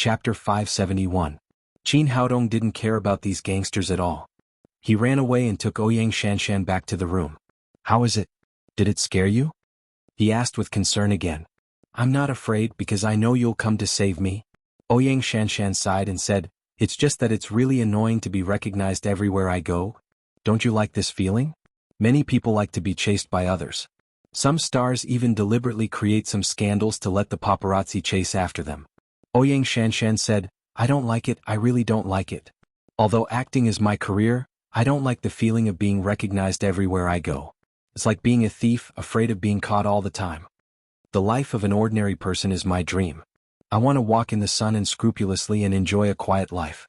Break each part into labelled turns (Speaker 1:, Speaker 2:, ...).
Speaker 1: Chapter 571. Qin Haodong didn't care about these gangsters at all. He ran away and took Ouyang Shanshan back to the room. "How is it? Did it scare you?" he asked with concern again. "I'm not afraid because I know you'll come to save me." Ouyang Shanshan sighed and said, "It's just that it's really annoying to be recognized everywhere I go. Don't you like this feeling? Many people like to be chased by others. Some stars even deliberately create some scandals to let the paparazzi chase after them." Ouyang Shanshan said, "I don't like it, I really don't like it. Although acting is my career, I don't like the feeling of being recognized everywhere I go. It's like being a thief, afraid of being caught all the time. The life of an ordinary person is my dream. I want to walk in the sun unscrupulously and enjoy a quiet life.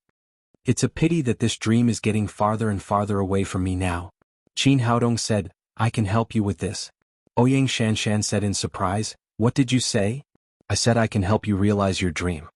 Speaker 1: It's a pity that this dream is getting farther and farther away from me now." Qin Haodong said, "I can help you with this." Ouyang Shanshan said in surprise, "What did you say?" "I said I can help you realize your dream."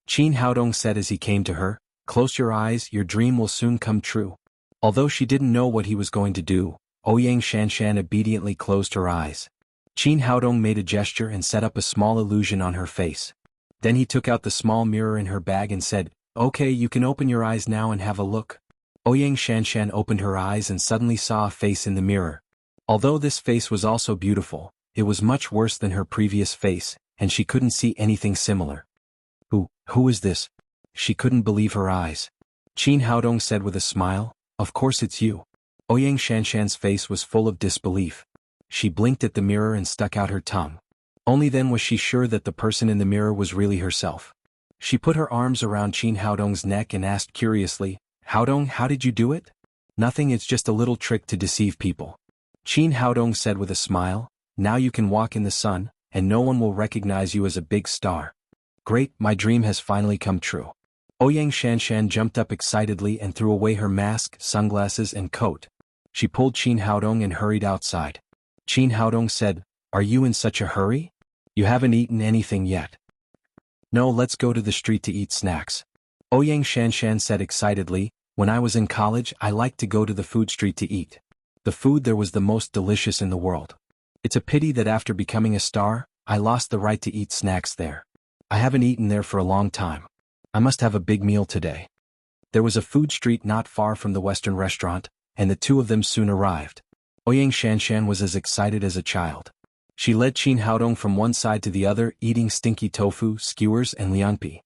Speaker 1: Qin Haodong said as he came to her, "Close your eyes, your dream will soon come true." Although she didn't know what he was going to do, Ouyang Shanshan obediently closed her eyes. Qin Haodong made a gesture and set up a small illusion on her face. Then he took out the small mirror in her bag and said, "Okay, you can open your eyes now and have a look." Ouyang Shanshan opened her eyes and suddenly saw a face in the mirror. Although this face was also beautiful, it was much worse than her previous face, and she couldn't see anything similar. Who is this?" She couldn't believe her eyes. Qin Haodong said with a smile, "Of course it's you." Ouyang Shanshan's face was full of disbelief. She blinked at the mirror and stuck out her tongue. Only then was she sure that the person in the mirror was really herself. She put her arms around Qin Haodong's neck and asked curiously, "Haodong, how did you do it?" "Nothing, it's just a little trick to deceive people." Qin Haodong said with a smile, "Now you can walk in the sun, and no one will recognize you as a big star." "Great, my dream has finally come true." Ouyang Shanshan jumped up excitedly and threw away her mask, sunglasses and coat. She pulled Qin Haodong and hurried outside. Qin Haodong said, "Are you in such a hurry? You haven't eaten anything yet." "No, let's go to the street to eat snacks." Ouyang Shanshan said excitedly, "When I was in college I liked to go to the food street to eat. The food there was the most delicious in the world. It's a pity that after becoming a star, I lost the right to eat snacks there. I haven't eaten there for a long time. I must have a big meal today." There was a food street not far from the Western restaurant, and the two of them soon arrived. Ouyang Shanshan was as excited as a child. She led Qin Haodong from one side to the other, eating stinky tofu, skewers and liangpi.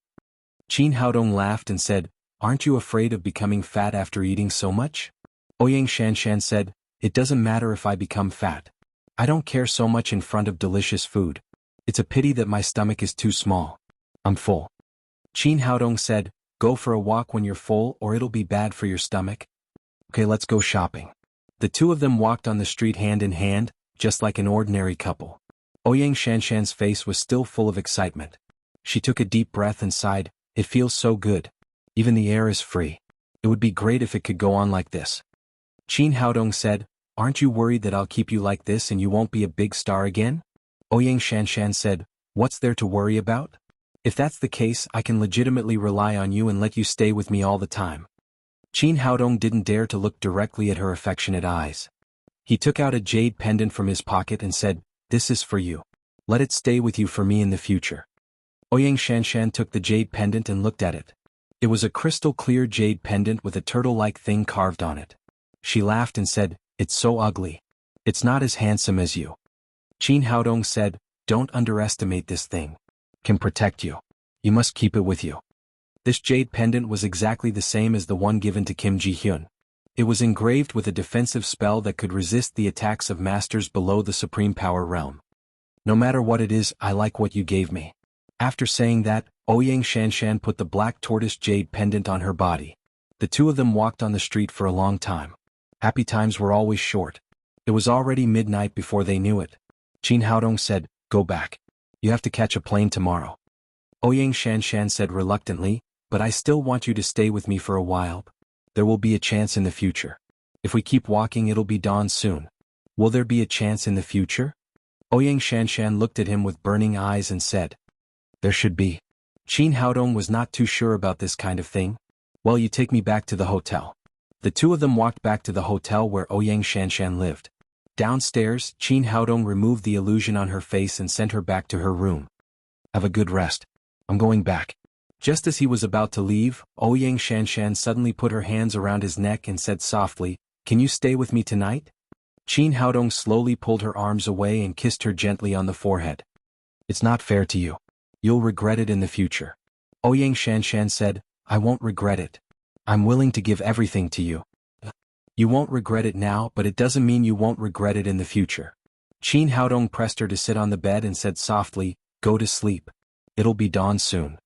Speaker 1: Qin Haodong laughed and said, "Aren't you afraid of becoming fat after eating so much?" Ouyang Shanshan said, "It doesn't matter if I become fat. I don't care so much in front of delicious food. It's a pity that my stomach is too small. I'm full." Qin Haodong said, "Go for a walk when you're full or it'll be bad for your stomach." "Okay, let's go shopping." The two of them walked on the street hand in hand, just like an ordinary couple. Ouyang Shanshan's face was still full of excitement. She took a deep breath and sighed, "It feels so good. Even the air is free. It would be great if it could go on like this." Qin Haodong said, "Aren't you worried that I'll keep you like this and you won't be a big star again?" Ouyang Shanshan said, "What's there to worry about? If that's the case, I can legitimately rely on you and let you stay with me all the time." Qin Haodong didn't dare to look directly at her affectionate eyes. He took out a jade pendant from his pocket and said, "This is for you. Let it stay with you for me in the future." Ouyang Shanshan took the jade pendant and looked at it. It was a crystal-clear jade pendant with a turtle-like thing carved on it. She laughed and said, "It's so ugly. It's not as handsome as you." Qin Haodong said, "Don't underestimate this thing. Can protect you. You must keep it with you." This jade pendant was exactly the same as the one given to Kim Ji-hyun. It was engraved with a defensive spell that could resist the attacks of masters below the supreme power realm. "No matter what it is, I like what you gave me." After saying that, Ouyang Shanshan put the black tortoise jade pendant on her body. The two of them walked on the street for a long time. Happy times were always short. It was already midnight before they knew it. Qin Haodong said, "Go back. You have to catch a plane tomorrow." Ouyang Shanshan said reluctantly, "But I still want you to stay with me for a while. There will be a chance in the future. If we keep walking it'll be dawn soon." "Will there be a chance in the future?" Ouyang Shanshan looked at him with burning eyes and said, "There should be." Qin Haodong was not too sure about this kind of thing. "Well, you take me back to the hotel." The two of them walked back to the hotel where Ouyang Shanshan lived. Downstairs, Qin Haodong removed the illusion on her face and sent her back to her room. "Have a good rest. I'm going back." Just as he was about to leave, Ouyang Shanshan suddenly put her hands around his neck and said softly, "Can you stay with me tonight?" Qin Haodong slowly pulled her arms away and kissed her gently on the forehead. "It's not fair to you. You'll regret it in the future." Ouyang Shanshan said, "I won't regret it. I'm willing to give everything to you." "You won't regret it now, but it doesn't mean you won't regret it in the future." Qin Haodong pressed her to sit on the bed and said softly, "Go to sleep. It'll be dawn soon."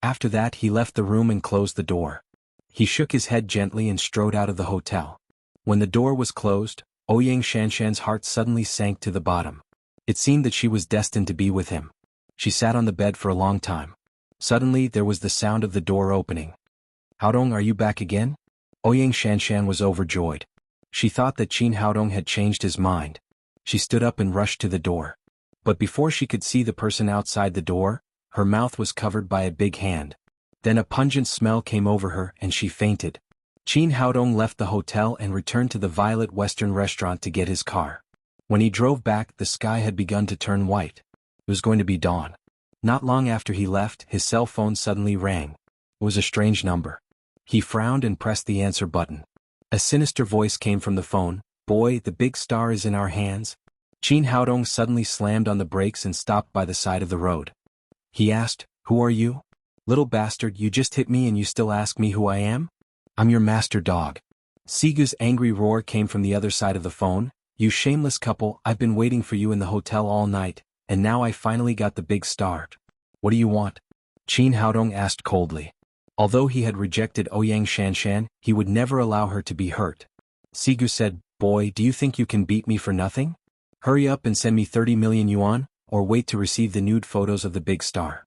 Speaker 1: After that he left the room and closed the door. He shook his head gently and strode out of the hotel. When the door was closed, Ouyang Shanshan's heart suddenly sank to the bottom. It seemed that she was destined to be with him. She sat on the bed for a long time. Suddenly there was the sound of the door opening. "Haodong, are you back again?" Ouyang Shanshan was overjoyed. She thought that Qin Haodong had changed his mind. She stood up and rushed to the door. But before she could see the person outside the door, her mouth was covered by a big hand. Then a pungent smell came over her and she fainted. Qin Haodong left the hotel and returned to the Violet Western restaurant to get his car. When he drove back, the sky had begun to turn white. It was going to be dawn. Not long after he left, his cell phone suddenly rang. It was a strange number. He frowned and pressed the answer button. A sinister voice came from the phone. "Boy, the big star is in our hands." Qin Haodong suddenly slammed on the brakes and stopped by the side of the road. He asked, "Who are you?" "Little bastard, you just hit me and you still ask me who I am?" "I'm your master dog." Sigu's angry roar came from the other side of the phone. "You shameless couple, I've been waiting for you in the hotel all night, and now I finally got the big star. What do you want?" Qin Haodong asked coldly. Although he had rejected Ouyang Shanshan, he would never allow her to be hurt. Sigu said, "Boy, do you think you can beat me for nothing? Hurry up and send me 30 million yuan, or wait to receive the nude photos of the big star."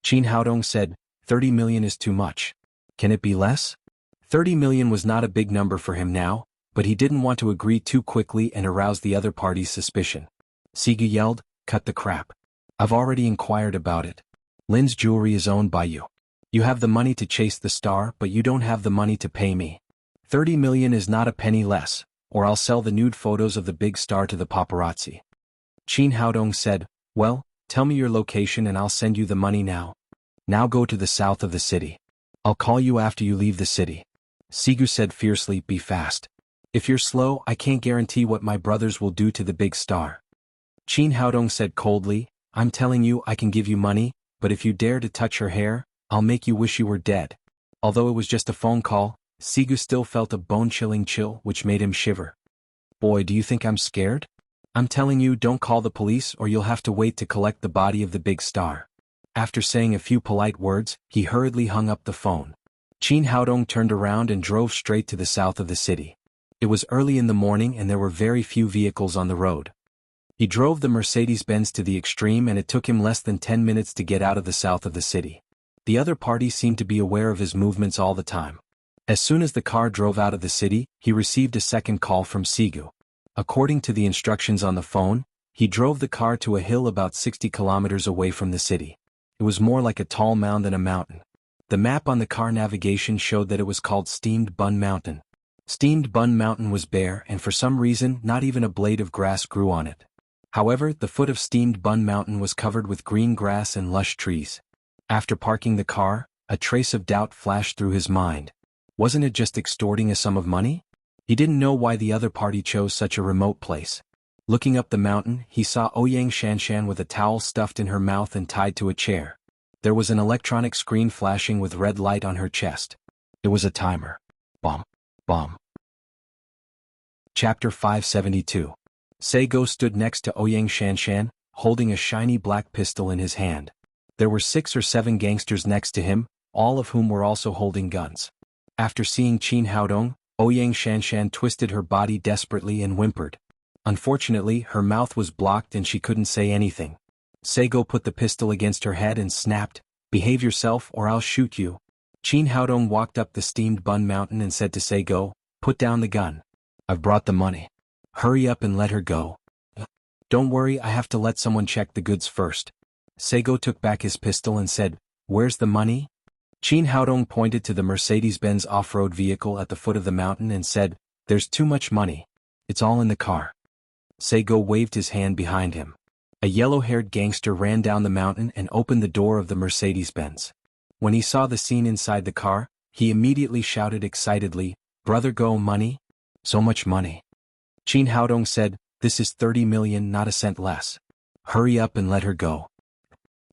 Speaker 1: Qin Haodong said, 30 million is too much. Can it be less?" 30 million was not a big number for him now, but he didn't want to agree too quickly and arouse the other party's suspicion. Sigu yelled, "Cut the crap. I've already inquired about it. Lin's jewelry is owned by you. You have the money to chase the star, but you don't have the money to pay me. 30 million is not a penny less, or I'll sell the nude photos of the big star to the paparazzi." Qin Haodong said, "Well, tell me your location and I'll send you the money now. Now go to the south of the city. I'll call you after you leave the city." Sigu said fiercely, "Be fast. If you're slow, I can't guarantee what my brothers will do to the big star." Qin Haodong said coldly, "I'm telling you I can give you money, but if you dare to touch her hair, I'll make you wish you were dead." Although it was just a phone call, Sigu still felt a bone-chilling chill which made him shiver. "Boy, do you think I'm scared? I'm telling you, don't call the police or you'll have to wait to collect the body of the big star." After saying a few polite words, he hurriedly hung up the phone. Qin Haodong turned around and drove straight to the south of the city. It was early in the morning and there were very few vehicles on the road. He drove the Mercedes-Benz to the extreme and it took him less than 10 minutes to get out of the south of the city. The other party seemed to be aware of his movements all the time. As soon as the car drove out of the city, he received a second call from Sigu. According to the instructions on the phone, he drove the car to a hill about 60 kilometers away from the city. It was more like a tall mound than a mountain. The map on the car navigation showed that it was called Steamed Bun Mountain. Steamed Bun Mountain was bare and for some reason not even a blade of grass grew on it. However, the foot of Steamed Bun Mountain was covered with green grass and lush trees. After parking the car, a trace of doubt flashed through his mind. Wasn't it just extorting a sum of money? He didn't know why the other party chose such a remote place. Looking up the mountain, he saw Ouyang Shanshan with a towel stuffed in her mouth and tied to a chair. There was an electronic screen flashing with red light on her chest. It was a timer. Bomb. Bomb. Chapter 572. Sego stood next to Ouyang Shanshan, holding a shiny black pistol in his hand. There were 6 or 7 gangsters next to him, all of whom were also holding guns. After seeing Qin Haodong, Ouyang Shanshan twisted her body desperately and whimpered. Unfortunately, her mouth was blocked and she couldn't say anything. Sego put the pistol against her head and snapped, "Behave yourself or I'll shoot you." Qin Haodong walked up the Steamed Bun Mountain and said to Sego, "Put down the gun. I've brought the money. Hurry up and let her go." "Don't worry, I have to let someone check the goods first." Sego took back his pistol and said, "Where's the money?" Qin Haodong pointed to the Mercedes-Benz off-road vehicle at the foot of the mountain and said, "There's too much money. It's all in the car." Sego waved his hand behind him. A yellow-haired gangster ran down the mountain and opened the door of the Mercedes-Benz. When he saw the scene inside the car, he immediately shouted excitedly, "Brother, go money? So much money." Qin Haodong said, "This is 30 million, not a cent less. Hurry up and let her go."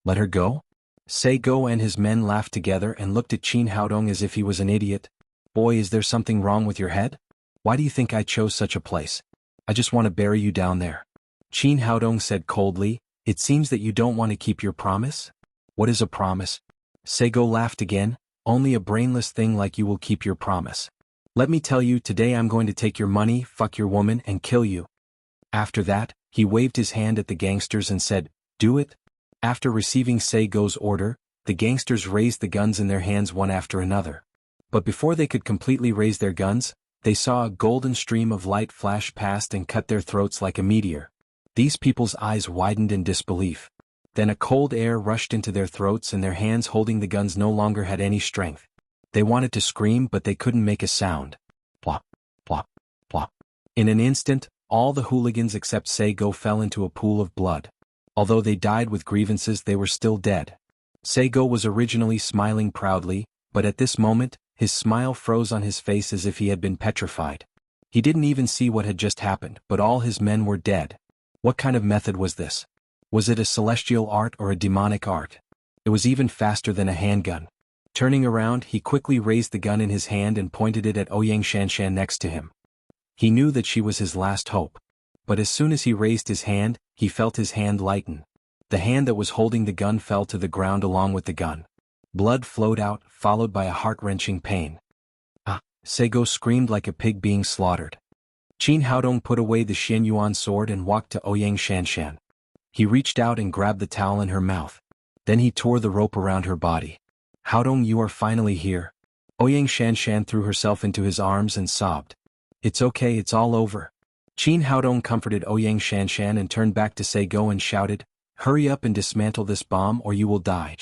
Speaker 1: "Let her go?" Sego and his men laughed together and looked at Qin Haodong as if he was an idiot. "Boy, is there something wrong with your head? Why do you think I chose such a place? I just want to bury you down there." Qin Haodong said coldly, "It seems that you don't want to keep your promise? What is a promise?" Sego laughed again, "Only a brainless thing like you will keep your promise. Let me tell you, today I'm going to take your money, fuck your woman, and kill you." After that, he waved his hand at the gangsters and said, "Do it." After receiving Sego's order, the gangsters raised the guns in their hands one after another. But before they could completely raise their guns, they saw a golden stream of light flash past and cut their throats like a meteor. These people's eyes widened in disbelief. Then a cold air rushed into their throats and their hands holding the guns no longer had any strength. They wanted to scream but they couldn't make a sound. Plop, plop, plop. In an instant, all the hooligans except Sego fell into a pool of blood. Although they died with grievances, they were still dead. Sego was originally smiling proudly, but at this moment, his smile froze on his face as if he had been petrified. He didn't even see what had just happened, but all his men were dead. What kind of method was this? Was it a celestial art or a demonic art? It was even faster than a handgun. Turning around, he quickly raised the gun in his hand and pointed it at Ouyang Shanshan next to him. He knew that she was his last hope. But as soon as he raised his hand, he felt his hand lighten. The hand that was holding the gun fell to the ground along with the gun. Blood flowed out, followed by a heart-wrenching pain. "Ah!" Sego screamed like a pig being slaughtered. Qin Haodong put away the Xian Yuan sword and walked to Ouyang Shanshan. He reached out and grabbed the towel in her mouth. Then he tore the rope around her body. "Haodong, you are finally here." Ouyang Shanshan threw herself into his arms and sobbed. "It's okay, it's all over." Qin Haodong comforted Ouyang Shanshan and turned back to Sego and shouted, "Hurry up and dismantle this bomb or you will die.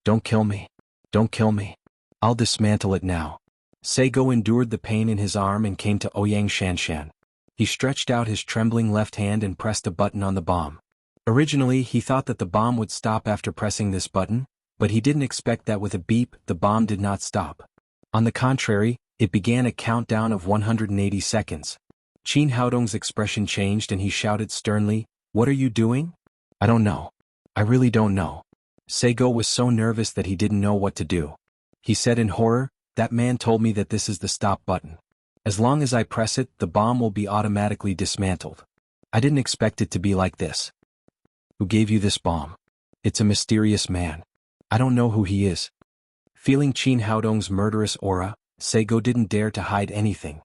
Speaker 1: Don't kill me. Don't kill me. I'll dismantle it now." Sego endured the pain in his arm and came to Ouyang Shanshan. He stretched out his trembling left hand and pressed a button on the bomb. Originally, he thought that the bomb would stop after pressing this button, but he didn't expect that with a beep, the bomb did not stop. On the contrary, it began a countdown of 180 seconds. Qin Haodong's expression changed and he shouted sternly, "What are you doing?" "I don't know. I really don't know." Sego was so nervous that he didn't know what to do. He said in horror, "That man told me that this is the stop button. As long as I press it, the bomb will be automatically dismantled. I didn't expect it to be like this." "Who gave you this bomb?" "It's a mysterious man. I don't know who he is." Feeling Qin Haodong's murderous aura, Sego didn't dare to hide anything.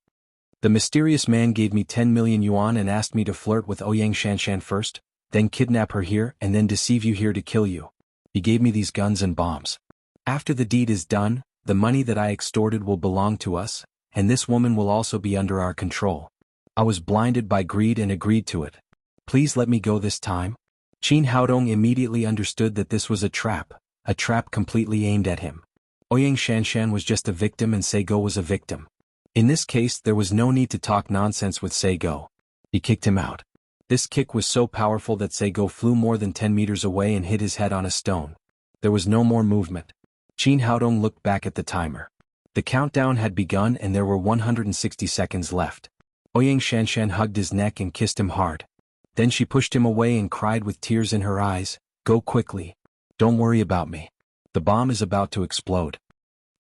Speaker 1: "The mysterious man gave me 10 million yuan and asked me to flirt with Ouyang Shanshan first, then kidnap her here and then deceive you here to kill you. He gave me these guns and bombs. After the deed is done, the money that I extorted will belong to us, and this woman will also be under our control. I was blinded by greed and agreed to it. Please let me go this time." Qin Haodong immediately understood that this was a trap completely aimed at him. Ouyang Shanshan was just a victim and Sego was a victim. In this case, there was no need to talk nonsense with Sego. He kicked him out. This kick was so powerful that Sego flew more than 10 meters away and hit his head on a stone. There was no more movement. Qin Haodong looked back at the timer. The countdown had begun and there were 160 seconds left. Ouyang Shanshan hugged his neck and kissed him hard. Then she pushed him away and cried with tears in her eyes, "Go quickly. Don't worry about me. The bomb is about to explode."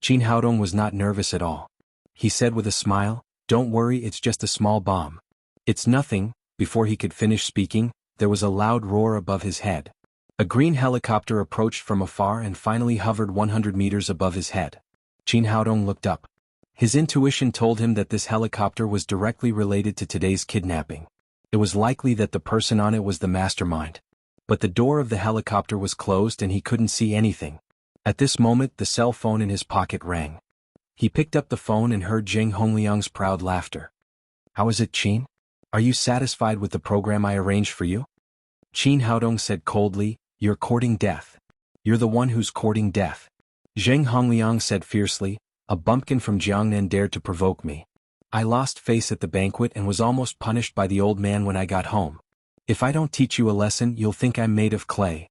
Speaker 1: Qin Haodong was not nervous at all. He said with a smile, "Don't worry, it's just a small bomb. It's nothing." Before he could finish speaking, there was a loud roar above his head. A green helicopter approached from afar and finally hovered 100 meters above his head. Qin Haodong looked up. His intuition told him that this helicopter was directly related to today's kidnapping. It was likely that the person on it was the mastermind. But the door of the helicopter was closed and he couldn't see anything. At this moment, the cell phone in his pocket rang. He picked up the phone and heard Zheng Hongliang's proud laughter. "How is it, Qin? Are you satisfied with the program I arranged for you?" Qin Haodong said coldly, "You're courting death. You're the one who's courting death." Zheng Hongliang said fiercely, "A bumpkin from Jiangnan dared to provoke me. I lost face at the banquet and was almost punished by the old man when I got home. If I don't teach you a lesson, you'll think I'm made of clay."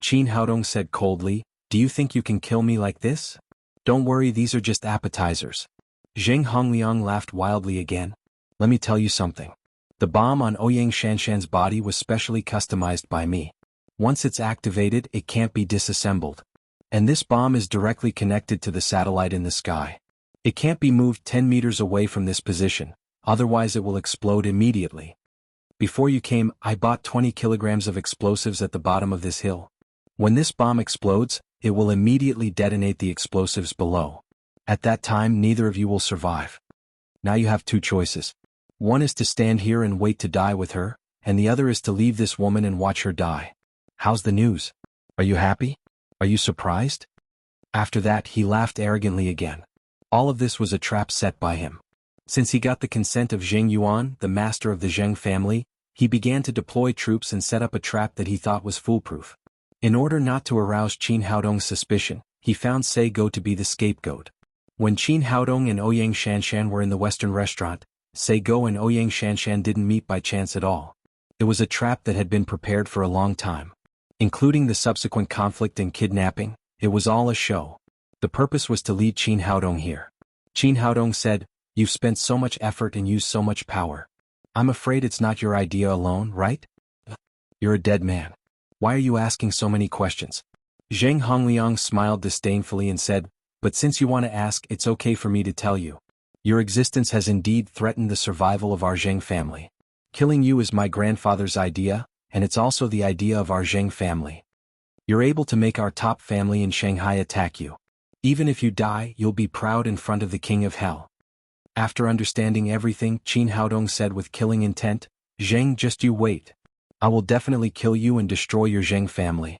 Speaker 1: Qin Haodong said coldly, Do you think you can kill me like this? Don't worry, these are just appetizers. Zheng Hongliang laughed wildly again. Let me tell you something. The bomb on Ouyang Shanshan's body was specially customized by me. Once it's activated, it can't be disassembled. And this bomb is directly connected to the satellite in the sky. It can't be moved 10 meters away from this position, otherwise it will explode immediately. Before you came, I bought 20 kilograms of explosives at the bottom of this hill. When this bomb explodes, it will immediately detonate the explosives below. At that time, neither of you will survive. Now you have two choices. One is to stand here and wait to die with her, and the other is to leave this woman and watch her die. How's the news? Are you happy? Are you surprised? After that, he laughed arrogantly again. All of this was a trap set by him. Since he got the consent of Zheng Yuan, the master of the Zheng family, he began to deploy troops and set up a trap that he thought was foolproof. In order not to arouse Qin Haodong's suspicion, he found Sei Go to be the scapegoat. When Qin Haodong and Ouyang Shanshan were in the Western restaurant, Sei Go and Ouyang Shanshan didn't meet by chance at all. It was a trap that had been prepared for a long time. Including the subsequent conflict and kidnapping, it was all a show. The purpose was to lead Qin Haodong here. Qin Haodong said, "You've spent so much effort and used so much power. I'm afraid it's not your idea alone, right? You're a dead man. Why are you asking so many questions?" Zheng Hongliang smiled disdainfully and said, "But since you want to ask, it's okay for me to tell you. Your existence has indeed threatened the survival of our Zheng family. Killing you is my grandfather's idea, and it's also the idea of our Zheng family. You're able to make our top family in Shanghai attack you. Even if you die, you'll be proud in front of the King of Hell." After understanding everything, Qin Haodong said with killing intent, "Zheng, just you wait. I will definitely kill you and destroy your Zheng family."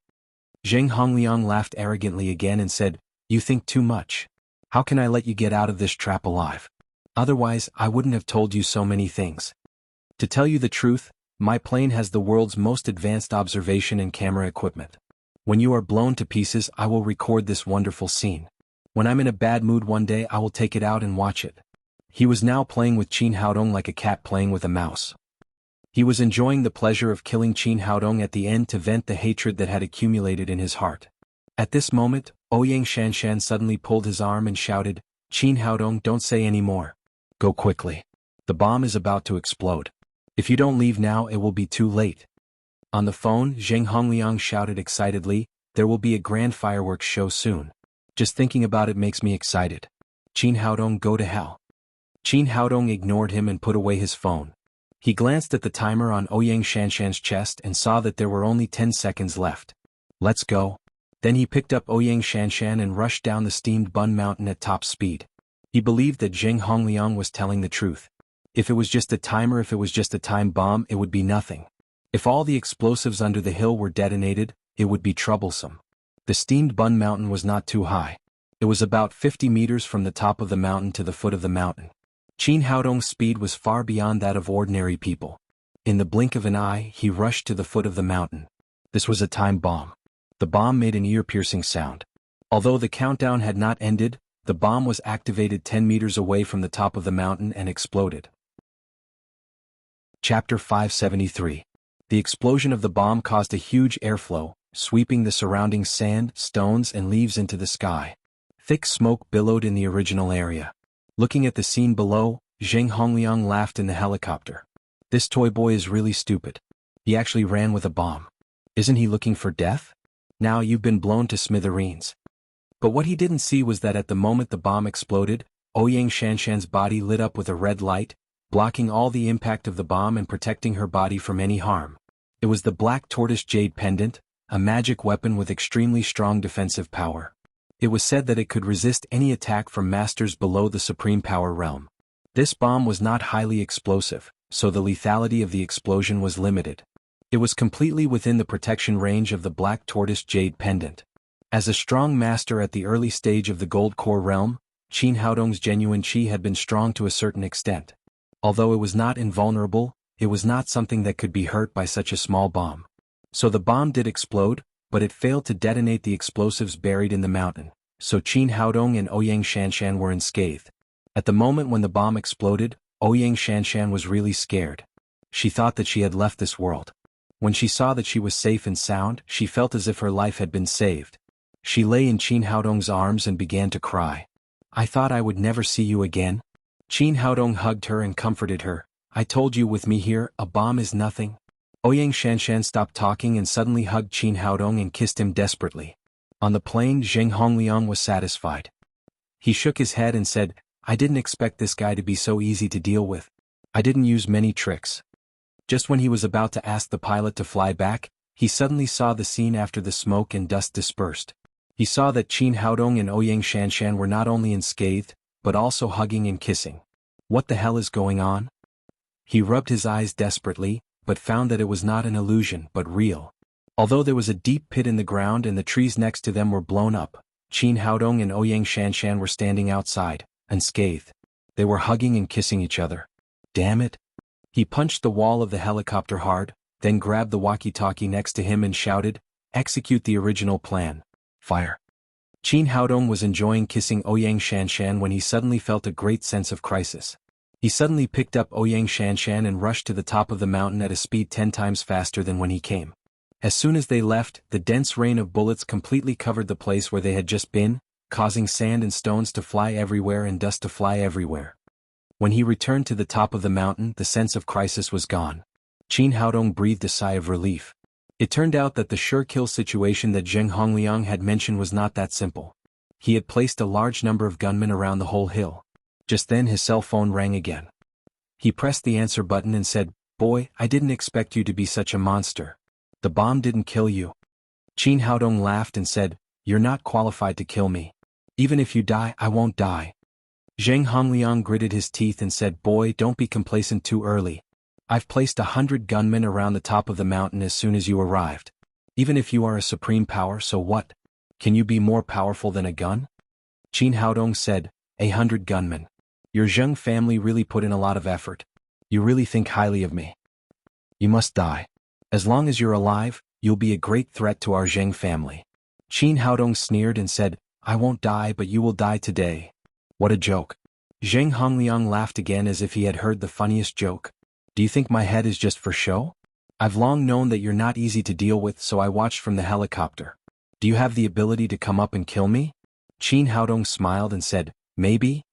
Speaker 1: Zheng Hongliang laughed arrogantly again and said, "You think too much. How can I let you get out of this trap alive? Otherwise, I wouldn't have told you so many things. To tell you the truth, my plane has the world's most advanced observation and camera equipment. When you are blown to pieces, I will record this wonderful scene. When I'm in a bad mood one day, I will take it out and watch it." He was now playing with Qin Haodong like a cat playing with a mouse. He was enjoying the pleasure of killing Qin Haodong at the end to vent the hatred that had accumulated in his heart. At this moment, Ouyang Shanshan suddenly pulled his arm and shouted, "Qin Haodong, don't say any more. Go quickly. The bomb is about to explode. If you don't leave now, it will be too late." On the phone, Zheng Hongliang shouted excitedly, "There will be a grand fireworks show soon. Just thinking about it makes me excited. Qin Haodong, go to hell." Qin Haodong ignored him and put away his phone. He glanced at the timer on Ouyang Shanshan's chest and saw that there were only 10 seconds left. "Let's go." Then he picked up Ouyang Shanshan and rushed down the steamed bun mountain at top speed. He believed that Zheng Hongliang was telling the truth. If it was just a timer, if it was just a time bomb, it would be nothing. If all the explosives under the hill were detonated, it would be troublesome. The steamed bun mountain was not too high. It was about 50 meters from the top of the mountain to the foot of the mountain. Qin Haodong's speed was far beyond that of ordinary people. In the blink of an eye, he rushed to the foot of the mountain. This was a time bomb. The bomb made an ear-piercing sound. Although the countdown had not ended, the bomb was activated 10 meters away from the top of the mountain and exploded. Chapter 573. The explosion of the bomb caused a huge airflow, sweeping the surrounding sand, stones, and leaves into the sky. Thick smoke billowed in the original area. Looking at the scene below, Zheng Hongliang laughed in the helicopter. "This toy boy is really stupid. He actually ran with a bomb. Isn't he looking for death? Now you've been blown to smithereens." But what he didn't see was that at the moment the bomb exploded, Ouyang Shanshan's body lit up with a red light, blocking all the impact of the bomb and protecting her body from any harm. It was the black tortoise jade pendant, a magic weapon with extremely strong defensive power. It was said that it could resist any attack from masters below the supreme power realm. This bomb was not highly explosive, so the lethality of the explosion was limited. It was completely within the protection range of the black tortoise jade pendant. As a strong master at the early stage of the gold core realm, Qin Haodong's genuine qi had been strong to a certain extent. Although it was not invulnerable, it was not something that could be hurt by such a small bomb. So the bomb did explode, but it failed to detonate the explosives buried in the mountain, so Qin Haodong and Ouyang Shanshan were unscathed. At the moment when the bomb exploded, Ouyang Shanshan was really scared. She thought that she had left this world. When she saw that she was safe and sound, she felt as if her life had been saved. She lay in Qin Haodong's arms and began to cry. I thought I would never see you again. Qin Haodong hugged her and comforted her. I told you with me here, a bomb is nothing. Ouyang Shanshan stopped talking and suddenly hugged Qin Haodong and kissed him desperately. On the plane, Zheng Hongliang was satisfied. He shook his head and said, I didn't expect this guy to be so easy to deal with. I didn't use many tricks. Just when he was about to ask the pilot to fly back, he suddenly saw the scene after the smoke and dust dispersed. He saw that Qin Haodong and Ouyang Shanshan were not only unscathed, but also hugging and kissing. What the hell is going on? He rubbed his eyes desperately, but found that it was not an illusion but real. Although there was a deep pit in the ground and the trees next to them were blown up, Qin Haodong and Ouyang Shanshan were standing outside, unscathed. They were hugging and kissing each other. Damn it. He punched the wall of the helicopter hard, then grabbed the walkie-talkie next to him and shouted, Execute the original plan. Fire. Qin Haodong was enjoying kissing Ouyang Shanshan when he suddenly felt a great sense of crisis. He suddenly picked up Ouyang Shanshan and rushed to the top of the mountain at a speed 10 times faster than when he came. As soon as they left, the dense rain of bullets completely covered the place where they had just been, causing sand and stones to fly everywhere and dust to fly everywhere. When he returned to the top of the mountain, the sense of crisis was gone. Qin Haodong breathed a sigh of relief. It turned out that the sure-kill situation that Zheng Hongliang had mentioned was not that simple. He had placed a large number of gunmen around the whole hill. Just then his cell phone rang again. He pressed the answer button and said, Boy, I didn't expect you to be such a monster. The bomb didn't kill you. Qin Haodong laughed and said, You're not qualified to kill me. Even if you die, I won't die. Zheng Hongliang gritted his teeth and said, Boy, don't be complacent too early. I've placed 100 gunmen around the top of the mountain as soon as you arrived. Even if you are a supreme power, so what? Can you be more powerful than a gun? Qin Haodong said, 100 gunmen. Your Zheng family really put in a lot of effort. You really think highly of me. You must die. As long as you're alive, you'll be a great threat to our Zheng family. Qin Haodong sneered and said, I won't die, but you will die today. What a joke. Zheng Hongliang laughed again as if he had heard the funniest joke. Do you think my head is just for show? I've long known that you're not easy to deal with, so I watched from the helicopter. Do you have the ability to come up and kill me? Qin Haodong smiled and said, Maybe?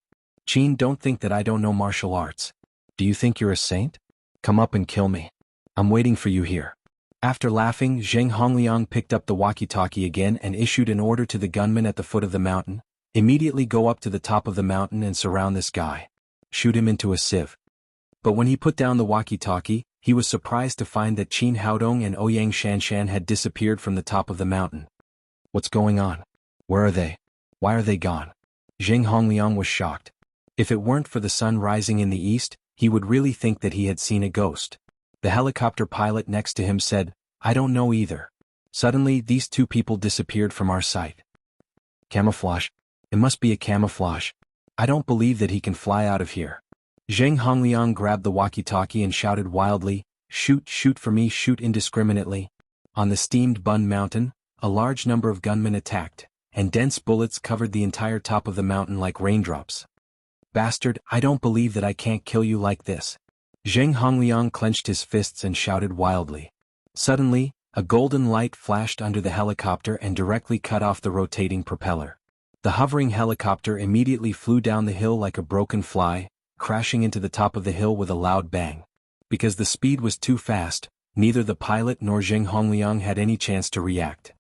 Speaker 1: Qin, don't think that I don't know martial arts. Do you think you're a saint? Come up and kill me. I'm waiting for you here. After laughing, Zheng Hongliang picked up the walkie-talkie again and issued an order to the gunmen at the foot of the mountain. Immediately go up to the top of the mountain and surround this guy. Shoot him into a sieve. But when he put down the walkie-talkie, he was surprised to find that Qin Haodong and Ouyang Shanshan had disappeared from the top of the mountain. What's going on? Where are they? Why are they gone? Zheng Hongliang was shocked. If it weren't for the sun rising in the east, he would really think that he had seen a ghost. The helicopter pilot next to him said, I don't know either. Suddenly, these two people disappeared from our sight. Camouflage? It must be a camouflage. I don't believe that he can fly out of here. Zheng Hongliang grabbed the walkie-talkie and shouted wildly, Shoot, shoot for me, shoot indiscriminately. On the steamed Bun Mountain, a large number of gunmen attacked, and dense bullets covered the entire top of the mountain like raindrops. Bastard, I don't believe that I can't kill you like this. Zheng Hongliang clenched his fists and shouted wildly. Suddenly, a golden light flashed under the helicopter and directly cut off the rotating propeller. The hovering helicopter immediately flew down the hill like a broken fly, crashing into the top of the hill with a loud bang. Because the speed was too fast, neither the pilot nor Zheng Hongliang had any chance to react.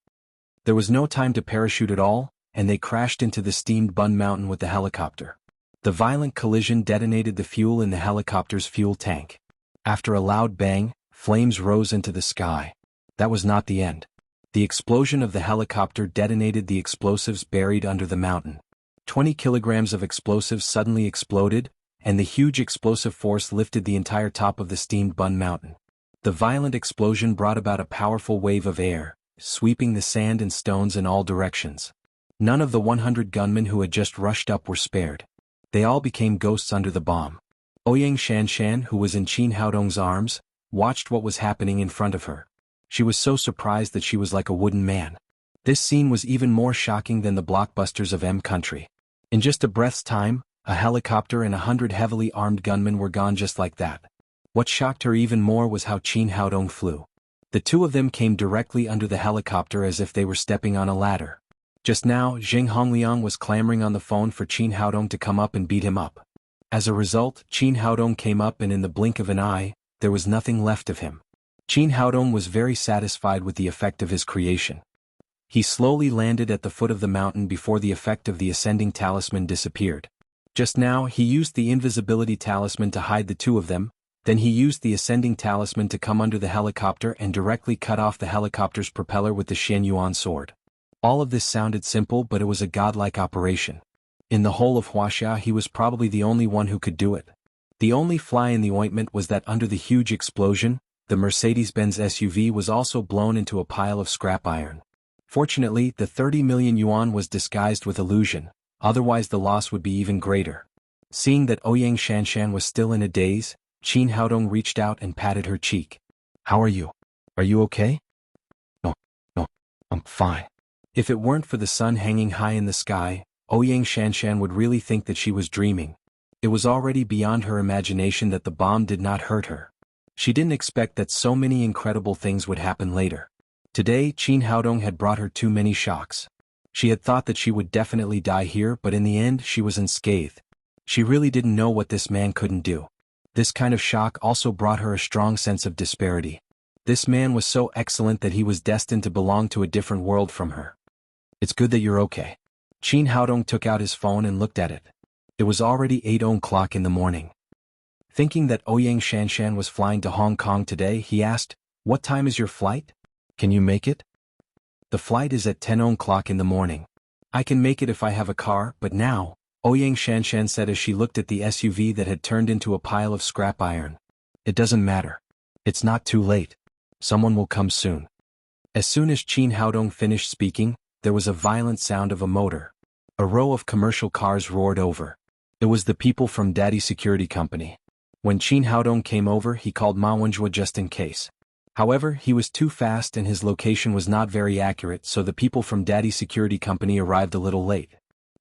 Speaker 1: There was no time to parachute at all, and they crashed into the steamed Bun Mountain with the helicopter. The violent collision detonated the fuel in the helicopter's fuel tank. After a loud bang, flames rose into the sky. That was not the end. The explosion of the helicopter detonated the explosives buried under the mountain. 20 kilograms of explosives suddenly exploded, and the huge explosive force lifted the entire top of the steamed Bun Mountain. The violent explosion brought about a powerful wave of air, sweeping the sand and stones in all directions. None of the 100 gunmen who had just rushed up were spared. They all became ghosts under the bomb. Ouyang Shanshan, who was in Qin Haodong's arms, watched what was happening in front of her. She was so surprised that she was like a wooden man. This scene was even more shocking than the blockbusters of M Country. In just a breath's time, a helicopter and 100 heavily armed gunmen were gone just like that. What shocked her even more was how Qin Haodong flew. The two of them came directly under the helicopter as if they were stepping on a ladder. Just now, Zheng Hongliang was clamoring on the phone for Qin Haodong to come up and beat him up. As a result, Qin Haodong came up and in the blink of an eye, there was nothing left of him. Qin Haodong was very satisfied with the effect of his creation. He slowly landed at the foot of the mountain before the effect of the ascending talisman disappeared. Just now, he used the invisibility talisman to hide the two of them, then he used the ascending talisman to come under the helicopter and directly cut off the helicopter's propeller with the Xianyuan sword. All of this sounded simple, but it was a godlike operation. In the whole of Wuxia, he was probably the only one who could do it. The only fly in the ointment was that under the huge explosion, the Mercedes-Benz SUV was also blown into a pile of scrap iron. Fortunately, the 30 million yuan was disguised with illusion, otherwise the loss would be even greater. Seeing that Ouyang Shanshan was still in a daze, Qin Haodong reached out and patted her cheek. "How are you? Are you okay?" No, I'm fine." If it weren't for the sun hanging high in the sky, Ouyang Shanshan would really think that she was dreaming. It was already beyond her imagination that the bomb did not hurt her. She didn't expect that so many incredible things would happen later. Today, Qin Haodong had brought her too many shocks. She had thought that she would definitely die here, but in the end she was unscathed. She really didn't know what this man couldn't do. This kind of shock also brought her a strong sense of disparity. This man was so excellent that he was destined to belong to a different world from her. "It's good that you're okay." Qin Haodong took out his phone and looked at it. It was already 8 o'clock in the morning. Thinking that Ouyang Shanshan was flying to Hong Kong today, he asked, "What time is your flight? Can you make it?" "The flight is at 10 o'clock in the morning. I can make it if I have a car, but now," Ouyang Shanshan said as she looked at the SUV that had turned into a pile of scrap iron. "It doesn't matter. It's not too late. Someone will come soon." As soon as Qin Haodong finished speaking, there was a violent sound of a motor. A row of commercial cars roared over. It was the people from Daddy Security Company. When Qin Haodong came over, he called Ma Wenjue just in case. However, he was too fast and his location was not very accurate, so the people from Daddy Security Company arrived a little late.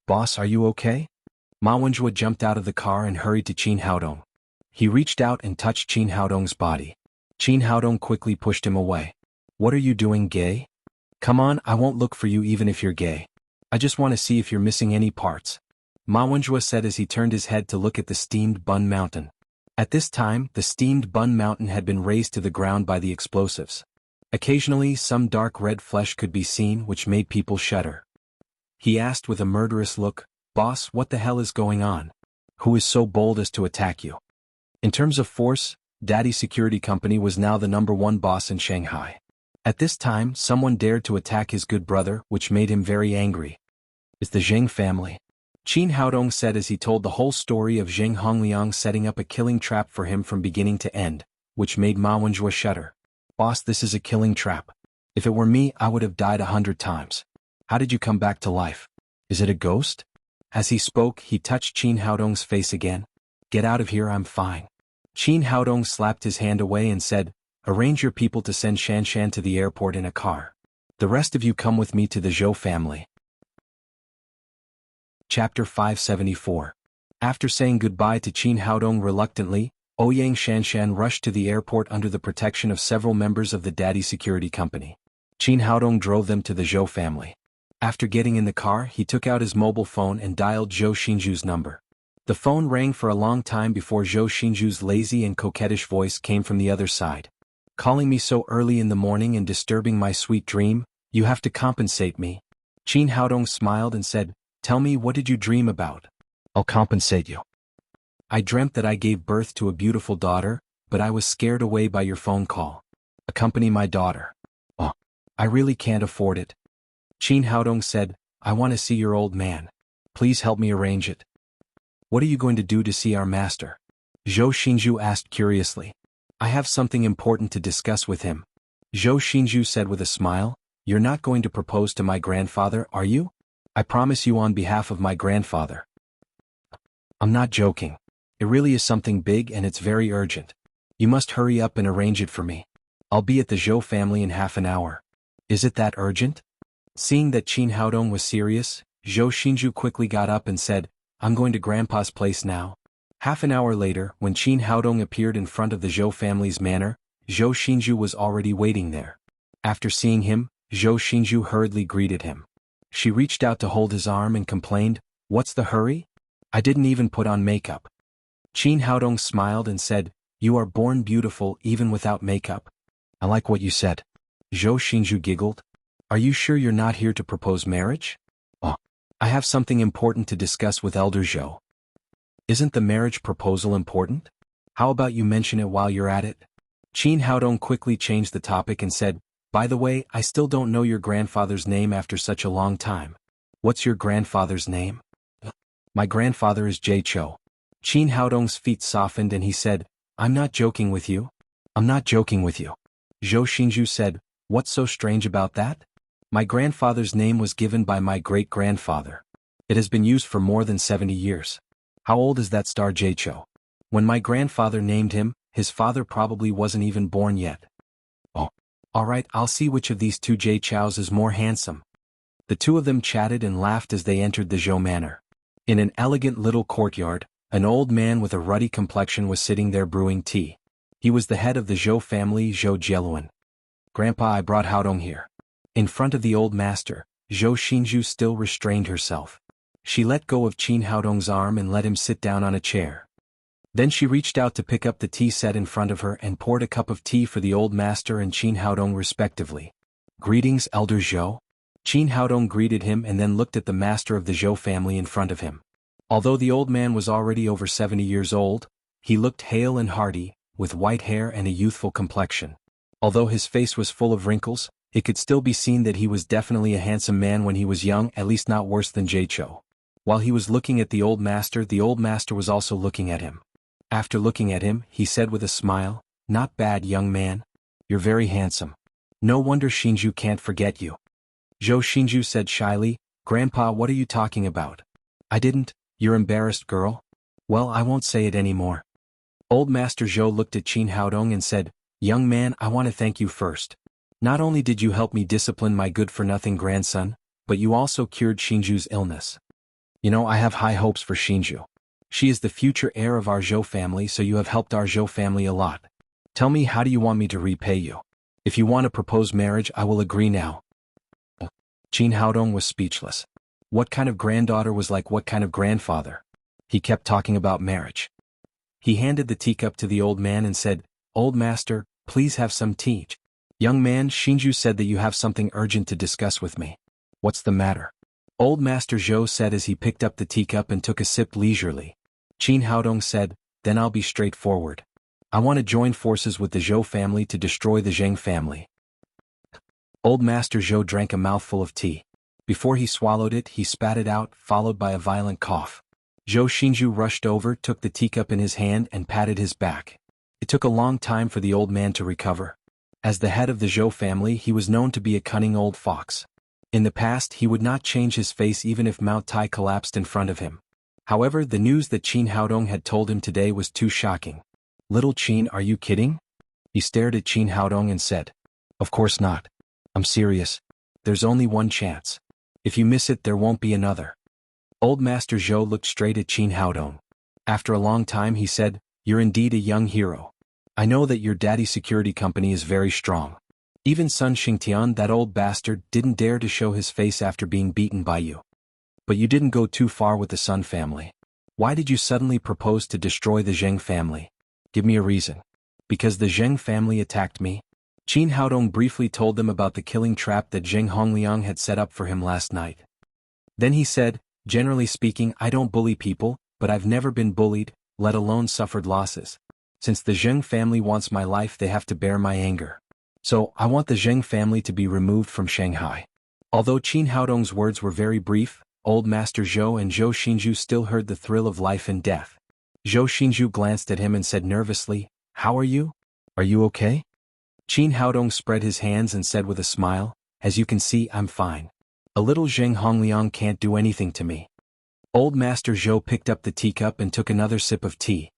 Speaker 1: "Boss, are you okay?" Ma Wenjue jumped out of the car and hurried to Qin Haodong. He reached out and touched Qin Haodong's body. Qin Haodong quickly pushed him away. "What are you doing, gay? Come on, I won't look for you even if you're gay. I just want to see if you're missing any parts," Ma Wenjue said as he turned his head to look at the steamed bun mountain. At this time, the steamed bun mountain had been razed to the ground by the explosives. Occasionally, some dark red flesh could be seen, which made people shudder. He asked with a murderous look, "Boss, what the hell is going on? Who is so bold as to attack you?" In terms of force, Daddy Security Company was now the #1 boss in Shanghai. At this time, someone dared to attack his good brother, which made him very angry. "It's the Zheng family," Qin Haodong said as he told the whole story of Zheng Hongliang setting up a killing trap for him from beginning to end, which made Ma Wenjue shudder. "Boss, this is a killing trap. If it were me, I would have died 100 times. How did you come back to life? Is it a ghost?" As he spoke, he touched Qin Haodong's face again. "Get out of here, I'm fine." Qin Haodong slapped his hand away and said, "Arrange your people to send Shanshan to the airport in a car. The rest of you come with me to the Zhou family." Chapter 574. After saying goodbye to Qin Haodong reluctantly, Ouyang Shanshan rushed to the airport under the protection of several members of the Daddy Security Company. Qin Haodong drove them to the Zhou family. After getting in the car, he took out his mobile phone and dialed Zhou Xinju's number. The phone rang for a long time before Zhou Xinju's lazy and coquettish voice came from the other side. "Calling me so early in the morning and disturbing my sweet dream, you have to compensate me." Qin Haodong smiled and said, "Tell me, what did you dream about?" "I'll compensate you. I dreamt that I gave birth to a beautiful daughter, but I was scared away by your phone call. Accompany my daughter." "Oh, I really can't afford it." Qin Haodong said, "I want to see your old man. Please help me arrange it." "What are you going to do to see our master?" Zhou Xinju asked curiously. "I have something important to discuss with him." Zhou Xinju said with a smile, "You're not going to propose to my grandfather, are you?" "I promise you on behalf of my grandfather." "I'm not joking. It really is something big and it's very urgent. You must hurry up and arrange it for me. I'll be at the Zhou family in half an hour." "Is it that urgent?" Seeing that Qin Haodong was serious, Zhou Xinju quickly got up and said, "I'm going to Grandpa's place now." Half an hour later, when Qin Haodong appeared in front of the Zhou family's manor, Zhou Xinju was already waiting there. After seeing him, Zhou Xinju hurriedly greeted him. She reached out to hold his arm and complained, "What's the hurry? I didn't even put on makeup." Qin Haodong smiled and said, "You are born beautiful even without makeup." "I like what you said." Zhou Xinzhu giggled. "Are you sure you're not here to propose marriage?" "Oh, I have something important to discuss with Elder Zhou." "Isn't the marriage proposal important? How about you mention it while you're at it?" Qin Haodong quickly changed the topic and said, "By the way, I still don't know your grandfather's name after such a long time." "What's your grandfather's name?" "My grandfather is Jie Chou." Qin Haodong's feet softened and he said, "I'm not joking with you." "I'm not joking with you." Zhou Xinzhu said, "What's so strange about that? My grandfather's name was given by my great-grandfather. It has been used for more than 70 years. How old is that star Jie Chou? When my grandfather named him, his father probably wasn't even born yet." "Oh, alright, I'll see which of these two Jie Chows is more handsome." The two of them chatted and laughed as they entered the Zhou manor. In an elegant little courtyard, an old man with a ruddy complexion was sitting there brewing tea. He was the head of the Zhou family, Zhou Jieluan. "Grandpa, I brought Haodong here." In front of the old master, Zhou Xinzhu still restrained herself. She let go of Qin Haodong's arm and let him sit down on a chair. Then she reached out to pick up the tea set in front of her and poured a cup of tea for the old master and Qin Haodong respectively. "Greetings, Elder Zhou." Qin Haodong greeted him and then looked at the master of the Zhou family in front of him. Although the old man was already over 70 years old, he looked hale and hearty, with white hair and a youthful complexion. Although his face was full of wrinkles, it could still be seen that he was definitely a handsome man when he was young, at least not worse than Jie Chou. While he was looking at the old master was also looking at him. After looking at him, he said with a smile, "Not bad, young man. You're very handsome. No wonder Xinzhu can't forget you." Zhou Xinzhu said shyly, "Grandpa, what are you talking about?" "I didn't." "You're embarrassed, girl?" "Well, I won't say it anymore." Old Master Zhou looked at Qin Haodong and said, "Young man, I want to thank you first. Not only did you help me discipline my good-for-nothing grandson, but you also cured Xinzhu's illness. You know, I have high hopes for Xinzhu. She is the future heir of our Zhou family, so you have helped our Zhou family a lot. Tell me, how do you want me to repay you? If you want to propose marriage, I will agree now." Qin Haodong was speechless. What kind of granddaughter was like what kind of grandfather? He kept talking about marriage. He handed the teacup to the old man and said, "Old master, please have some tea." "Young man, Xinzhu said that you have something urgent to discuss with me." "What's the matter?" Old Master Zhou said as he picked up the teacup and took a sip leisurely. Qin Haodong said, "Then I'll be straightforward. I want to join forces with the Zhou family to destroy the Zheng family." Old Master Zhou drank a mouthful of tea. Before he swallowed it, he spat it out, followed by a violent cough. Zhou Xinzhu rushed over, took the teacup in his hand and patted his back. It took a long time for the old man to recover. As the head of the Zhou family, he was known to be a cunning old fox. In the past, he would not change his face even if Mount Tai collapsed in front of him. However, the news that Qin Haodong had told him today was too shocking. "Little Qin, are you kidding?" He stared at Qin Haodong and said, "Of course not. I'm serious. There's only one chance. If you miss it, there won't be another." Old Master Zhou looked straight at Qin Haodong. After a long time he said, "You're indeed a young hero. I know that your daddy's security company is very strong. Even Sun Xingtian, that old bastard, didn't dare to show his face after being beaten by you. But you didn't go too far with the Sun family. Why did you suddenly propose to destroy the Zheng family? Give me a reason." "Because the Zheng family attacked me." Qin Haodong briefly told them about the killing trap that Zheng Hongliang had set up for him last night. Then he said, "Generally speaking, I don't bully people, but I've never been bullied, let alone suffered losses. Since the Zheng family wants my life, they have to bear my anger. So, I want the Zheng family to be removed from Shanghai." Although Qin Haodong's words were very brief, Old Master Zhou and Zhou Xinzhu still heard the thrill of life and death. Zhou Xinzhu glanced at him and said nervously, "How are you? Are you okay?" Qin Haodong spread his hands and said with a smile, "As you can see, I'm fine. A little Zheng Hongliang can't do anything to me." Old Master Zhou picked up the teacup and took another sip of tea.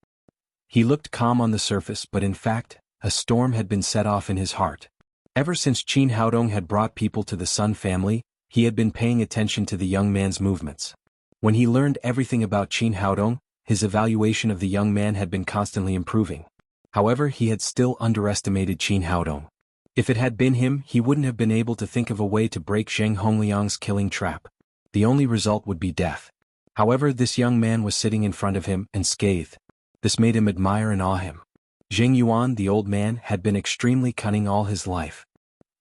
Speaker 1: He looked calm on the surface, but in fact, a storm had been set off in his heart. Ever since Qin Haodong had brought people to the Sun family, he had been paying attention to the young man's movements. When he learned everything about Qin Haodong, his evaluation of the young man had been constantly improving. However, he had still underestimated Qin Haodong. If it had been him, he wouldn't have been able to think of a way to break Zheng Hongliang's killing trap. The only result would be death. However, this young man was sitting in front of him and scathed. This made him admire and awe him. Zheng Yuan, the old man, had been extremely cunning all his life.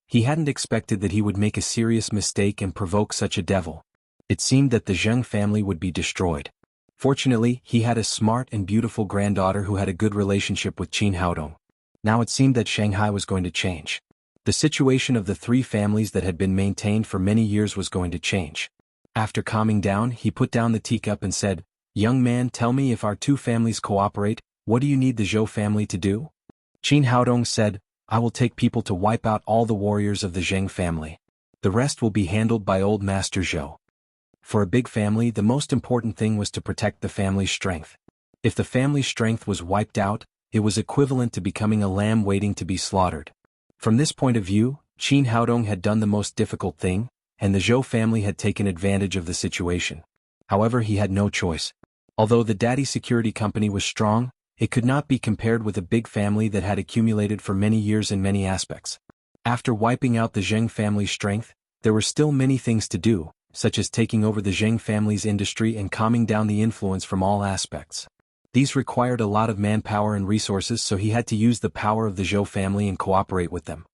Speaker 1: He hadn't expected that he would make a serious mistake and provoke such a devil. It seemed that the Zheng family would be destroyed. Fortunately, he had a smart and beautiful granddaughter who had a good relationship with Qin Haodong. Now it seemed that Shanghai was going to change. The situation of the three families that had been maintained for many years was going to change. After calming down, he put down the teacup and said, "Young man, tell me, if our two families cooperate, what do you need the Zhou family to do?" Qin Haodong said, "I will take people to wipe out all the warriors of the Zheng family. The rest will be handled by old Master Zhou." For a big family, the most important thing was to protect the family's strength. If the family's strength was wiped out, it was equivalent to becoming a lamb waiting to be slaughtered. From this point of view, Qin Haodong had done the most difficult thing, and the Zhou family had taken advantage of the situation. However, he had no choice. Although the daddy security company was strong, it could not be compared with a big family that had accumulated for many years in many aspects. After wiping out the Zheng family's strength, there were still many things to do, such as taking over the Zheng family's industry and calming down the influence from all aspects. These required a lot of manpower and resources, so he had to use the power of the Zhou family and cooperate with them.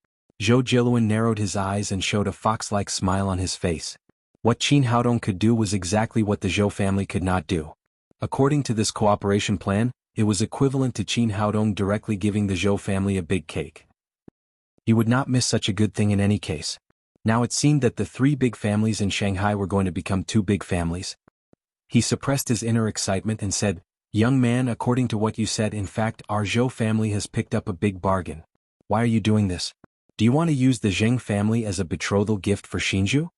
Speaker 1: Zhou Jiluan narrowed his eyes and showed a fox-like smile on his face. What Qin Haodong could do was exactly what the Zhou family could not do. According to this cooperation plan, it was equivalent to Qin Haodong directly giving the Zhou family a big cake. He would not miss such a good thing in any case. Now it seemed that the three big families in Shanghai were going to become two big families. He suppressed his inner excitement and said, "Young man, according to what you said, in fact, our Zhou family has picked up a big bargain. Why are you doing this? Do you want to use the Zheng family as a betrothal gift for Xinju?"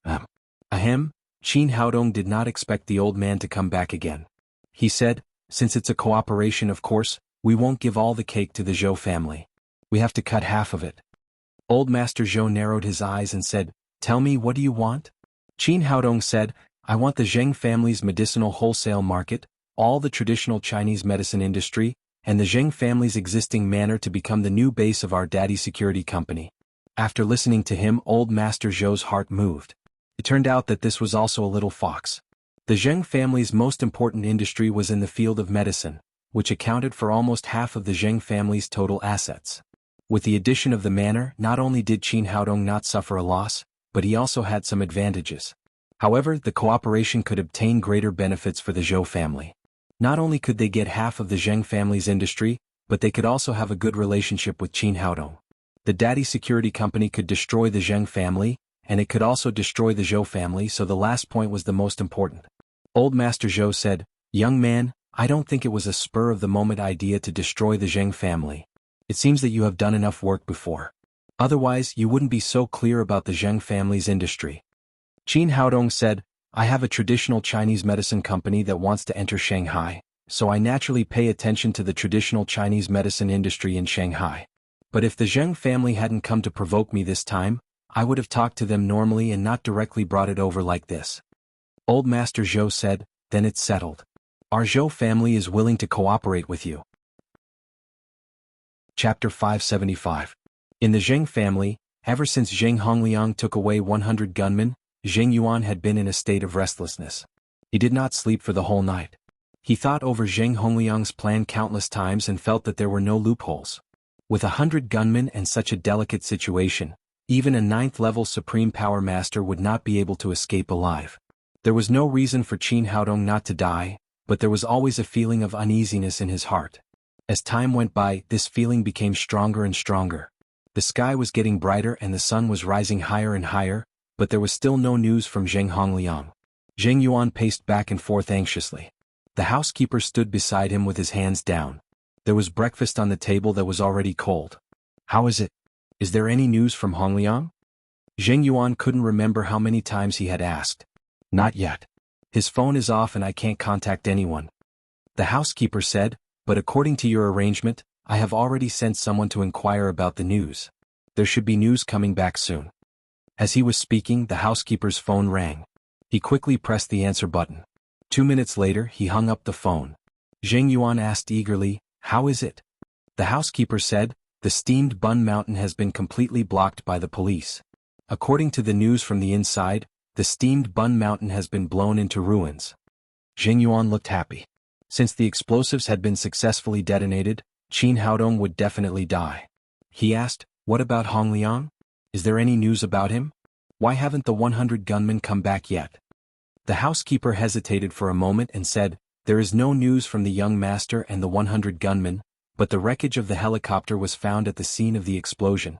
Speaker 1: Ahem. Qin Haodong did not expect the old man to come back again. He said, "Since it's a cooperation, of course, we won't give all the cake to the Zhou family. We have to cut half of it." Old Master Zhou narrowed his eyes and said, "Tell me, what do you want?" Qin Haodong said, "I want the Zheng family's medicinal wholesale market, all the traditional Chinese medicine industry, and the Zheng family's existing manor to become the new base of our daddy security company." After listening to him, old Master Zhou's heart moved. It turned out that this was also a little fox. The Zheng family's most important industry was in the field of medicine, which accounted for almost half of the Zheng family's total assets. With the addition of the manor, not only did Qin Haodong not suffer a loss, but he also had some advantages. However, the cooperation could obtain greater benefits for the Zhou family. Not only could they get half of the Zheng family's industry, but they could also have a good relationship with Qin Haodong. The daddy security company could destroy the Zheng family, and it could also destroy the Zhou family, so the last point was the most important. Old Master Zhou said, "Young man, I don't think it was a spur-of-the-moment idea to destroy the Zheng family. It seems that you have done enough work before. Otherwise, you wouldn't be so clear about the Zheng family's industry." Qin Haodong said, "I have a traditional Chinese medicine company that wants to enter Shanghai, so I naturally pay attention to the traditional Chinese medicine industry in Shanghai. But if the Zheng family hadn't come to provoke me this time, I would have talked to them normally and not directly brought it over like this." Old Master Zhou said, "Then it's settled. Our Zhou family is willing to cooperate with you." Chapter 575. In the Zheng family, ever since Zheng Hongliang took away 100 gunmen, Zheng Yuan had been in a state of restlessness. He did not sleep for the whole night. He thought over Zheng Hongliang's plan countless times and felt that there were no loopholes. With 100 gunmen and such a delicate situation, even a 9th-level Supreme Power Master would not be able to escape alive. There was no reason for Qin Haodong not to die, but there was always a feeling of uneasiness in his heart. As time went by, this feeling became stronger and stronger. The sky was getting brighter and the sun was rising higher and higher, but there was still no news from Zheng Hongliang. Zheng Yuan paced back and forth anxiously. The housekeeper stood beside him with his hands down. There was breakfast on the table that was already cold. "How is it? Is there any news from Hongliang?" Zheng Yuan couldn't remember how many times he had asked. "Not yet. His phone is off and I can't contact anyone." The housekeeper said, "But according to your arrangement, I have already sent someone to inquire about the news. There should be news coming back soon." As he was speaking, the housekeeper's phone rang. He quickly pressed the answer button. 2 minutes later, he hung up the phone. Zheng Yuan asked eagerly, "How is it?" The housekeeper said, The steamed bun mountain has been completely blocked by the police. According to the news from the inside, the steamed bun mountain has been blown into ruins. Jing Yuan looked happy. Since the explosives had been successfully detonated, Qin Haodong would definitely die. He asked, "What about Hong Liang? Is there any news about him? Why haven't the 100 gunmen come back yet?" The housekeeper hesitated for a moment and said, "There is no news from the young master and the 100 gunmen, but the wreckage of the helicopter was found at the scene of the explosion."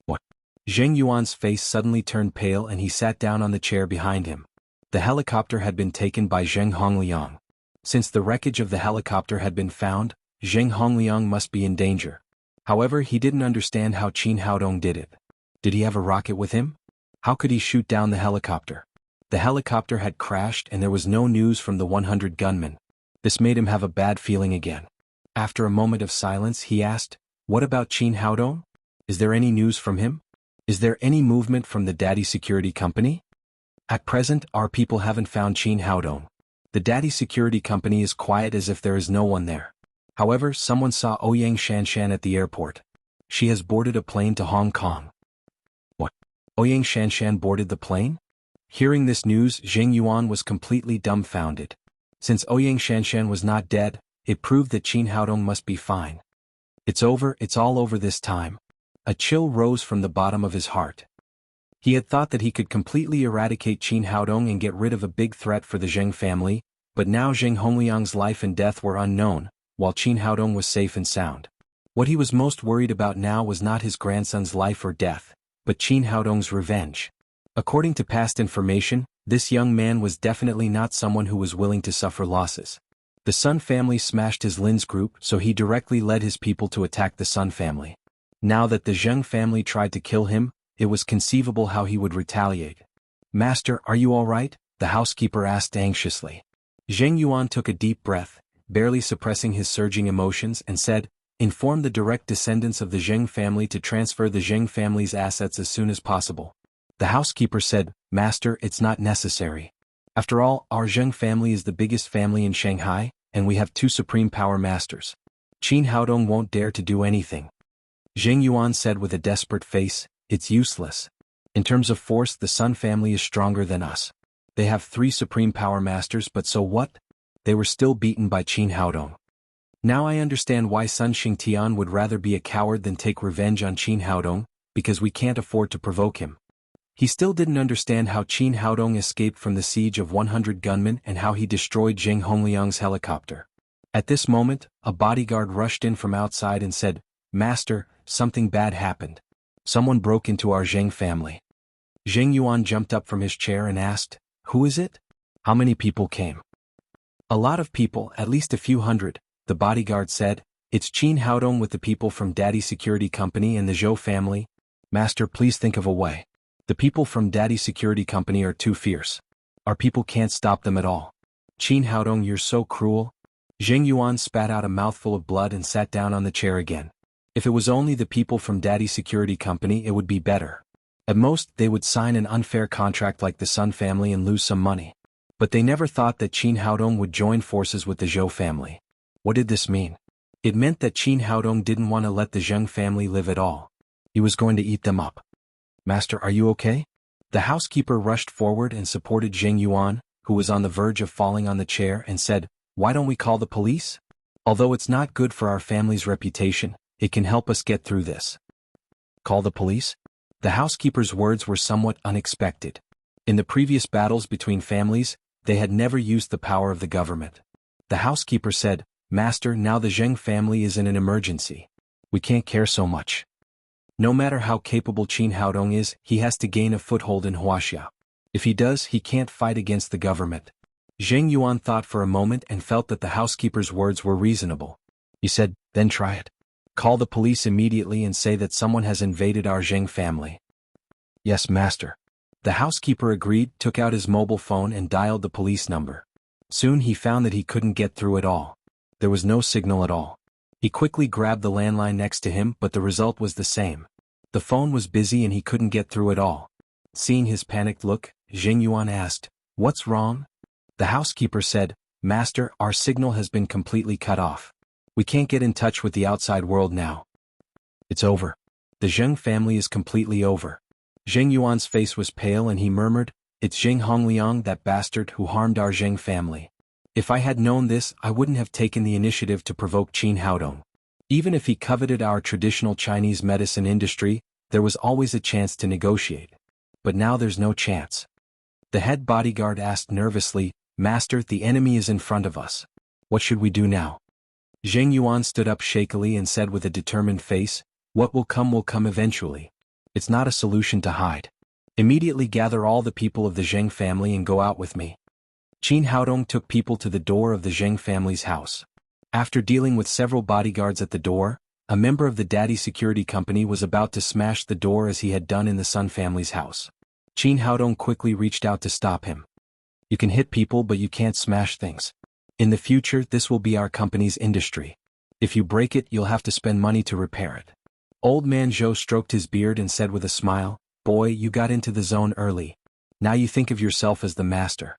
Speaker 1: What? Zheng Yuan's face suddenly turned pale and he sat down on the chair behind him. The helicopter had been taken by Zheng Hongliang. Since the wreckage of the helicopter had been found, Zheng Hongliang must be in danger. However, he didn't understand how Qin Haodong did it. Did he have a rocket with him? How could he shoot down the helicopter? The helicopter had crashed and there was no news from the 100 gunmen. This made him have a bad feeling again. After a moment of silence, he asked, "What about Qin Haodong? Is there any news from him? Is there any movement from the Daddy Security Company?" "At present, our people haven't found Qin Haodong. The Daddy Security Company is quiet as if there is no one there. However, someone saw Ouyang Shanshan at the airport. She has boarded a plane to Hong Kong." "What? Ouyang Shanshan boarded the plane?" Hearing this news, Zheng Yuan was completely dumbfounded. Since Ouyang Shanshan was not dead, it proved that Qin Haodong must be fine. It's over, it's all over this time. A chill rose from the bottom of his heart. He had thought that he could completely eradicate Qin Haodong and get rid of a big threat for the Zheng family, but now Zheng Hongliang's life and death were unknown, while Qin Haodong was safe and sound. What he was most worried about now was not his grandson's life or death, but Qin Haodong's revenge. According to past information, this young man was definitely not someone who was willing to suffer losses. The Sun family smashed his Lin's group, so he directly led his people to attack the Sun family. Now that the Zheng family tried to kill him, it was conceivable how he would retaliate. "Master, are you all right?" the housekeeper asked anxiously. Zheng Yuan took a deep breath, barely suppressing his surging emotions, and said, "Inform the direct descendants of the Zheng family to transfer the Zheng family's assets as soon as possible." The housekeeper said, "Master, it's not necessary. After all, our Zheng family is the biggest family in Shanghai, and we have 2 supreme power masters. Qin Haodong won't dare to do anything." Zheng Yuan said with a desperate face, "It's useless. In terms of force, the Sun family is stronger than us. They have 3 supreme power masters, but so what? They were still beaten by Qin Haodong. Now I understand why Sun Xingtian would rather be a coward than take revenge on Qin Haodong, because we can't afford to provoke him." He still didn't understand how Qin Haodong escaped from the siege of 100 gunmen and how he destroyed Zheng Hongliang's helicopter. At this moment, a bodyguard rushed in from outside and said, "Master, something bad happened. Someone broke into our Zheng family." Zheng Yuan jumped up from his chair and asked, "Who is it? How many people came?" "A lot of people, at least a few hundred," the bodyguard said. "It's Qin Haodong with the people from Daddy Security Company and the Zhou family. Master, please think of a way. The people from Daddy Security Company are too fierce. Our people can't stop them at all. Qin Haodong, you're so cruel." Zheng Yuan spat out a mouthful of blood and sat down on the chair again. If it was only the people from Daddy Security Company, it would be better. At most, they would sign an unfair contract like the Sun family and lose some money. But they never thought that Qin Haodong would join forces with the Zhou family. What did this mean? It meant that Qin Haodong didn't want to let the Zheng family live at all. He was going to eat them up. "Master, are you okay?" The housekeeper rushed forward and supported Zheng Yuan, who was on the verge of falling on the chair, and said, "Why don't we call the police? Although it's not good for our family's reputation, it can help us get through this." "Call the police?" The housekeeper's words were somewhat unexpected. In the previous battles between families, they had never used the power of the government. The housekeeper said, "Master, now the Zheng family is in an emergency. We can't care so much. No matter how capable Qin Haodong is, he has to gain a foothold in Wuxia. If he does, he can't fight against the government." Zheng Yuan thought for a moment and felt that the housekeeper's words were reasonable. He said, "Then try it. Call the police immediately and say that someone has invaded our Zheng family." "Yes, master." The housekeeper agreed, took out his mobile phone and dialed the police number. Soon he found that he couldn't get through at all. There was no signal at all. He quickly grabbed the landline next to him, but the result was the same. The phone was busy and he couldn't get through at all. Seeing his panicked look, Zheng Yuan asked, "What's wrong?" The housekeeper said, "Master, our signal has been completely cut off. We can't get in touch with the outside world now." It's over. The Zheng family is completely over. Zheng Yuan's face was pale and he murmured, "It's Zheng Hongliang, that bastard who harmed our Zheng family. If I had known this, I wouldn't have taken the initiative to provoke Qin Haodong. Even if he coveted our traditional Chinese medicine industry, there was always a chance to negotiate. But now there's no chance." The head bodyguard asked nervously, "Master, the enemy is in front of us. What should we do now?" Zheng Yuan stood up shakily and said with a determined face, "What will come eventually. It's not a solution to hide. Immediately gather all the people of the Zheng family and go out with me." Qin Haodong took people to the door of the Zheng family's house. After dealing with several bodyguards at the door, a member of the Daddy Security Company was about to smash the door as he had done in the Sun family's house. Qin Haodong quickly reached out to stop him. "You can hit people but you can't smash things. In the future this will be our company's industry. If you break it you'll have to spend money to repair it." Old man Zhou stroked his beard and said with a smile, "Boy, you got into the zone early. Now you think of yourself as the master.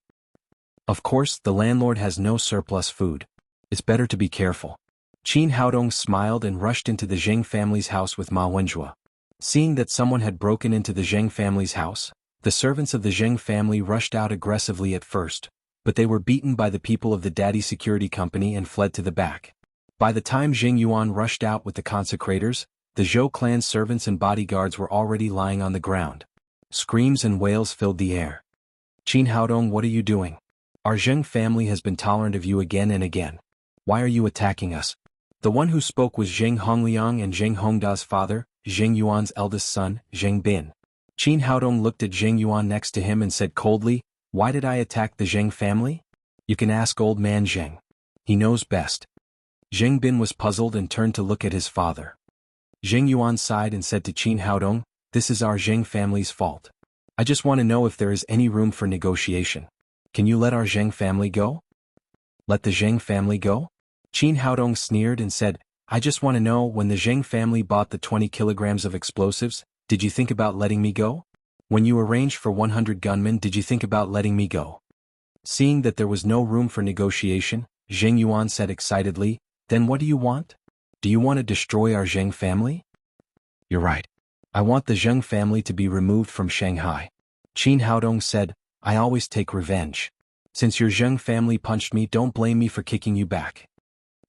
Speaker 1: Of course, the landlord has no surplus food. It's better to be careful." Qin Haodong smiled and rushed into the Zheng family's house with Ma Wenjue. Seeing that someone had broken into the Zheng family's house, the servants of the Zheng family rushed out aggressively at first, but they were beaten by the people of the Daddy Security Company and fled to the back. By the time Zheng Yuan rushed out with the consecrators, the Zhou clan's servants and bodyguards were already lying on the ground. Screams and wails filled the air. "Qin Haodong, what are you doing? Our Zheng family has been tolerant of you again and again. Why are you attacking us?" The one who spoke was Zheng Hongliang and Zheng Hongda's father, Zheng Yuan's eldest son, Zheng Bin. Qin Haodong looked at Zheng Yuan next to him and said coldly, "Why did I attack the Zheng family? You can ask old man Zheng. He knows best." Zheng Bin was puzzled and turned to look at his father. Zheng Yuan sighed and said to Qin Haodong, "This is our Zheng family's fault. I just want to know if there is any room for negotiation. Can you let our Zheng family go?" "Let the Zheng family go?" Qin Haodong sneered and said, "I just want to know, when the Zheng family bought the 20 kilograms of explosives, did you think about letting me go? When you arranged for 100 gunmen, did you think about letting me go?" Seeing that there was no room for negotiation, Zheng Yuan said excitedly, "Then what do you want? Do you want to destroy our Zheng family?" "You're right. I want the Zheng family to be removed from Shanghai." Qin Haodong said, "I always take revenge. Since your Zheng family punched me, don't blame me for kicking you back."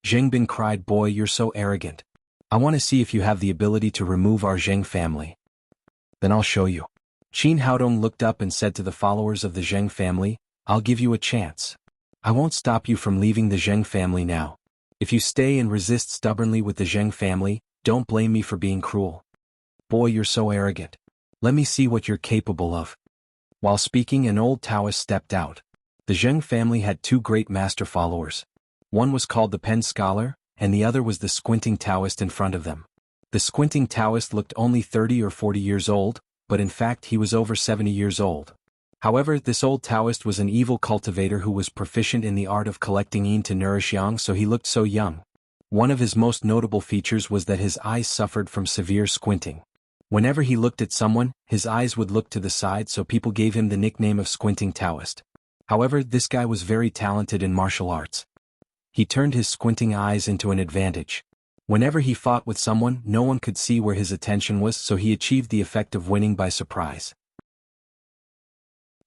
Speaker 1: Zheng Bin cried, "Boy, you're so arrogant. I want to see if you have the ability to remove our Zheng family. Then I'll show you." Qin Haodong looked up and said to the followers of the Zheng family, "I'll give you a chance. I won't stop you from leaving the Zheng family now. If you stay and resist stubbornly with the Zheng family, don't blame me for being cruel. Boy, you're so arrogant. Let me see what you're capable of." While speaking, an old Taoist stepped out. The Zheng family had two great master followers. One was called the Pen Scholar, and the other was the Squinting Taoist in front of them. The Squinting Taoist looked only 30 or 40 years old, but in fact he was over 70 years old. However, this old Taoist was an evil cultivator who was proficient in the art of collecting yin to nourish yang, so he looked so young. One of his most notable features was that his eyes suffered from severe squinting. Whenever he looked at someone, his eyes would look to the side, so people gave him the nickname of Squinting Taoist. However, this guy was very talented in martial arts. He turned his squinting eyes into an advantage. Whenever he fought with someone, no one could see where his attention was, so he achieved the effect of winning by surprise.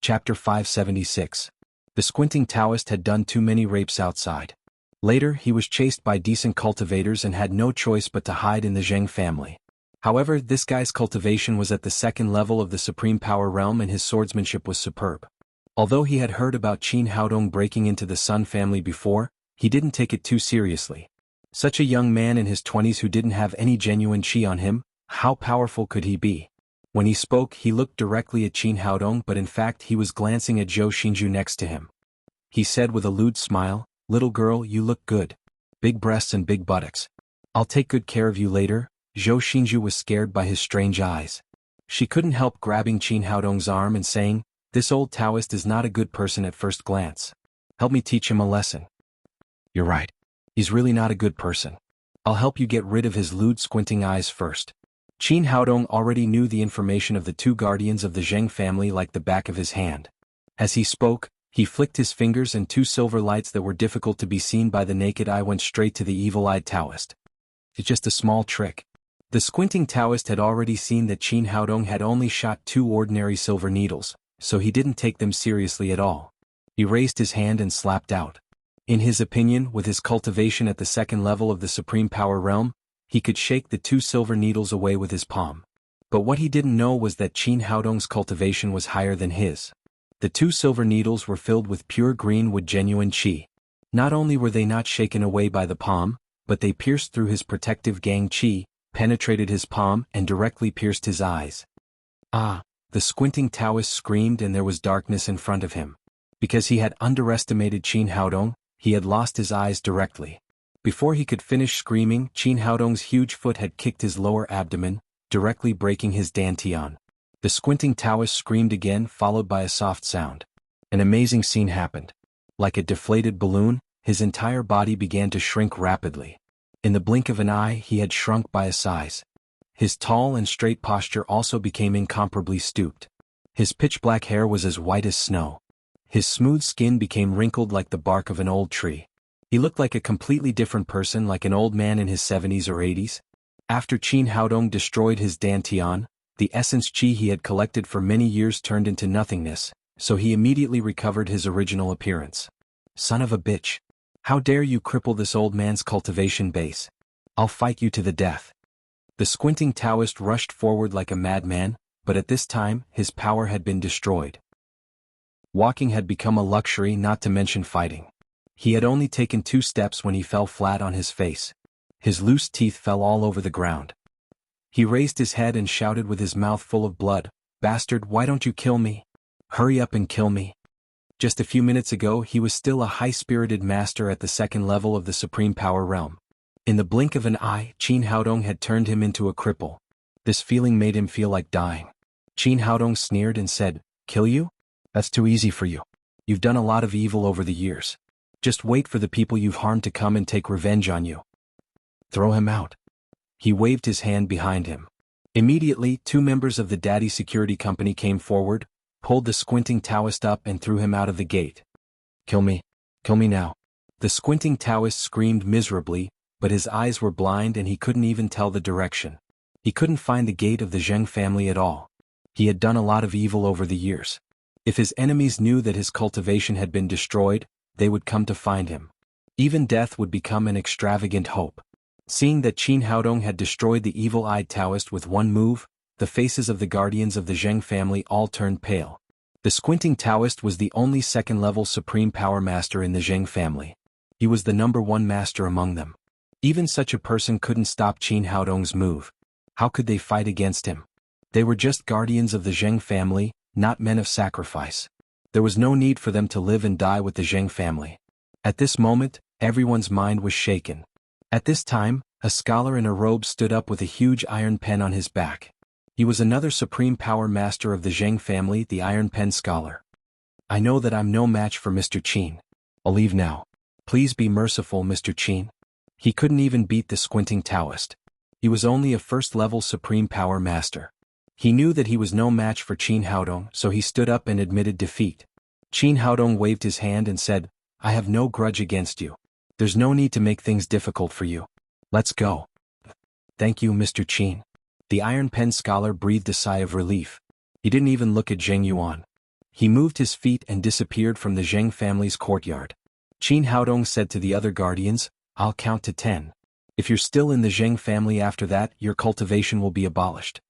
Speaker 1: Chapter 576. The Squinting Taoist had done too many rapes outside. Later, he was chased by decent cultivators and had no choice but to hide in the Zheng family. However, this guy's cultivation was at the second level of the Supreme Power realm and his swordsmanship was superb. Although he had heard about Qin Haodong breaking into the Sun family before, he didn't take it too seriously. Such a young man in his 20s who didn't have any genuine qi on him, how powerful could he be? When he spoke, he looked directly at Qin Haodong, but in fact he was glancing at Zhou Xinju next to him. He said with a lewd smile, "Little girl, you look good. Big breasts and big buttocks. I'll take good care of you later." Zhou Xinju was scared by his strange eyes. She couldn't help grabbing Qin Haodong's arm and saying, "This old Taoist is not a good person at first glance. Help me teach him a lesson." "You're right. He's really not a good person. I'll help you get rid of his lewd squinting eyes first." Qin Haodong already knew the information of the two guardians of the Zheng family like the back of his hand. As he spoke, he flicked his fingers and two silver lights that were difficult to be seen by the naked eye went straight to the evil-eyed Taoist. "It's just a small trick. The squinting Taoist had already seen that Qin Haodong had only shot 2 ordinary silver needles, so he didn't take them seriously at all. He raised his hand and slapped out. In his opinion, with his cultivation at the 2nd level of the Supreme Power Realm, he could shake the 2 silver needles away with his palm. But what he didn't know was that Qin Haodong's cultivation was higher than his. The 2 silver needles were filled with pure green with genuine qi. Not only were they not shaken away by the palm, but they pierced through his protective gang qi, penetrated his palm and directly pierced his eyes. Ah! The squinting Taoist screamed and there was darkness in front of him. Because he had underestimated Qin Haodong, he had lost his eyes directly. Before he could finish screaming, Qin Haodong's huge foot had kicked his lower abdomen, directly breaking his dantian. The squinting Taoist screamed again, followed by a soft sound. An amazing scene happened. Like a deflated balloon, his entire body began to shrink rapidly. In the blink of an eye, he had shrunk by a size. His tall and straight posture also became incomparably stooped. His pitch-black hair was as white as snow. His smooth skin became wrinkled like the bark of an old tree. He looked like a completely different person, like an old man in his 70s or 80s. After Qin Haodong destroyed his dantian, the essence qi he had collected for many years turned into nothingness, so he immediately recovered his original appearance. Son of a bitch. How dare you cripple this old man's cultivation base? I'll fight you to the death. The squinting Taoist rushed forward like a madman, but at this time, his power had been destroyed. Walking had become a luxury, not to mention fighting. He had only taken 2 steps when he fell flat on his face. His loose teeth fell all over the ground. He raised his head and shouted with his mouth full of blood, "Bastard, why don't you kill me? Hurry up and kill me." Just a few minutes ago he was still a high-spirited master at the 2nd level of the Supreme Power Realm. In the blink of an eye, Qin Haodong had turned him into a cripple. This feeling made him feel like dying. Qin Haodong sneered and said, "Kill you? That's too easy for you. You've done a lot of evil over the years. Just wait for the people you've harmed to come and take revenge on you. Throw him out." He waved his hand behind him. Immediately, 2 members of the Daddy Security Company came forward, pulled the squinting Taoist up and threw him out of the gate. "Kill me. Kill me now." The squinting Taoist screamed miserably, but his eyes were blind and he couldn't even tell the direction. He couldn't find the gate of the Zheng family at all. He had done a lot of evil over the years. If his enemies knew that his cultivation had been destroyed, they would come to find him. Even death would become an extravagant hope. Seeing that Qin Haodong had destroyed the evil-eyed Taoist with one move, the faces of the guardians of the Zheng family all turned pale. The squinting Taoist was the only 2nd-level Supreme Power Master in the Zheng family. He was the #1 master among them. Even such a person couldn't stop Qin Haodong's move. How could they fight against him? They were just guardians of the Zheng family, not men of sacrifice. There was no need for them to live and die with the Zheng family. At this moment, everyone's mind was shaken. At this time, a scholar in a robe stood up with a huge iron pen on his back. He was another Supreme Power Master of the Zheng family, the Iron Pen Scholar. "I know that I'm no match for Mr. Qin. I'll leave now. Please be merciful, Mr. Qin." He couldn't even beat the squinting Taoist. He was only a 1st-level Supreme Power Master. He knew that he was no match for Qin Haodong, so he stood up and admitted defeat. Qin Haodong waved his hand and said, "I have no grudge against you. There's no need to make things difficult for you. Let's go." "Thank you, Mr. Qin." The Iron Pen Scholar breathed a sigh of relief. He didn't even look at Zheng Yuan. He moved his feet and disappeared from the Zheng family's courtyard. Qin Haodong said to the other guardians, "I'll count to 10. If you're still in the Zheng family after that, your cultivation will be abolished."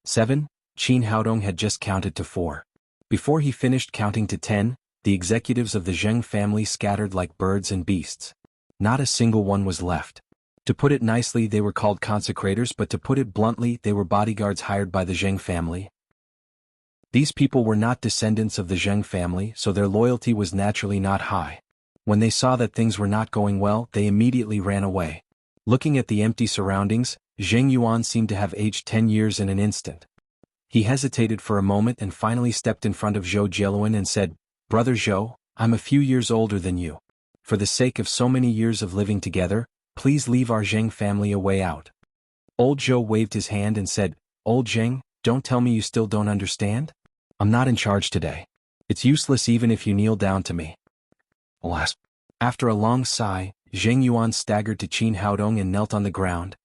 Speaker 1: 7. Qin Haodong had just counted to 4. Before he finished counting to 10, the executives of the Zheng family scattered like birds and beasts. Not a single one was left. To put it nicely, they were called consecrators, but to put it bluntly, they were bodyguards hired by the Zheng family. These people were not descendants of the Zheng family, so their loyalty was naturally not high. When they saw that things were not going well, they immediately ran away. Looking at the empty surroundings, Zheng Yuan seemed to have aged 10 years in an instant. He hesitated for a moment and finally stepped in front of Zhou Jieluan and said, "Brother Zhou, I'm a few years older than you. For the sake of so many years of living together, please leave our Zheng family a way out." Old Zhou waved his hand and said, "Old Zheng, don't tell me you still don't understand? I'm not in charge today. It's useless even if you kneel down to me." Alas. After a long sigh, Zheng Yuan staggered to Qin Haodong and knelt on the ground.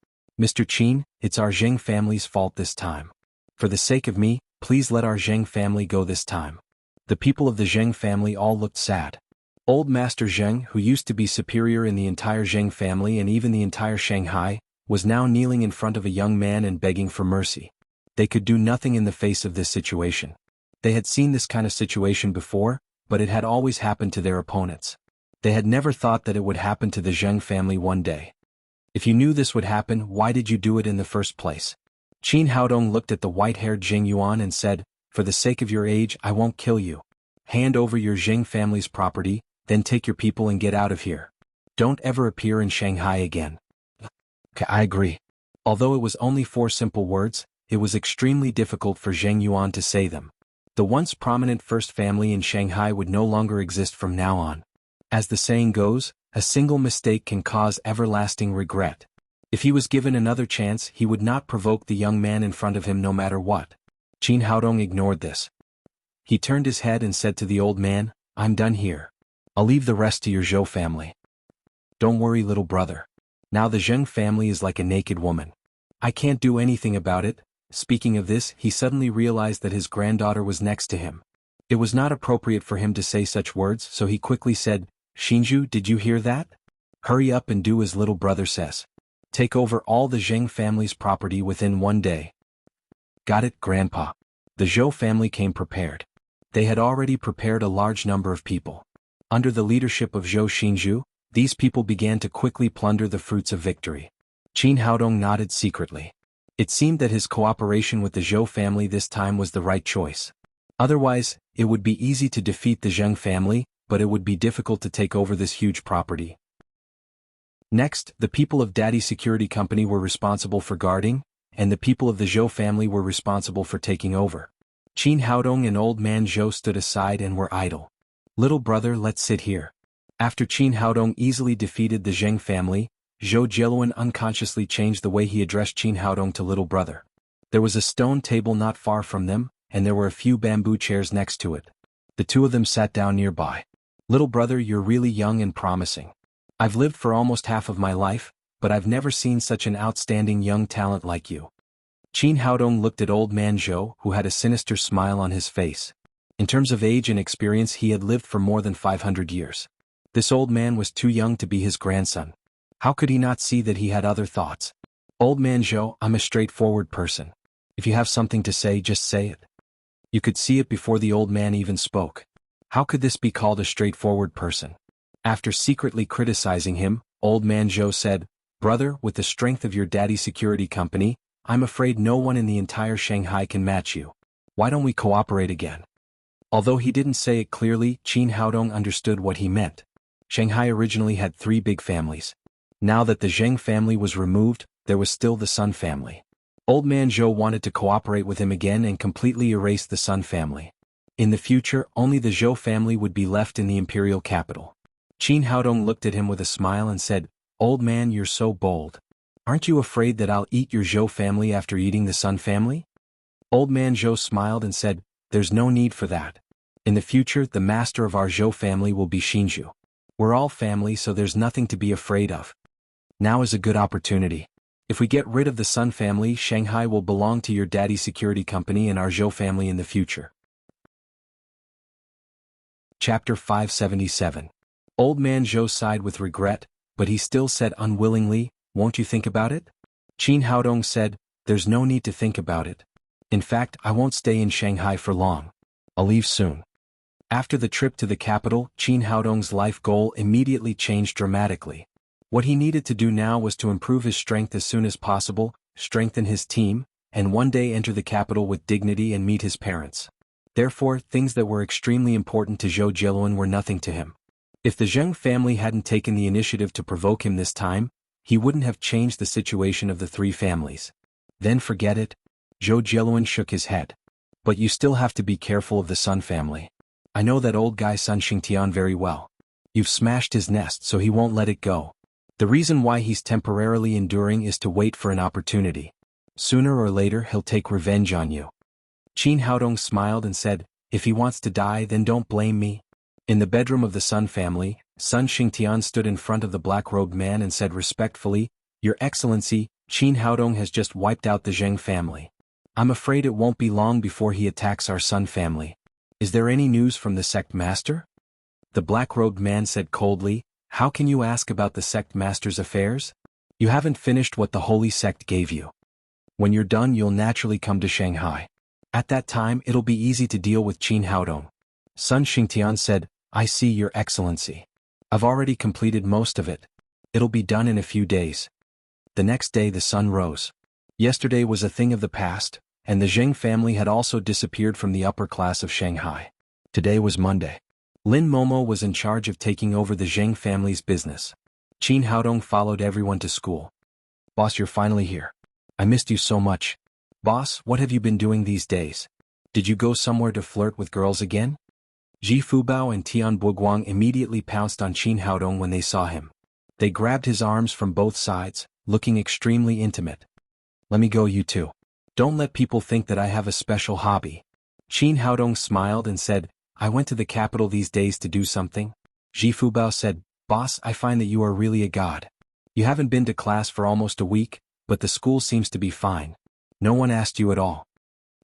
Speaker 1: Mr. Qin, it's our Zheng family's fault this time. For the sake of me, please let our Zheng family go this time. The people of the Zheng family all looked sad. Old Master Zheng, who used to be superior in the entire Zheng family and even the entire Shanghai, was now kneeling in front of a young man and begging for mercy. They could do nothing in the face of this situation. They had seen this kind of situation before, but it had always happened to their opponents. They had never thought that it would happen to the Zheng family one day. If you knew this would happen, why did you do it in the first place? Qin Haodong looked at the white-haired Zheng Yuan and said, for the sake of your age, I won't kill you. Hand over your Zheng family's property, then take your people and get out of here. Don't ever appear in Shanghai again. Okay, I agree. Although it was only 4 simple words, it was extremely difficult for Zheng Yuan to say them. The once prominent first family in Shanghai would no longer exist from now on. As the saying goes, a single mistake can cause everlasting regret. If he was given another chance, he would not provoke the young man in front of him no matter what. Qin Haodong ignored this. He turned his head and said to the old man, I'm done here. I'll leave the rest to your Zhou family. Don't worry, little brother. Now the Zheng family is like a naked woman. I can't do anything about it. Speaking of this, he suddenly realized that his granddaughter was next to him. It was not appropriate for him to say such words, so he quickly said, Shinju, did you hear that? Hurry up and do as little brother says. Take over all the Zheng family's property within 1 day. Got it, Grandpa. The Zhou family came prepared. They had already prepared a large number of people. Under the leadership of Zhou Xinju, these people began to quickly plunder the fruits of victory. Qin Haodong nodded secretly. It seemed that his cooperation with the Zhou family this time was the right choice. Otherwise, it would be easy to defeat the Zheng family, but it would be difficult to take over this huge property. Next, the people of Daddy Security Company were responsible for guarding, and the people of the Zhou family were responsible for taking over. Qin Haodong and Old Man Zhou stood aside and were idle. Little brother, let's sit here. After Qin Haodong easily defeated the Zheng family, Zhou Jieluan unconsciously changed the way he addressed Qin Haodong to little brother. There was a stone table not far from them, and there were a few bamboo chairs next to it. The two of them sat down nearby. Little brother, you're really young and promising. I've lived for almost half of my life, but I've never seen such an outstanding young talent like you. Qin Haodong looked at Old Man Zhou, who had a sinister smile on his face. In terms of age and experience, he had lived for more than 500 years. This old man was too young to be his grandson. How could he not see that he had other thoughts? Old Man Zhou, I'm a straightforward person. If you have something to say, just say it. You could see it before the old man even spoke. How could this be called a straightforward person? After secretly criticizing him, Old Man Zhou said, Brother, with the strength of your Daddy Security Company, I'm afraid no one in the entire Shanghai can match you. Why don't we cooperate again? Although he didn't say it clearly, Qin Haodong understood what he meant. Shanghai originally had 3 big families. Now that the Zheng family was removed, there was still the Sun family. Old Man Zhou wanted to cooperate with him again and completely erase the Sun family. In the future, only the Zhou family would be left in the imperial capital. Qin Haodong looked at him with a smile and said, Old man, you're so bold. Aren't you afraid that I'll eat your Zhou family after eating the Sun family? Old Man Zhou smiled and said, There's no need for that. In the future, the master of our Zhou family will be Xinju. We're all family, so there's nothing to be afraid of. Now is a good opportunity. If we get rid of the Sun family, Shanghai will belong to your Daddy Security Company and our Zhou family in the future. Chapter 577. Old Man Zhou sighed with regret, but he still said unwillingly, Won't you think about it? Qin Haodong said, There's no need to think about it. In fact, I won't stay in Shanghai for long. I'll leave soon. After the trip to the capital, Qin Haodong's life goal immediately changed dramatically. What he needed to do now was to improve his strength as soon as possible, strengthen his team, and one day enter the capital with dignity and meet his parents. Therefore, things that were extremely important to Zhou Jieluan were nothing to him. If the Zheng family hadn't taken the initiative to provoke him this time, he wouldn't have changed the situation of the 3 families. Then forget it. Zhou Jieluan shook his head. But you still have to be careful of the Sun family. I know that old guy Sun Xingtian very well. You've smashed his nest, so he won't let it go. The reason why he's temporarily enduring is to wait for an opportunity. Sooner or later he'll take revenge on you. Qin Haodong smiled and said, If he wants to die, then don't blame me. In the bedroom of the Sun family, Sun Xingtian stood in front of the black-robed man and said respectfully, "Your Excellency, Qin Haodong has just wiped out the Zheng family. I'm afraid it won't be long before he attacks our Sun family. Is there any news from the sect master?" The black-robed man said coldly, "How can you ask about the sect master's affairs? You haven't finished what the holy sect gave you. When you're done you'll naturally come to Shanghai. At that time it'll be easy to deal with Qin Haodong." Sun Xingtian said, "I see, Your Excellency. I've already completed most of it. It'll be done in a few days." The next day the sun rose. Yesterday was a thing of the past, and the Zheng family had also disappeared from the upper class of Shanghai. Today was Monday. Lin Momo was in charge of taking over the Zheng family's business. Qin Haodong followed everyone to school. "Boss, you're finally here. I missed you so much. Boss, what have you been doing these days? Did you go somewhere to flirt with girls again?" Ji Fubao and Tian Buguang immediately pounced on Qin Haodong when they saw him. They grabbed his arms from both sides, looking extremely intimate. "Let me go, you two. Don't let people think that I have a special hobby." Qin Haodong smiled and said, "I went to the capital these days to do something." Ji Fubao said, "Boss, I find that you are really a god. You haven't been to class for almost a week, but the school seems to be fine. No one asked you at all."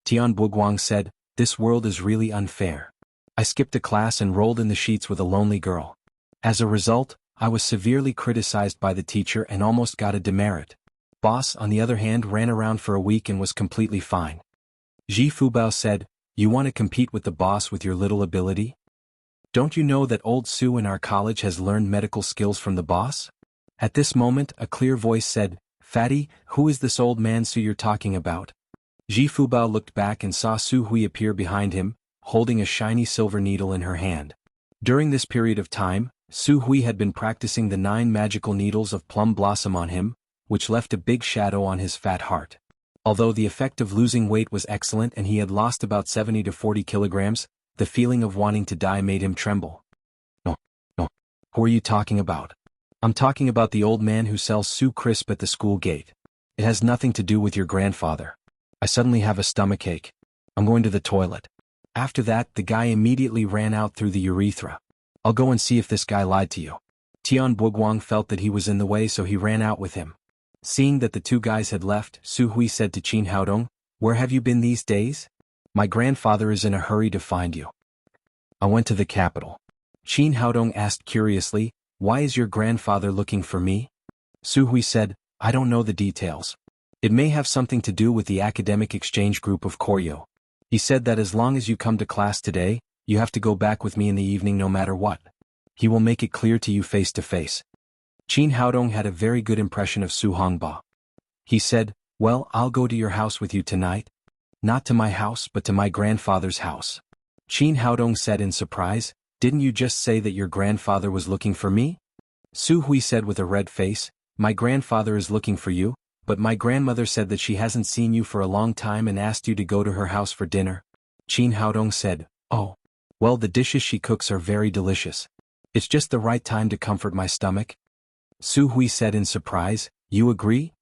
Speaker 1: Tian Buguang said, "This world is really unfair. I skipped a class and rolled in the sheets with a lonely girl. As a result, I was severely criticized by the teacher and almost got a demerit. Boss, on the other hand, ran around for a week and was completely fine." Ji Fubao said, "You want to compete with the boss with your little ability? Don't you know that old Sue in our college has learned medical skills from the boss?" At this moment, a clear voice said, "Fatty, who is this old man Sue you're talking about?" Ji Fubao looked back and saw Su Hui appear behind him, holding a shiny silver needle in her hand. During this period of time, Su Hui had been practicing the 9 magical needles of plum blossom on him, which left a big shadow on his fat heart. Although the effect of losing weight was excellent and he had lost about 70 to 40 kilograms, the feeling of wanting to die made him tremble. "No, no. Who are you talking about?" "I'm talking about the old man who sells Sue crisp at the school gate. It has nothing to do with your grandfather. I suddenly have a stomachache. I'm going to the toilet." After that, the guy immediately ran out through the urethra. "I'll go and see if this guy lied to you." Tian Buguang felt that he was in the way, so he ran out with him. Seeing that the two guys had left, Su Hui said to Qin Haodong, "Where have you been these days? My grandfather is in a hurry to find you." "I went to the capital." Qin Haodong asked curiously, "Why is your grandfather looking for me?" Su Hui said, "I don't know the details. It may have something to do with the academic exchange group of Koryo. He said that as long as you come to class today, you have to go back with me in the evening no matter what. He will make it clear to you face to face." Qin Haodong had a very good impression of Su Hongba. He said, "Well, I'll go to your house with you tonight." "Not to my house but to my grandfather's house." Qin Haodong said in surprise, "Didn't you just say that your grandfather was looking for me?" Su Hui said with a red face, "My grandfather is looking for you, but my grandmother said that she hasn't seen you for a long time and asked you to go to her house for dinner." Qin Haodong said, "Oh. Well, the dishes she cooks are very delicious. It's just the right time to comfort my stomach." Su Hui said in surprise, "You agree?"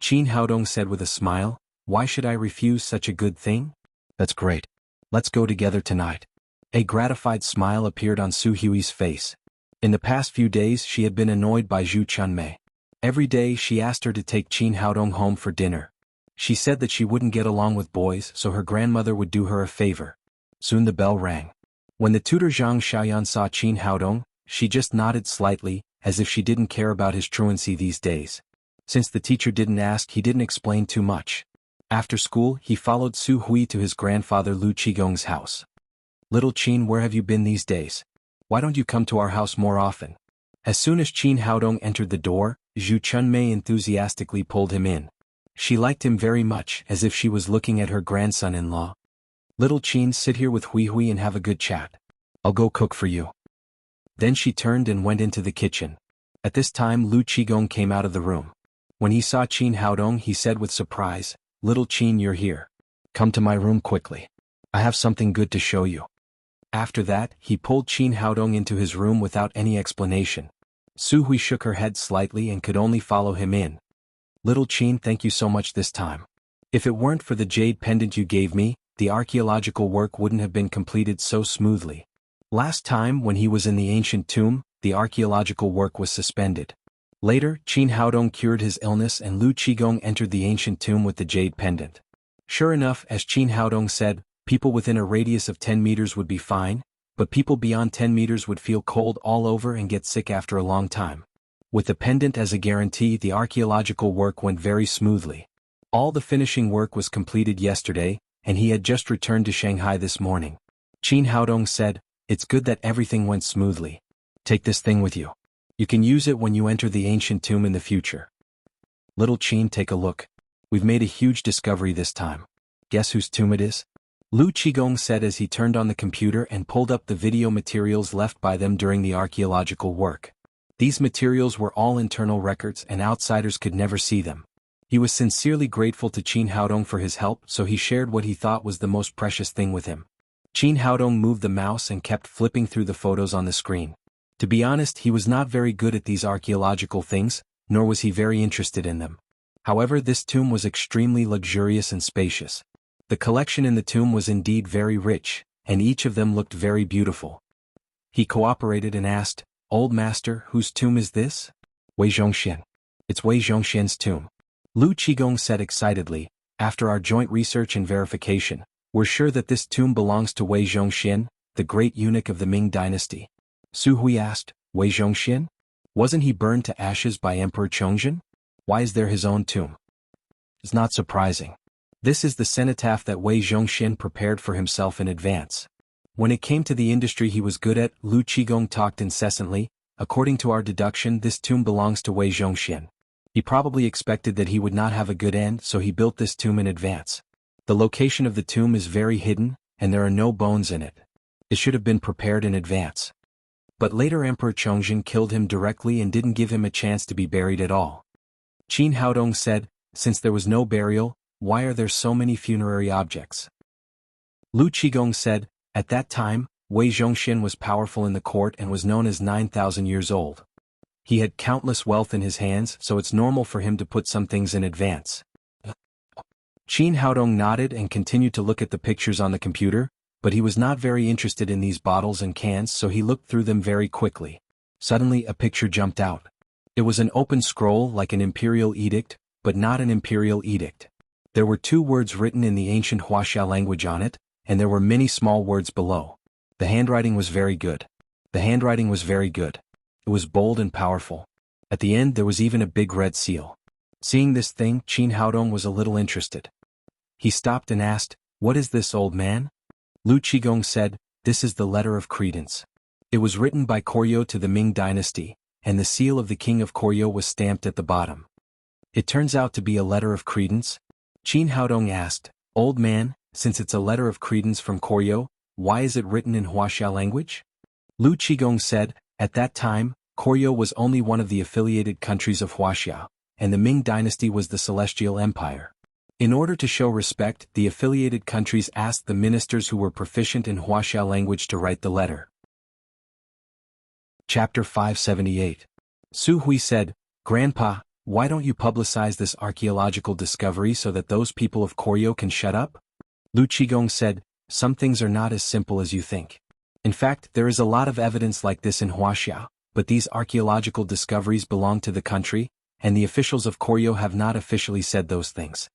Speaker 1: Qin Haodong said with a smile, "Why should I refuse such a good thing? That's great. Let's go together tonight." A gratified smile appeared on Su Hui's face. In the past few days she had been annoyed by Zhu Chunmei. Every day she asked her to take Qin Haodong home for dinner. She said that she wouldn't get along with boys, so her grandmother would do her a favor. Soon the bell rang. When the tutor Zhang Xiaoyan saw Qin Haodong, she just nodded slightly, as if she didn't care about his truancy these days. Since the teacher didn't ask, he didn't explain too much. After school, he followed Su Hui to his grandfather Lu Qigong's house. "Little Qin, where have you been these days? Why don't you come to our house more often?" As soon as Qin Haodong entered the door, Zhu Chunmei enthusiastically pulled him in. She liked him very much, as if she was looking at her grandson-in-law. "Little Qin, sit here with Hui Hui and have a good chat. I'll go cook for you." Then she turned and went into the kitchen. At this time Lu Qigong came out of the room. When he saw Qin Haodong, he said with surprise, "Little Qin, you're here. Come to my room quickly. I have something good to show you." After that, he pulled Qin Haodong into his room without any explanation. Su Hui shook her head slightly and could only follow him in. "Little Qin, thank you so much this time. If it weren't for the jade pendant you gave me, the archaeological work wouldn't have been completed so smoothly. Last time when he was in the ancient tomb, the archaeological work was suspended. Later, Qin Haodong cured his illness and Lu Qigong entered the ancient tomb with the jade pendant. Sure enough, as Qin Haodong said, people within a radius of 10 meters would be fine, but people beyond 10 meters would feel cold all over and get sick after a long time. With the pendant as a guarantee, the archaeological work went very smoothly. All the finishing work was completed yesterday, and he had just returned to Shanghai this morning. Qin Haodong said, "It's good that everything went smoothly. Take this thing with you. You can use it when you enter the ancient tomb in the future." "Little Qin, take a look. We've made a huge discovery this time. Guess whose tomb it is?" Lu Qigong said as he turned on the computer and pulled up the video materials left by them during the archaeological work. These materials were all internal records and outsiders could never see them. He was sincerely grateful to Qin Haodong for his help, so he shared what he thought was the most precious thing with him. Qin Haodong moved the mouse and kept flipping through the photos on the screen. To be honest, he was not very good at these archaeological things, nor was he very interested in them. However, this tomb was extremely luxurious and spacious. The collection in the tomb was indeed very rich, and each of them looked very beautiful. He cooperated and asked, "Old master, whose tomb is this?" "Wei Zhongxian. It's Wei Zhongxian's tomb." Lu Qigong said excitedly, "After our joint research and verification, we're sure that this tomb belongs to Wei Zhongxian, the great eunuch of the Ming dynasty." Su Hui asked, "Wei Zhongxian? Wasn't he burned to ashes by Emperor Chongzhen? Why is there his own tomb?" "It's not surprising. This is the cenotaph that Wei Zhongxian prepared for himself in advance. When it came to the industry he was good at," Lu Qigong talked incessantly, "according to our deduction this tomb belongs to Wei Zhongxian. He probably expected that he would not have a good end, so he built this tomb in advance. The location of the tomb is very hidden, and there are no bones in it. It should have been prepared in advance. But later Emperor Chongzhen killed him directly and didn't give him a chance to be buried at all." Qin Haodong said, "Since there was no burial, why are there so many funerary objects?" Lu Qigong said, "At that time, Wei Zhongxian was powerful in the court and was known as 9,000 years old. He had countless wealth in his hands, so it's normal for him to put some things in advance." Qin Haodong nodded and continued to look at the pictures on the computer, but he was not very interested in these bottles and cans, so he looked through them very quickly. Suddenly a picture jumped out. It was an open scroll like an imperial edict, but not an imperial edict. There were 2 words written in the ancient Wuxia language on it, and there were many small words below. The handwriting was very good. The handwriting was very good. It was bold and powerful. At the end there was even a big red seal. Seeing this thing, Qin Haodong was a little interested. He stopped and asked, "What is this, old man?" Lu Qigong said, "This is the letter of credence. It was written by Koryo to the Ming dynasty, and the seal of the king of Koryo was stamped at the bottom." "It turns out to be a letter of credence?" Qin Haodong asked, "Old man, since it's a letter of credence from Koryo, why is it written in Wuxia language?" Lu Qigong said, "At that time, Koryo was only one of the affiliated countries of Wuxia, and the Ming dynasty was the Celestial Empire. In order to show respect, the affiliated countries asked the ministers who were proficient in Wuxia language to write the letter." Chapter 578. Su Hui said, "Grandpa, why don't you publicize this archaeological discovery so that those people of Koryo can shut up?" Lu Qigong said, "Some things are not as simple as you think. In fact, there is a lot of evidence like this in Wuxia, but these archaeological discoveries belong to the country, and the officials of Koryo have not officially said those things.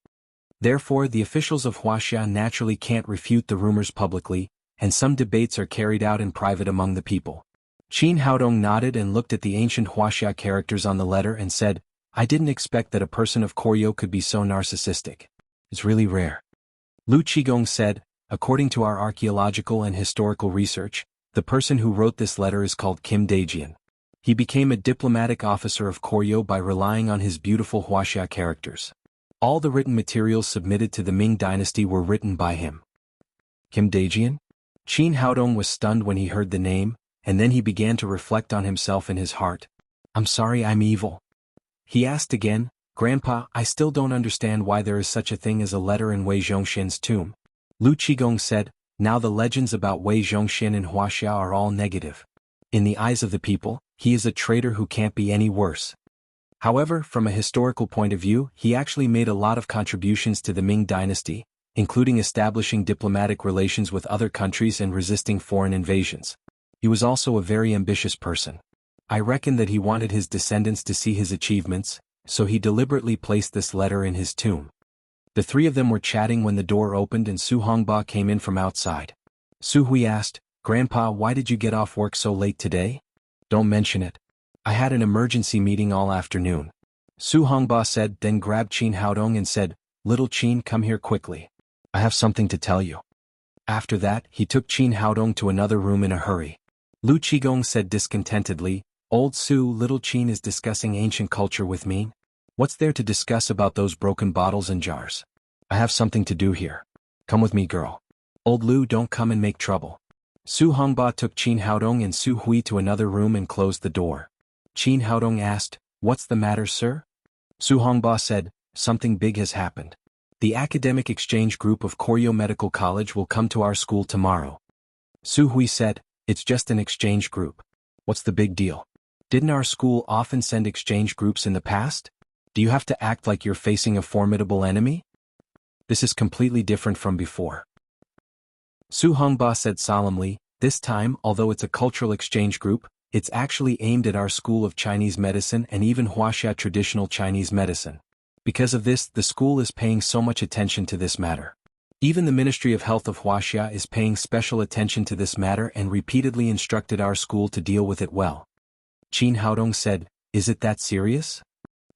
Speaker 1: Therefore, the officials of Wuxia naturally can't refute the rumors publicly, and some debates are carried out in private among the people." Qin Haodong nodded and looked at the ancient Wuxia characters on the letter and said, "I didn't expect that a person of Koryo could be so narcissistic. It's really rare." Lu Qigong said, "According to our archaeological and historical research, the person who wrote this letter is called Kim Daejian. He became a diplomatic officer of Koryo by relying on his beautiful Wuxia characters. All the written materials submitted to the Ming dynasty were written by him." Kim Daejian? Qin Haodong was stunned when he heard the name, and then he began to reflect on himself in his heart. "I'm sorry I'm evil." He asked again, "Grandpa, I still don't understand why there is such a thing as a letter in Wei Zhongxian's tomb." Lu Qigong said, "Now the legends about Wei Zhongxian in Wuxia are all negative. In the eyes of the people, he is a traitor who can't be any worse. However, from a historical point of view, he actually made a lot of contributions to the Ming dynasty, including establishing diplomatic relations with other countries and resisting foreign invasions. He was also a very ambitious person. I reckon that he wanted his descendants to see his achievements, so he deliberately placed this letter in his tomb. The three of them were chatting when the door opened and Su Hongba came in from outside. Su Hui asked, "Grandpa, why did you get off work so late today?" "Don't mention it. I had an emergency meeting all afternoon," Su Hongba said, then grabbed Qin Haodong and said, "Little Qin, come here quickly. I have something to tell you." After that, he took Qin Haodong to another room in a hurry. Lu Qigong said discontentedly, "Old Su, little Qin is discussing ancient culture with me. What's there to discuss about those broken bottles and jars? I have something to do here. Come with me, girl. Old Lu, don't come and make trouble." Su Hongba took Qin Haodong and Su Hui to another room and closed the door. Qin Haodong asked, "What's the matter, sir?" Su Hongba said, "Something big has happened. The academic exchange group of Koryo Medical College will come to our school tomorrow." Su Hui said, "It's just an exchange group. What's the big deal? Didn't our school often send exchange groups in the past? Do you have to act like you're facing a formidable enemy? This is completely different from before." Su Hongba said solemnly, "This time, although it's a cultural exchange group, it's actually aimed at our school of Chinese medicine and even Wuxia traditional Chinese medicine. Because of this, the school is paying so much attention to this matter. Even the Ministry of Health of Wuxia is paying special attention to this matter and repeatedly instructed our school to deal with it well." Qin Haodong said, "Is it that serious?"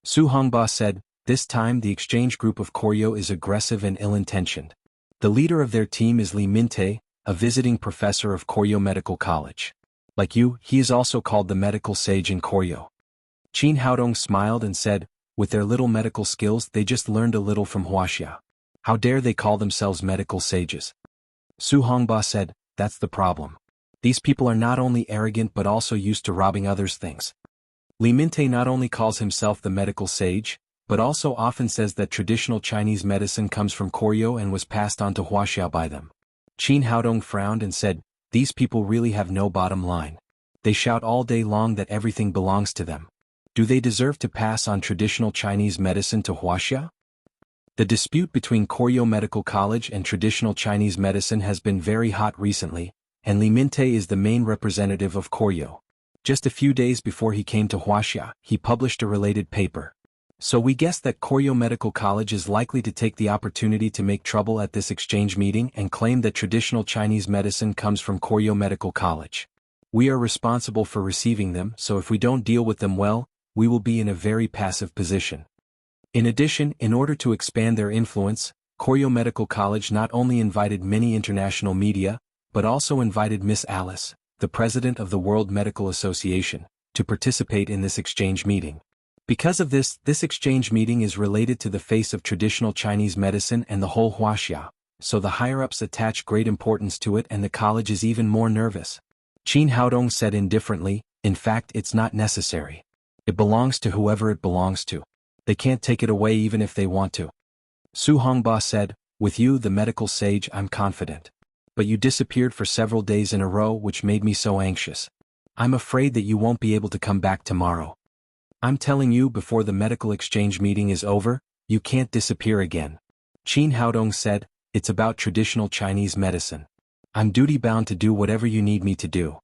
Speaker 1: Su Hongba said, "This time the exchange group of Koryo is aggressive and ill-intentioned. The leader of their team is Li Minte, a visiting professor of Koryo Medical College. Like you, he is also called the medical sage in Koryo." Qin Haodong smiled and said, "With their little medical skills they just learned a little from Wuxia. How dare they call themselves medical sages?" Su Hongba said, "That's the problem. These people are not only arrogant but also used to robbing others' things. Li Minte not only calls himself the medical sage, but also often says that traditional Chinese medicine comes from Koryo and was passed on to Wuxia by them." Qin Haodong frowned and said, "These people really have no bottom line. They shout all day long that everything belongs to them. Do they deserve to pass on traditional Chinese medicine to Wuxia?" The dispute between Koryo Medical College and traditional Chinese medicine has been very hot recently, and Li Minte is the main representative of Koryo. Just a few days before he came to Wuxia, he published a related paper. So we guess that Koryo Medical College is likely to take the opportunity to make trouble at this exchange meeting and claim that traditional Chinese medicine comes from Koryo Medical College. We are responsible for receiving them, so if we don't deal with them well, we will be in a very passive position. In addition, in order to expand their influence, Koryo Medical College not only invited many international media, but also invited Miss Alice, the president of the World Medical Association, to participate in this exchange meeting. Because of this, this exchange meeting is related to the face of traditional Chinese medicine and the whole Wuxia, so the higher-ups attach great importance to it and the college is even more nervous. Qin Haodong said indifferently, "In fact, it's not necessary. It belongs to whoever it belongs to. They can't take it away even if they want to." Su Hongba said, "With you, the medical sage, I'm confident. But you disappeared for several days in a row, which made me so anxious. I'm afraid that you won't be able to come back tomorrow. I'm telling you, before the medical exchange meeting is over, you can't disappear again." Qin Haodong said, "It's about traditional Chinese medicine. I'm duty-bound to do whatever you need me to do."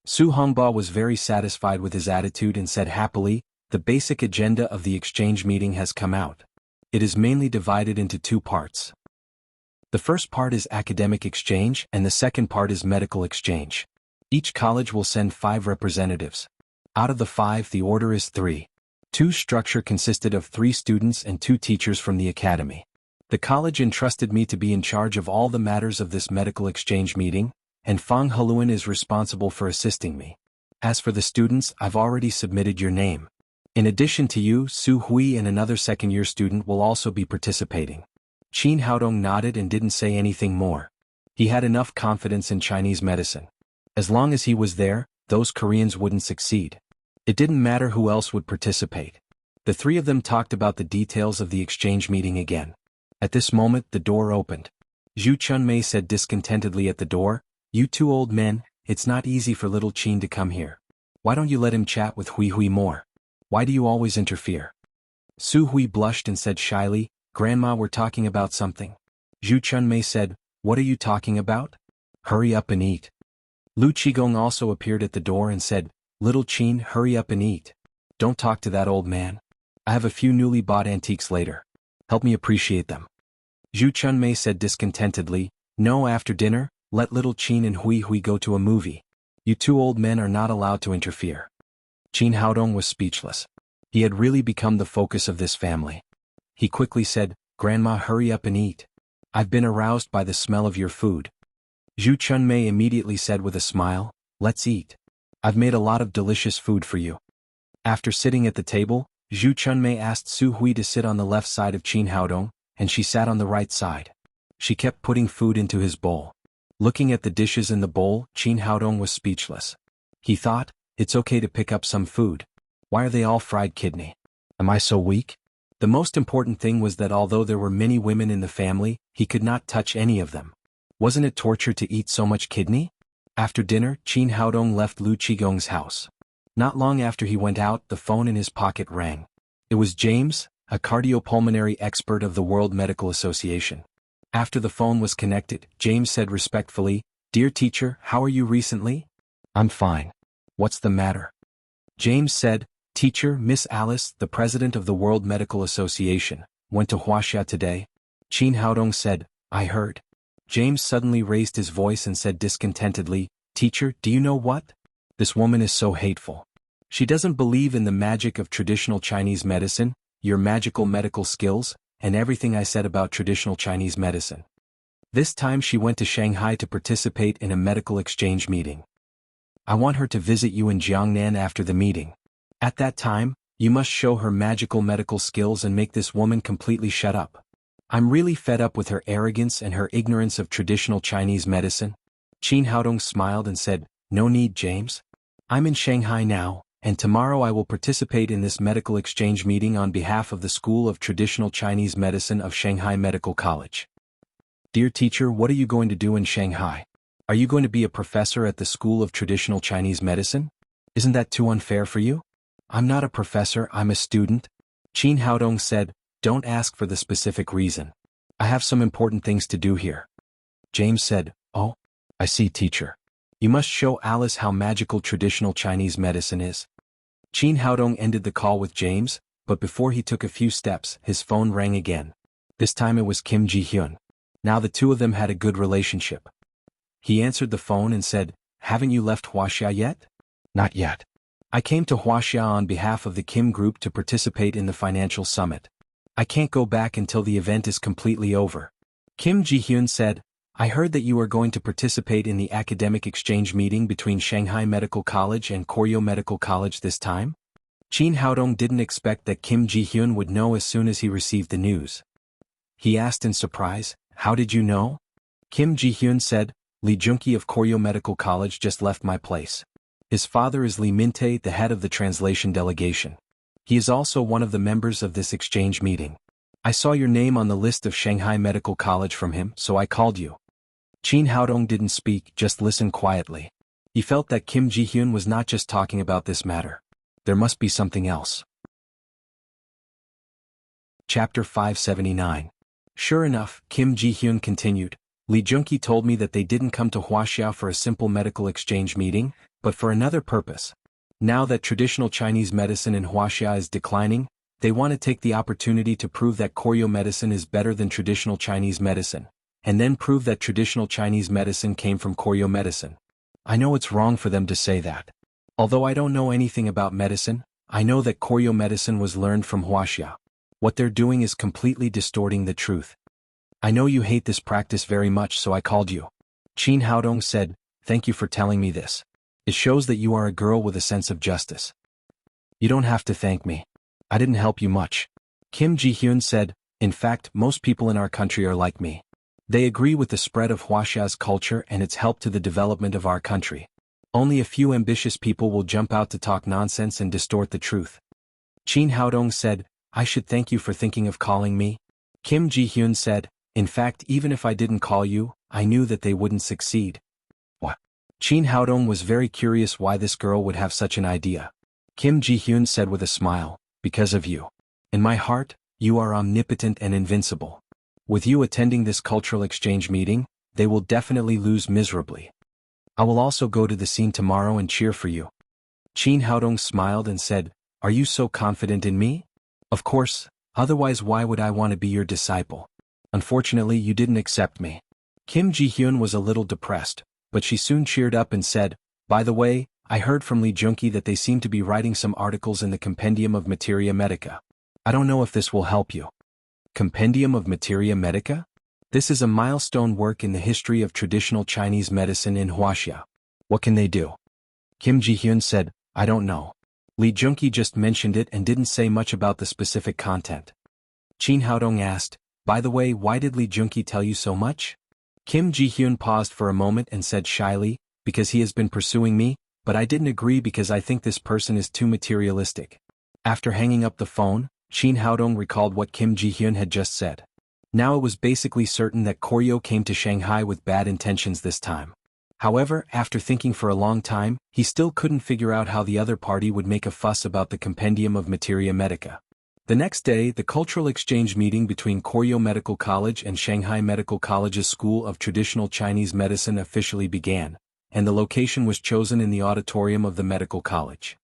Speaker 1: Su Hongba was very satisfied with his attitude and said happily, "The basic agenda of the exchange meeting has come out. It is mainly divided into two parts. The first part is academic exchange and the second part is medical exchange. Each college will send 5 representatives. Out of the 5, the order is 3. 2 structure consisted of 3 students and 2 teachers from the academy. The college entrusted me to be in charge of all the matters of this medical exchange meeting, and Fang Heluan is responsible for assisting me. As for the students, I've already submitted your name. In addition to you, Su Hui and another second-year student will also be participating." Qin Haodong nodded and didn't say anything more. He had enough confidence in Chinese medicine. As long as he was there, those Koreans wouldn't succeed. It didn't matter who else would participate. The 3 of them talked about the details of the exchange meeting again. At this moment, the door opened. Zhu Chunmei said discontentedly at the door, "You 2 old men, it's not easy for little Qin to come here. Why don't you let him chat with Hui Hui more? Why do you always interfere?" Su Hui blushed and said shyly, "Grandma, we're talking about something." Zhu Chunmei said, "What are you talking about? Hurry up and eat." Lu Qigong also appeared at the door and said, "Little Qin, hurry up and eat. Don't talk to that old man. I have a few newly bought antiques later. Help me appreciate them." Zhu Chunmei said discontentedly, "No, after dinner, let little Qin and Hui Hui go to a movie. You two old men are not allowed to interfere." Qin Haodong was speechless. He had really become the focus of this family. He quickly said, "Grandma, hurry up and eat. I've been aroused by the smell of your food." Zhu Chunmei immediately said with a smile, "Let's eat. I've made a lot of delicious food for you." After sitting at the table, Zhu Chunmei asked Su Hui to sit on the left side of Qin Haodong, and she sat on the right side. She kept putting food into his bowl. Looking at the dishes in the bowl, Qin Haodong was speechless. He thought, it's okay to pick up some food. Why are they all fried kidney? Am I so weak? The most important thing was that although there were many women in the family, he could not touch any of them. Wasn't it torture to eat so much kidney? After dinner, Qin Haodong left Lu Qigong's house. Not long after he went out, the phone in his pocket rang. It was James, a cardiopulmonary expert of the World Medical Association. After the phone was connected, James said respectfully, "Dear teacher, how are you recently?" "I'm fine. What's the matter?" James said, "Teacher, Miss Alice, the president of the World Medical Association, went to Wuxia today." Qin Haodong said, "I heard." James suddenly raised his voice and said discontentedly, "Teacher, do you know what? This woman is so hateful. She doesn't believe in the magic of traditional Chinese medicine, your magical medical skills, and everything I said about traditional Chinese medicine. This time she went to Shanghai to participate in a medical exchange meeting. I want her to visit you in Jiangnan after the meeting. At that time, you must show her magical medical skills and make this woman completely shut up. I'm really fed up with her arrogance and her ignorance of traditional Chinese medicine." Qin Haodong smiled and said, "No need, James. I'm in Shanghai now, and tomorrow I will participate in this medical exchange meeting on behalf of the School of Traditional Chinese Medicine of Shanghai Medical College." "Dear teacher, what are you going to do in Shanghai? Are you going to be a professor at the School of Traditional Chinese Medicine? Isn't that too unfair for you?" "I'm not a professor, I'm a student." Qin Haodong said, "Don't ask for the specific reason. I have some important things to do here." James said, "Oh, I see, teacher. You must show Alice how magical traditional Chinese medicine is." Qin Haodong ended the call with James, but before he took a few steps, his phone rang again. This time it was Kim Ji-hyun. Now the two of them had a good relationship. He answered the phone and said, "Haven't you left Wuxia yet?" "Not yet. I came to Wuxia on behalf of the Kim Group to participate in the financial summit. I can't go back until the event is completely over." Kim Ji-hyun said, "I heard that you are going to participate in the academic exchange meeting between Shanghai Medical College and Koryo Medical College this time?" Qin Haodong didn't expect that Kim Ji-hyun would know as soon as he received the news. He asked in surprise, "How did you know?" Kim Ji-hyun said, "Li Junki of Koryo Medical College just left my place. His father is Li Minte, the head of the translation delegation. He is also one of the members of this exchange meeting. I saw your name on the list of Shanghai Medical College from him, so I called you." Qin Haodong didn't speak, just listened quietly. He felt that Kim Ji-hyun was not just talking about this matter. There must be something else. Chapter 579. Sure enough, Kim Ji-hyun continued, "Li Junki told me that they didn't come to Wuxia for a simple medical exchange meeting, but for another purpose. Now that traditional Chinese medicine in Wuxia is declining, they want to take the opportunity to prove that Koryo medicine is better than traditional Chinese medicine, and then prove that traditional Chinese medicine came from Koryo medicine. I know it's wrong for them to say that. Although I don't know anything about medicine, I know that Koryo medicine was learned from Wuxia. What they're doing is completely distorting the truth. I know you hate this practice very much, so I called you." Qin Haodong said, "Thank you for telling me this. It shows that you are a girl with a sense of justice." "You don't have to thank me. I didn't help you much." Kim Ji-hyun said, "In fact, most people in our country are like me. They agree with the spread of Wuxia's culture and its help to the development of our country. Only a few ambitious people will jump out to talk nonsense and distort the truth." Qin Haodong said, "I should thank you for thinking of calling me." Kim Ji-hyun said, "In fact, even if I didn't call you, I knew that they wouldn't succeed." "What?" Qin Haodong was very curious why this girl would have such an idea. Kim Ji-hyun said with a smile, "Because of you. In my heart, you are omnipotent and invincible. With you attending this cultural exchange meeting, they will definitely lose miserably." I will also go to the scene tomorrow and cheer for you. Qin Haodong smiled and said, Are you so confident in me? Of course, otherwise why would I want to be your disciple? Unfortunately you didn't accept me. Kim Ji-hyun was a little depressed, but she soon cheered up and said, By the way, I heard from Lee Junki that they seem to be writing some articles in the Compendium of Materia Medica. I don't know if this will help you. Compendium of Materia Medica? This is a milestone work in the history of traditional Chinese medicine in Wuxia. What can they do? Kim Ji-hyun said, I don't know. Lee Junki just mentioned it and didn't say much about the specific content. Qin Haodong asked, By the way, why did Lee Junki tell you so much? Kim Ji-hyun paused for a moment and said shyly, Because he has been pursuing me, but I didn't agree because I think this person is too materialistic. After hanging up the phone, Qin Haodong recalled what Kim Ji-hyun had just said. Now it was basically certain that Koryo came to Shanghai with bad intentions this time. However, after thinking for a long time, he still couldn't figure out how the other party would make a fuss about the Compendium of Materia Medica. The next day, the cultural exchange meeting between Koryo Medical College and Shanghai Medical College's School of Traditional Chinese Medicine officially began, and the location was chosen in the auditorium of the medical college.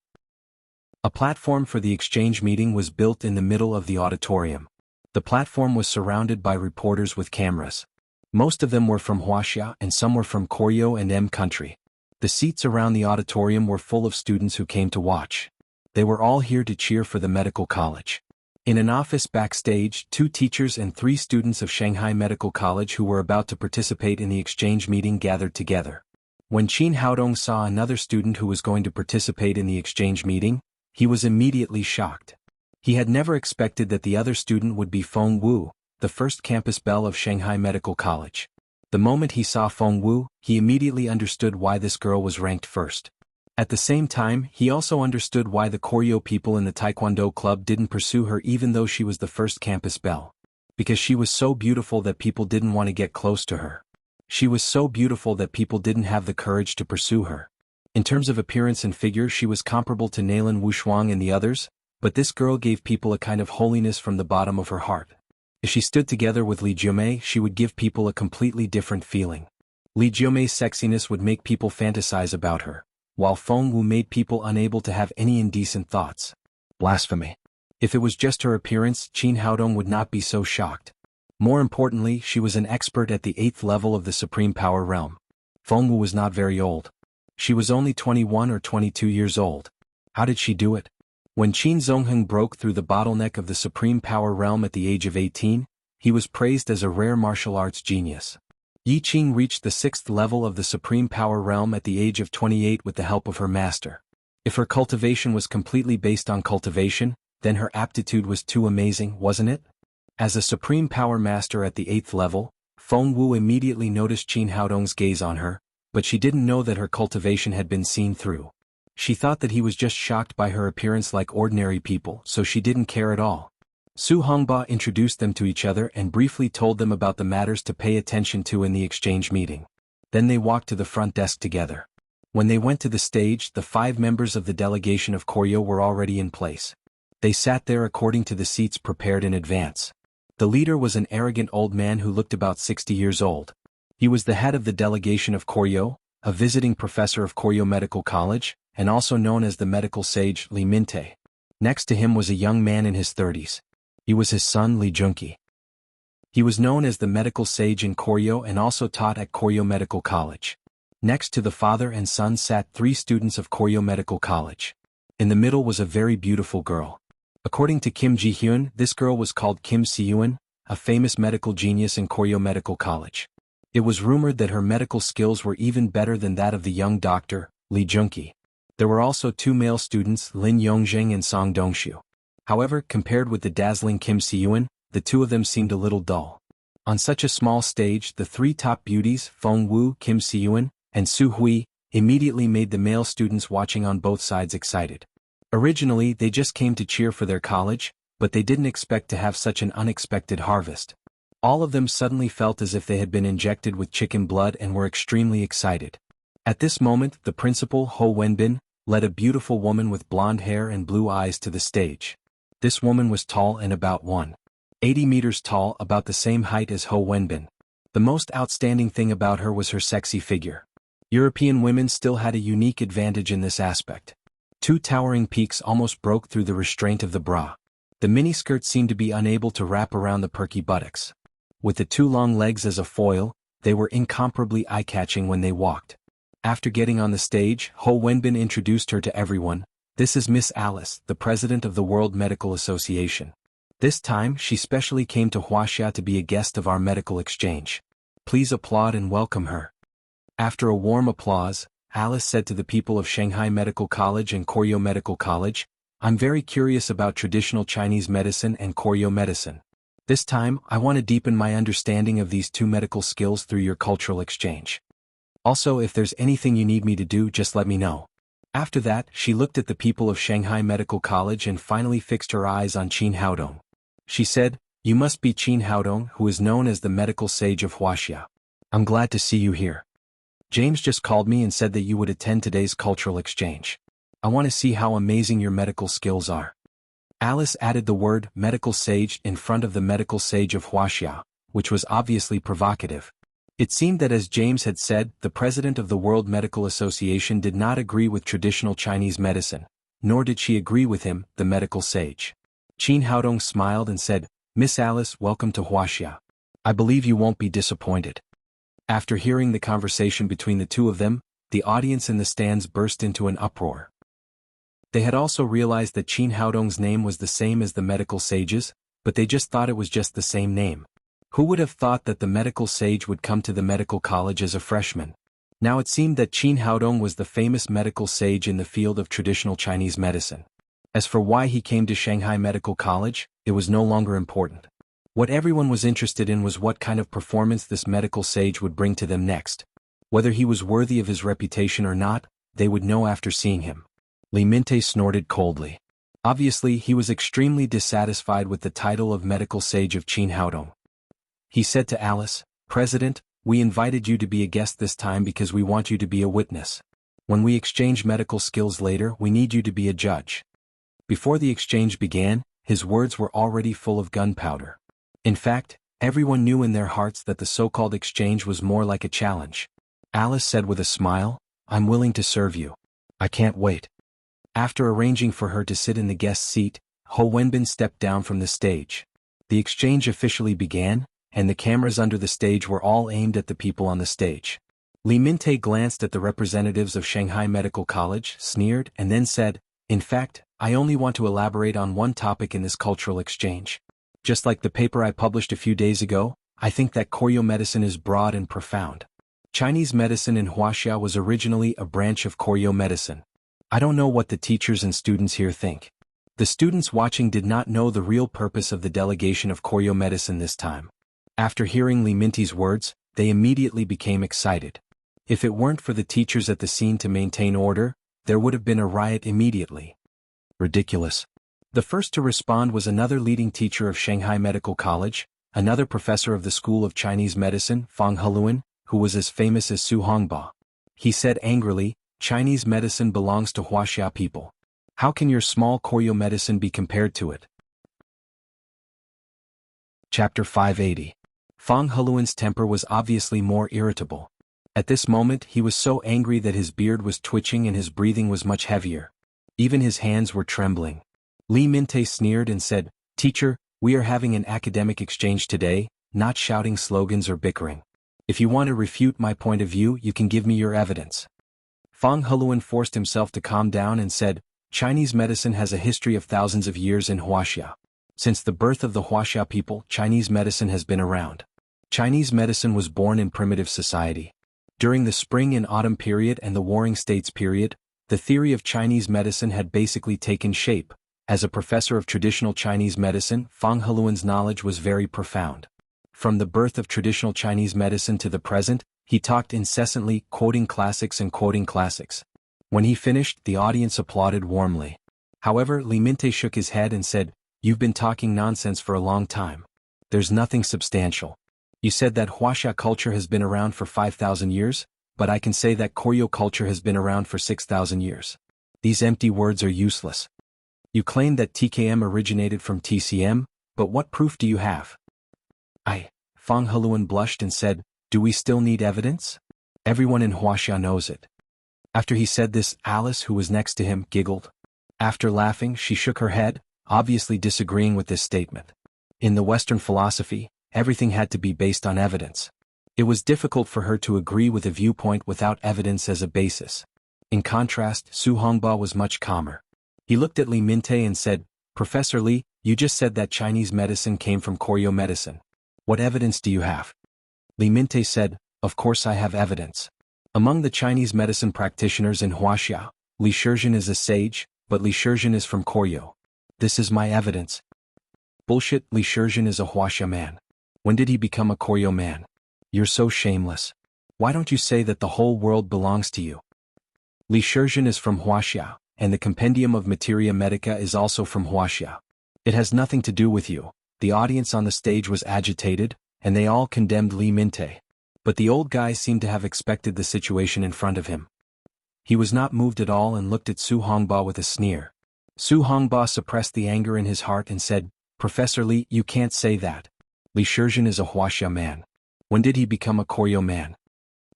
Speaker 1: A platform for the exchange meeting was built in the middle of the auditorium. The platform was surrounded by reporters with cameras. Most of them were from Wuxia and some were from Koryo and M country. The seats around the auditorium were full of students who came to watch. They were all here to cheer for the medical college. In an office backstage, 2 teachers and 3 students of Shanghai Medical College who were about to participate in the exchange meeting gathered together. When Qin Haodong saw another student who was going to participate in the exchange meeting, he was immediately shocked. He had never expected that the other student would be Feng Wu, the first campus belle of Shanghai Medical College. The moment he saw Feng Wu, he immediately understood why this girl was ranked first. At the same time, he also understood why the Koryo people in the Taekwondo club didn't pursue her even though she was the first campus belle. Because she was so beautiful that people didn't want to get close to her. She was so beautiful that people didn't have the courage to pursue her. In terms of appearance and figure she was comparable to Nailan Wushuang and the others, but this girl gave people a kind of holiness from the bottom of her heart. If she stood together with Li Jiumei, she would give people a completely different feeling. Li Jiumei's sexiness would make people fantasize about her, while Feng Wu made people unable to have any indecent thoughts. Blasphemy. If it was just her appearance, Qin Haodong would not be so shocked. More importantly, she was an expert at the 8th level of the Supreme Power Realm. Feng Wu was not very old. She was only 21 or 22 years old. How did she do it? When Qin Zongheng broke through the bottleneck of the Supreme Power Realm at the age of 18, he was praised as a rare martial arts genius. Yi Qing reached the 6th level of the Supreme Power Realm at the age of 28 with the help of her master. If her cultivation was completely based on cultivation, then her aptitude was too amazing, wasn't it? As a Supreme Power Master at the 8th level, Feng Wu immediately noticed Qin Haodong's gaze on her, but she didn't know that her cultivation had been seen through. She thought that he was just shocked by her appearance like ordinary people, so she didn't care at all. Su Hongba introduced them to each other and briefly told them about the matters to pay attention to in the exchange meeting. Then they walked to the front desk together. When they went to the stage, the 5 members of the delegation of Koryo were already in place. They sat there according to the seats prepared in advance. The leader was an arrogant old man who looked about 60 years old. He was the head of the delegation of Koryo, a visiting professor of Koryo Medical College, and also known as the medical sage Li Minte. Next to him was a young man in his 30s. He was his son Li Junki. He was known as the medical sage in Koryo and also taught at Koryo Medical College. Next to the father and son sat 3 students of Koryo Medical College. In the middle was a very beautiful girl. According to Kim Ji-hyun, this girl was called Kim Si-yuan, a famous medical genius in Koryo Medical College. It was rumored that her medical skills were even better than that of the young doctor, Li Junki. There were also 2 male students, Lin Yongzheng and Song Dongshu. However, compared with the dazzling Kim Si-yuan, the 2 of them seemed a little dull. On such a small stage, the 3 top beauties, Feng Wu, Kim Si-yuan, and Su Hui, immediately made the male students watching on both sides excited. Originally, they just came to cheer for their college, but they didn't expect to have such an unexpected harvest. All of them suddenly felt as if they had been injected with chicken blood and were extremely excited. At this moment, the principal, Ho Wenbin, led a beautiful woman with blonde hair and blue eyes to the stage. This woman was tall and about 180 meters tall, about the same height as Ho Wenbin. The most outstanding thing about her was her sexy figure. European women still had a unique advantage in this aspect. Two towering peaks almost broke through the restraint of the bra. The miniskirt seemed to be unable to wrap around the perky buttocks. With the two long legs as a foil, they were incomparably eye-catching when they walked. After getting on the stage, Ho Wenbin introduced her to everyone. "This is Miss Alice, the president of the World Medical Association. This time she specially came to Wuxia to be a guest of our medical exchange. Please applaud and welcome her." After a warm applause, Alice said to the people of Shanghai Medical College and Koryo Medical College, "I'm very curious about traditional Chinese medicine and Koryo medicine. This time, I want to deepen my understanding of these two medical skills through your cultural exchange. Also, if there's anything you need me to do, just let me know." After that, she looked at the people of Shanghai Medical College and finally fixed her eyes on Qin Haodong. She said, "You must be Qin Haodong, who is known as the medical sage of Wuxia. I'm glad to see you here. James just called me and said that you would attend today's cultural exchange. I want to see how amazing your medical skills are." Alice added the word medical sage in front of the medical sage of Wuxia, which was obviously provocative. It seemed that, as James had said, the president of the World Medical Association did not agree with traditional Chinese medicine, nor did she agree with him, the medical sage. Qin Haodong smiled and said, "Miss Alice, welcome to Wuxia. I believe you won't be disappointed." After hearing the conversation between the two of them, the audience in the stands burst into an uproar. They had also realized that Qin Haodong's name was the same as the medical sage's, but they just thought it was just the same name. Who would have thought that the medical sage would come to the medical college as a freshman? Now it seemed that Qin Haodong was the famous medical sage in the field of traditional Chinese medicine. As for why he came to Shanghai Medical College, it was no longer important. What everyone was interested in was what kind of performance this medical sage would bring to them next. Whether he was worthy of his reputation or not, they would know after seeing him. Li Mingtai snorted coldly. Obviously, he was extremely dissatisfied with the title of medical sage of Qin Haodong. He said to Alice, "President, we invited you to be a guest this time because we want you to be a witness. When we exchange medical skills later, we need you to be a judge." Before the exchange began, his words were already full of gunpowder. In fact, everyone knew in their hearts that the so-called exchange was more like a challenge. Alice said with a smile, "I'm willing to serve you. I can't wait." After arranging for her to sit in the guest seat, Ho Wenbin stepped down from the stage. The exchange officially began, and the cameras under the stage were all aimed at the people on the stage. Li Mingtai glanced at the representatives of Shanghai Medical College, sneered, and then said, "In fact, I only want to elaborate on one topic in this cultural exchange. Just like the paper I published a few days ago, I think that Koryo medicine is broad and profound. Chinese medicine in Wuxia was originally a branch of Koryo medicine. I don't know what the teachers and students here think." The students watching did not know the real purpose of the delegation of Koryo medicine this time. After hearing Li Mingtai's words, they immediately became excited. If it weren't for the teachers at the scene to maintain order, there would have been a riot immediately. Ridiculous. The first to respond was another leading teacher of Shanghai Medical College, another professor of the School of Chinese Medicine, Fang Heluan, who was as famous as Su Hongba. He said angrily, "Chinese medicine belongs to Wuxia people. How can your small Koryo medicine be compared to it?" Chapter 580. Fang Heluan's temper was obviously more irritable. At this moment he was so angry that his beard was twitching and his breathing was much heavier. Even his hands were trembling. Li Mingtai sneered and said, "Teacher, we are having an academic exchange today, not shouting slogans or bickering. If you want to refute my point of view, you can give me your evidence." Fang Heluan forced himself to calm down and said, "Chinese medicine has a history of thousands of years in Wuxia. Since the birth of the Wuxia people, Chinese medicine has been around. Chinese medicine was born in primitive society. During the spring and autumn period and the Warring States period, the theory of Chinese medicine had basically taken shape. As a professor of traditional Chinese medicine, Fang Heluan's knowledge was very profound. From the birth of traditional Chinese medicine to the present, he talked incessantly, quoting classics and quoting classics. When he finished, the audience applauded warmly. However, Li Mingtai shook his head and said, "You've been talking nonsense for a long time. There's nothing substantial. You said that Wuxia culture has been around for 5,000 years, but I can say that Koryo culture has been around for 6,000 years. These empty words are useless. You claim that TKM originated from TCM, but what proof do you have?" Fang Heluan blushed and said, "Do we still need evidence?" Everyone in Huaxia knows it. After he said this, Alice, who was next to him, giggled. After laughing, she shook her head, obviously disagreeing with this statement. In the Western philosophy, everything had to be based on evidence. It was difficult for her to agree with a viewpoint without evidence as a basis. In contrast, Su Hongba was much calmer. He looked at Li Mingtai and said, "Professor Li, you just said that Chinese medicine came from Koryo medicine. What evidence do you have?" Li Mingtai said, "Of course I have evidence. Among the Chinese medicine practitioners in Huaxia, Li Shizhen is a sage, but Li Shizhen is from Koryo. This is my evidence." "Bullshit, Li Shizhen is a Huaxia man. When did he become a Koryo man? You're so shameless. Why don't you say that the whole world belongs to you?" Li Shizhen is from Huaxia, and the Compendium of Materia Medica is also from Huaxia. It has nothing to do with you. The audience on the stage was agitated, and they all condemned Li Mingtai. But the old guy seemed to have expected the situation in front of him. He was not moved at all and looked at Su Hongba with a sneer. Su Hongba suppressed the anger in his heart and said, "Professor Li, you can't say that. Li Shizhen is a Huaxia man. When did he become a Koryo man?"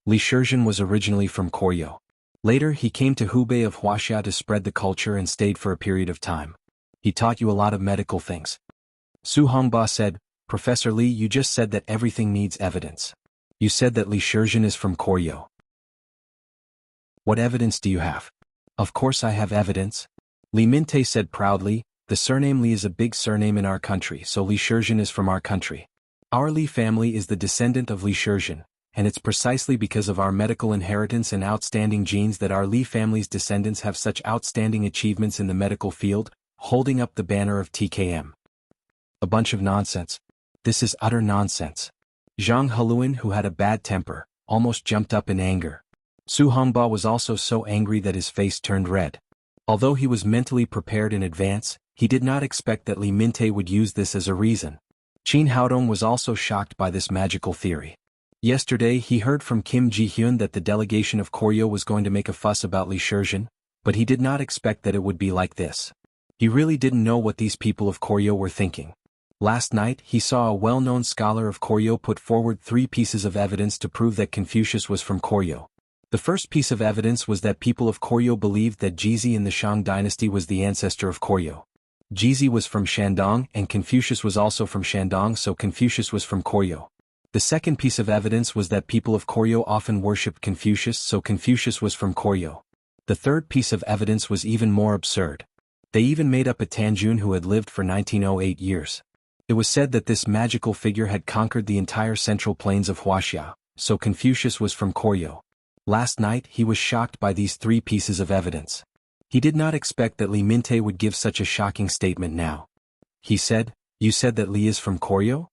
Speaker 1: Li Shizhen was originally from Koryo. Later he came to Hubei of Huaxia to spread the culture and stayed for a period of time. He taught you a lot of medical things. Su Hongba said, "Professor Li, you just said that everything needs evidence. You said that Li Shizhen is from Koryo. What evidence do you have?" "Of course I have evidence." Li Mingtai said proudly, "The surname Li is a big surname in our country, so Li Shizhen is from our country. Our Li family is the descendant of Li Shizhen, and it's precisely because of our medical inheritance and outstanding genes that our Li family's descendants have such outstanding achievements in the medical field," holding up the banner of TKM. "A bunch of nonsense. This is utter nonsense." Zhang Heluan, who had a bad temper, almost jumped up in anger. Su Hongba was also so angry that his face turned red. Although he was mentally prepared in advance, he did not expect that Li Mingtai would use this as a reason. Qin Haodong was also shocked by this magical theory. Yesterday he heard from Kim Ji-hyun that the delegation of Koryo was going to make a fuss about Li Shizhen, but he did not expect that it would be like this. He really didn't know what these people of Koryo were thinking. Last night he saw a well-known scholar of Koryo put forward 3 pieces of evidence to prove that Confucius was from Koryo. The first piece of evidence was that people of Koryo believed that Jizi in the Shang dynasty was the ancestor of Koryo. Jizi was from Shandong and Confucius was also from Shandong, so Confucius was from Koryo. The second piece of evidence was that people of Koryo often worshipped Confucius, so Confucius was from Koryo. The third piece of evidence was even more absurd. They even made up a Tanjun who had lived for 1908 years. It was said that this magical figure had conquered the entire central plains of Huaxia, so Confucius was from Koryo. Last night he was shocked by these 3 pieces of evidence. He did not expect that Li Mingtai would give such a shocking statement now. He said, "You said that Li is from Koryo?"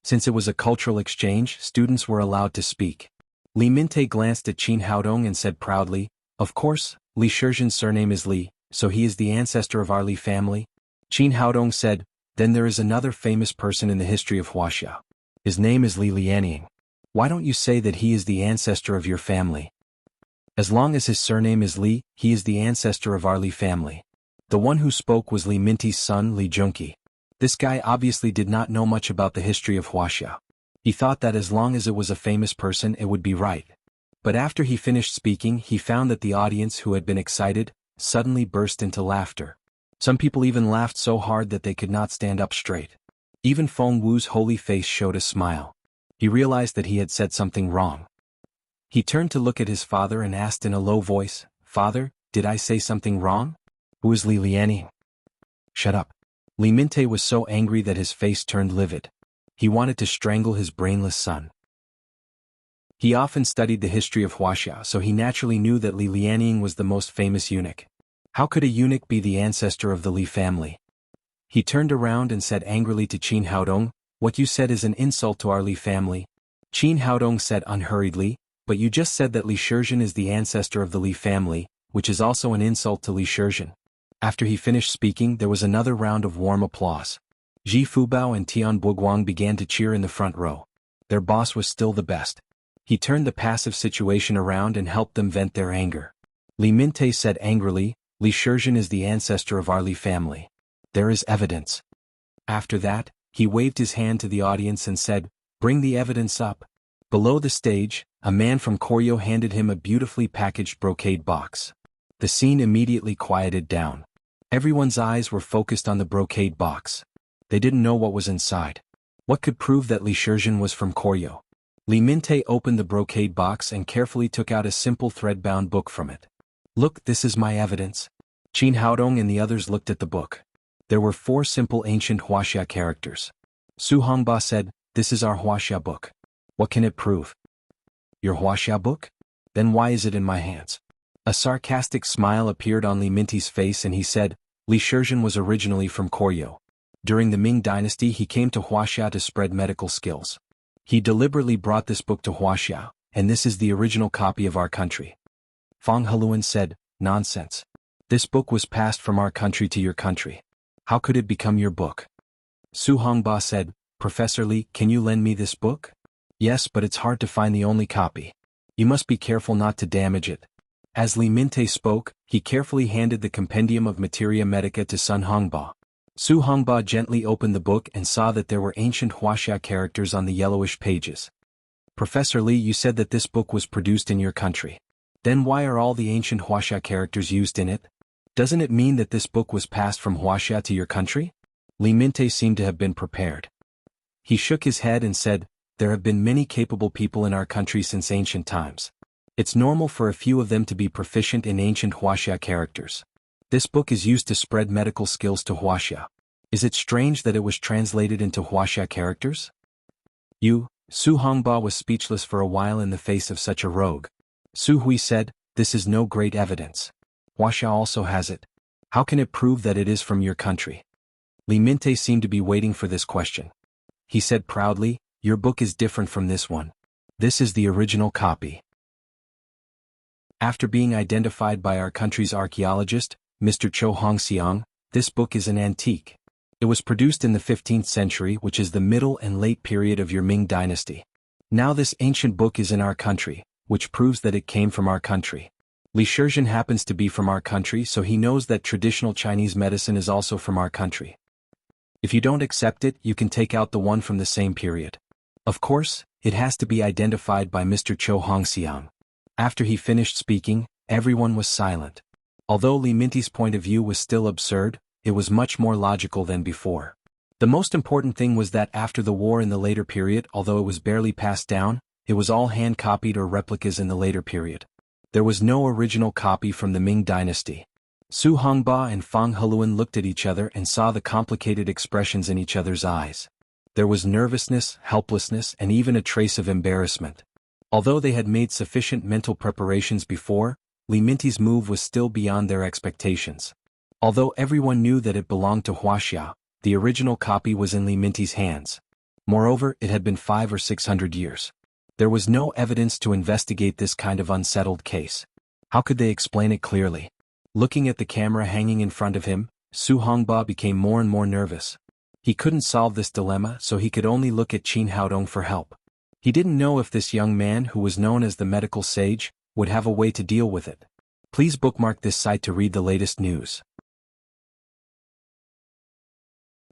Speaker 1: Since it was a cultural exchange, students were allowed to speak. Li Mingtai glanced at Qin Haodong and said proudly, "Of course, Li Shizhen's surname is Li, so he is the ancestor of our Li family." Qin Haodong said, "Then there is another famous person in the history of Huaxia. His name is Li Lianying. Why don't you say that he is the ancestor of your family? As long as his surname is Li, he is the ancestor of our Li family." The one who spoke was Li Mingtai's son, Li Junqi. This guy obviously did not know much about the history of Huaxia. He thought that as long as it was a famous person it would be right. But after he finished speaking he found that the audience, who had been excited, suddenly burst into laughter. Some people even laughed so hard that they could not stand up straight. Even Feng Wu's holy face showed a smile. He realized that he had said something wrong. He turned to look at his father and asked in a low voice, "Father, did I say something wrong? Who is Li Lianying?" "Shut up." Li Mingtai was so angry that his face turned livid. He wanted to strangle his brainless son. He often studied the history of Huaxia, so he naturally knew that Li Lianying was the most famous eunuch. How could a eunuch be the ancestor of the Li family? He turned around and said angrily to Qin Haodong, "What you said is an insult to our Li family." Qin Haodong said unhurriedly, "But you just said that Li Shizhen is the ancestor of the Li family, which is also an insult to Li Shizhen." After he finished speaking there was another round of warm applause. Ji Fubao and Tian Buguang began to cheer in the front row. Their boss was still the best. He turned the passive situation around and helped them vent their anger. Li Mingtai said angrily, "Li Shizhen is the ancestor of our Li family. There is evidence." After that, he waved his hand to the audience and said, "Bring the evidence up." Below the stage, a man from Koryo handed him a beautifully packaged brocade box. The scene immediately quieted down. Everyone's eyes were focused on the brocade box. They didn't know what was inside. What could prove that Li Shizhen was from Koryo? Li Mingtai opened the brocade box and carefully took out a simple thread-bound book from it. Look, this is my evidence. Qin Haodong and the others looked at the book. There were 4 simple ancient Wuxia characters. Su Hongba said, "This is our Wuxia book. What can it prove?" "Your Wuxia book? Then why is it in my hands?" A sarcastic smile appeared on Li Mingtai's face and he said, "Li Shizhen was originally from Koryo. During the Ming dynasty he came to Wuxia to spread medical skills. He deliberately brought this book to Wuxia, and this is the original copy of our country." Fang Heluan said, "Nonsense. This book was passed from our country to your country. How could it become your book?" Su Hongba said, "Professor Li, can you lend me this book?" "Yes, but it's hard to find the only copy. You must be careful not to damage it." As Li Mingtai spoke, he carefully handed the compendium of Materia Medica to Sun Hongba. Su Hongba gently opened the book and saw that there were ancient Wuxia characters on the yellowish pages. "Professor Li, you said that this book was produced in your country. Then why are all the ancient Wuxia characters used in it? Doesn't it mean that this book was passed from Wuxia to your country?" Li Mingtai seemed to have been prepared. He shook his head and said, "There have been many capable people in our country since ancient times. It's normal for a few of them to be proficient in ancient Wuxia characters. This book is used to spread medical skills to Wuxia. Is it strange that it was translated into Wuxia characters?" Su Hongba was speechless for a while in the face of such a rogue. Su Hui said, "This is no great evidence. Wuxia also has it. How can it prove that it is from your country?" Li Mingtai seemed to be waiting for this question. He said proudly, "Your book is different from this one. This is the original copy." After being identified by our country's archaeologist, Mr. Cho Hongxiang, this book is an antique. It was produced in the 15th century, which is the middle and late period of your Ming dynasty. Now this ancient book is in our country, which proves that it came from our country. Li Shizhen happens to be from our country, so he knows that traditional Chinese medicine is also from our country. If you don't accept it, you can take out the one from the same period. Of course, it has to be identified by Mr. Cho Hongxiang. After he finished speaking, everyone was silent. Although Li Mingtai's point of view was still absurd, it was much more logical than before. The most important thing was that after the war in the later period, although it was barely passed down, it was all hand-copied or replicas in the later period. There was no original copy from the Ming dynasty. Su Hongba and Fang Heluan looked at each other and saw the complicated expressions in each other's eyes. There was nervousness, helplessness, and even a trace of embarrassment. Although they had made sufficient mental preparations before, Li Mingtai's move was still beyond their expectations. Although everyone knew that it belonged to Wuxia, the original copy was in Li Mingtai's hands. Moreover, it had been 500 or 600 years. There was no evidence to investigate this kind of unsettled case. How could they explain it clearly? Looking at the camera hanging in front of him, Su Hongba became more and more nervous. He couldn't solve this dilemma, so he could only look at Qin Haodong for help. He didn't know if this young man, who was known as the medical sage, would have a way to deal with it. Please bookmark this site to read the latest news.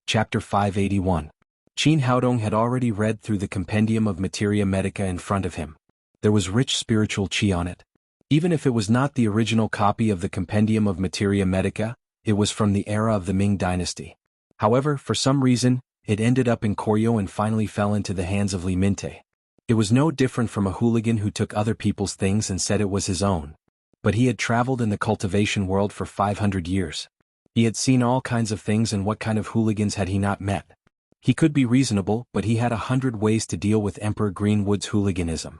Speaker 1: Chapter 581. Qin Haodong had already read through the compendium of Materia Medica in front of him. There was rich spiritual qi on it. Even if it was not the original copy of the compendium of Materia Medica, it was from the era of the Ming dynasty. However, for some reason, it ended up in Koryo and finally fell into the hands of Li Mingtai. It was no different from a hooligan who took other people's things and said it was his own. But he had traveled in the cultivation world for 500 years. He had seen all kinds of things, and what kind of hooligans had he not met? He could be reasonable, but he had 100 ways to deal with Emperor Greenwood's hooliganism.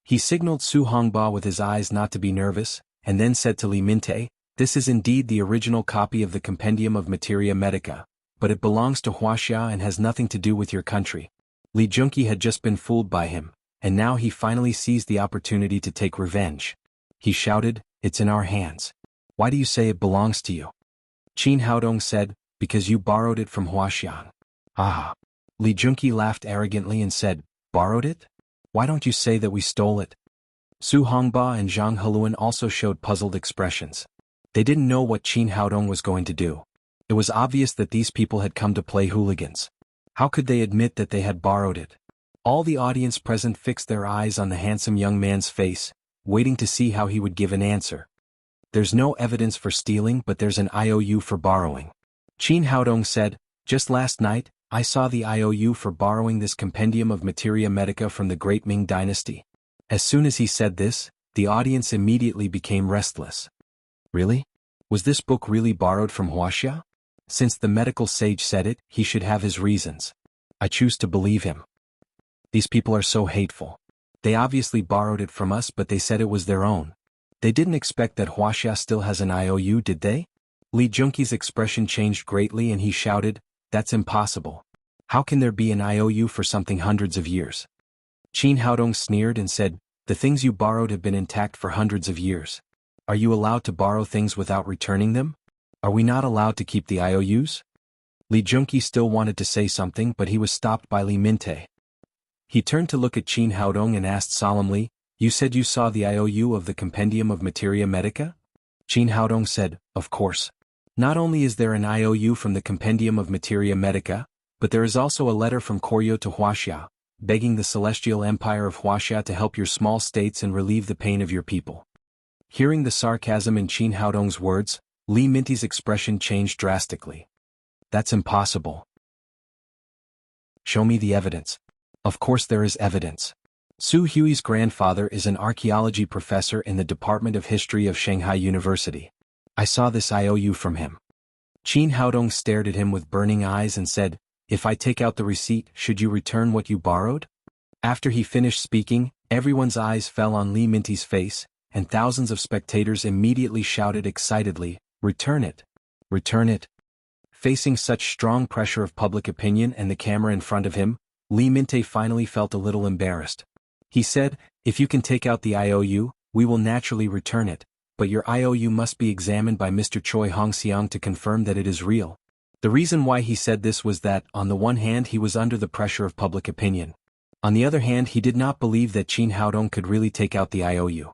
Speaker 1: He signaled Su Hongba with his eyes not to be nervous, and then said to Li Mingtai, "This is indeed the original copy of the compendium of Materia Medica, but it belongs to Wuxia and has nothing to do with your country." Li Junqi had just been fooled by him, and now he finally seized the opportunity to take revenge. He shouted, "It's in our hands. Why do you say it belongs to you?" Qin Haodong said, "Because you borrowed it from Wuxia." "Ah." Li Junqi laughed arrogantly and said, "Borrowed it? Why don't you say that we stole it?" Su Hongba and Zhang Heluan also showed puzzled expressions. They didn't know what Qin Haodong was going to do. It was obvious that these people had come to play hooligans. How could they admit that they had borrowed it? All the audience present fixed their eyes on the handsome young man's face, waiting to see how he would give an answer. There's no evidence for stealing, but there's an IOU for borrowing. Qin Haodong said, just last night, I saw the IOU for borrowing this compendium of materia medica from the Great Ming Dynasty. As soon as he said this, the audience immediately became restless. Really? Was this book really borrowed from Wuxia? Since the medical sage said it, he should have his reasons. I choose to believe him. These people are so hateful. They obviously borrowed it from us, but they said it was their own. They didn't expect that Wuxia still has an IOU, did they? Li Junqi's expression changed greatly and he shouted, that's impossible. How can there be an IOU for something hundreds of years? Qin Haodong sneered and said, the things you borrowed have been intact for hundreds of years. Are you allowed to borrow things without returning them? Are we not allowed to keep the IOUs? Li Junqi still wanted to say something, but he was stopped by Li Minte. He turned to look at Qin Haodong and asked solemnly, you said you saw the IOU of the Compendium of Materia Medica? Qin Haodong said, of course. Not only is there an IOU from the Compendium of Materia Medica, but there is also a letter from Koryo to Wuxia, begging the Celestial Empire of Wuxia to help your small states and relieve the pain of your people. Hearing the sarcasm in Qin Haodong's words, Li Minte's expression changed drastically. That's impossible. Show me the evidence. Of course there is evidence. Su Hui's grandfather is an archaeology professor in the Department of History of Shanghai University. I saw this IOU from him. Qin Haodong stared at him with burning eyes and said, if I take out the receipt, should you return what you borrowed? After he finished speaking, everyone's eyes fell on Li Minte's face, and thousands of spectators immediately shouted excitedly, return it! Return it! Facing such strong pressure of public opinion and the camera in front of him, Li Minte finally felt a little embarrassed. He said, if you can take out the IOU, we will naturally return it, but your IOU must be examined by Mr. Choi Hongxiang to confirm that it is real. The reason why he said this was that, on the one hand, he was under the pressure of public opinion. On the other hand, he did not believe that Qin Haodong could really take out the IOU.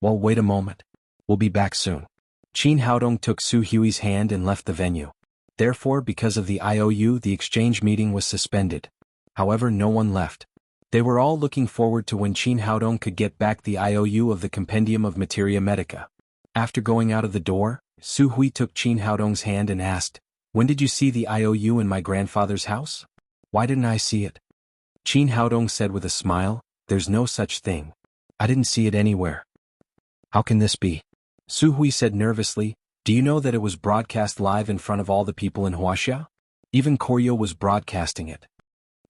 Speaker 1: Well, wait a moment. We'll be back soon. Qin Haodong took Su Hui's hand and left the venue. Therefore, because of the IOU, the exchange meeting was suspended. However, no one left. They were all looking forward to when Qin Haodong could get back the IOU of the Compendium of Materia Medica. After going out of the door, Su Hui took Qin Haodong's hand and asked, when did you see the IOU in my grandfather's house? Why didn't I see it? Qin Haodong said with a smile, there's no such thing. I didn't see it anywhere. How can this be? Su Hui said nervously, do you know that it was broadcast live in front of all the people in Wuxia? Even Koryo was broadcasting it.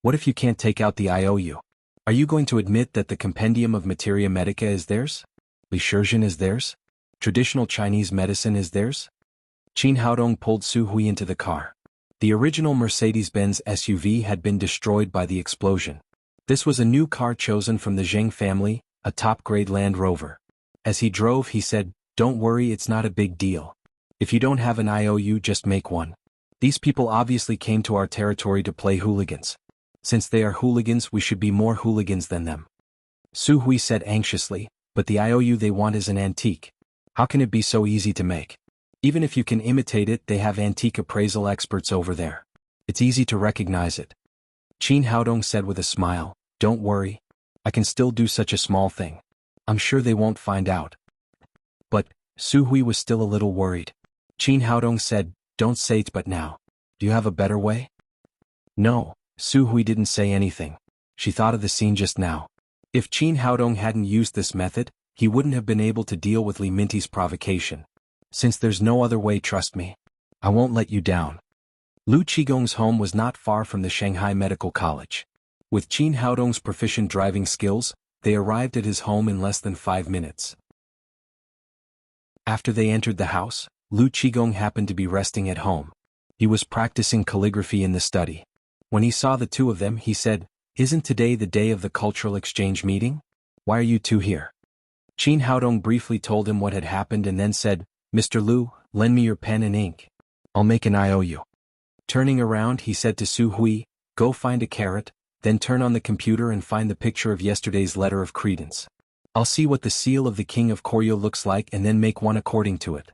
Speaker 1: What if you can't take out the IOU? Are you going to admit that the Compendium of Materia Medica is theirs? Li Shizhen is theirs? Traditional Chinese medicine is theirs? Qin Haodong pulled Su Hui into the car. The original Mercedes-Benz SUV had been destroyed by the explosion. This was a new car chosen from the Zheng family, a top-grade Land Rover. As he drove, he said, don't worry, it's not a big deal. If you don't have an IOU, just make one. These people obviously came to our territory to play hooligans. Since they are hooligans, we should be more hooligans than them. Su Hui said anxiously, but the IOU they want is an antique. How can it be so easy to make? Even if you can imitate it, they have antique appraisal experts over there. It's easy to recognize it. Qin Haodong said with a smile, don't worry. I can still do such a small thing. I'm sure they won't find out. But, Su Hui was still a little worried. Qin Haodong said, don't say it but now. Do you have a better way? No, Su Hui didn't say anything. She thought of the scene just now. If Qin Haodong hadn't used this method, he wouldn't have been able to deal with Li Minte's provocation. Since there's no other way, trust me. I won't let you down. Lu Qigong's home was not far from the Shanghai Medical College. With Qin Haodong's proficient driving skills, they arrived at his home in less than 5 minutes. After they entered the house, Lu Qigong happened to be resting at home. He was practicing calligraphy in the study. When he saw the two of them, he said, isn't today the day of the cultural exchange meeting? Why are you two here? Qin Haodong briefly told him what had happened and then said, Mr. Lu, lend me your pen and ink. I'll make an IOU. Turning around, he said to Su Hui, go find a carrot, then turn on the computer and find the picture of yesterday's letter of credence. I'll see what the seal of the King of Koryo looks like and then make one according to it.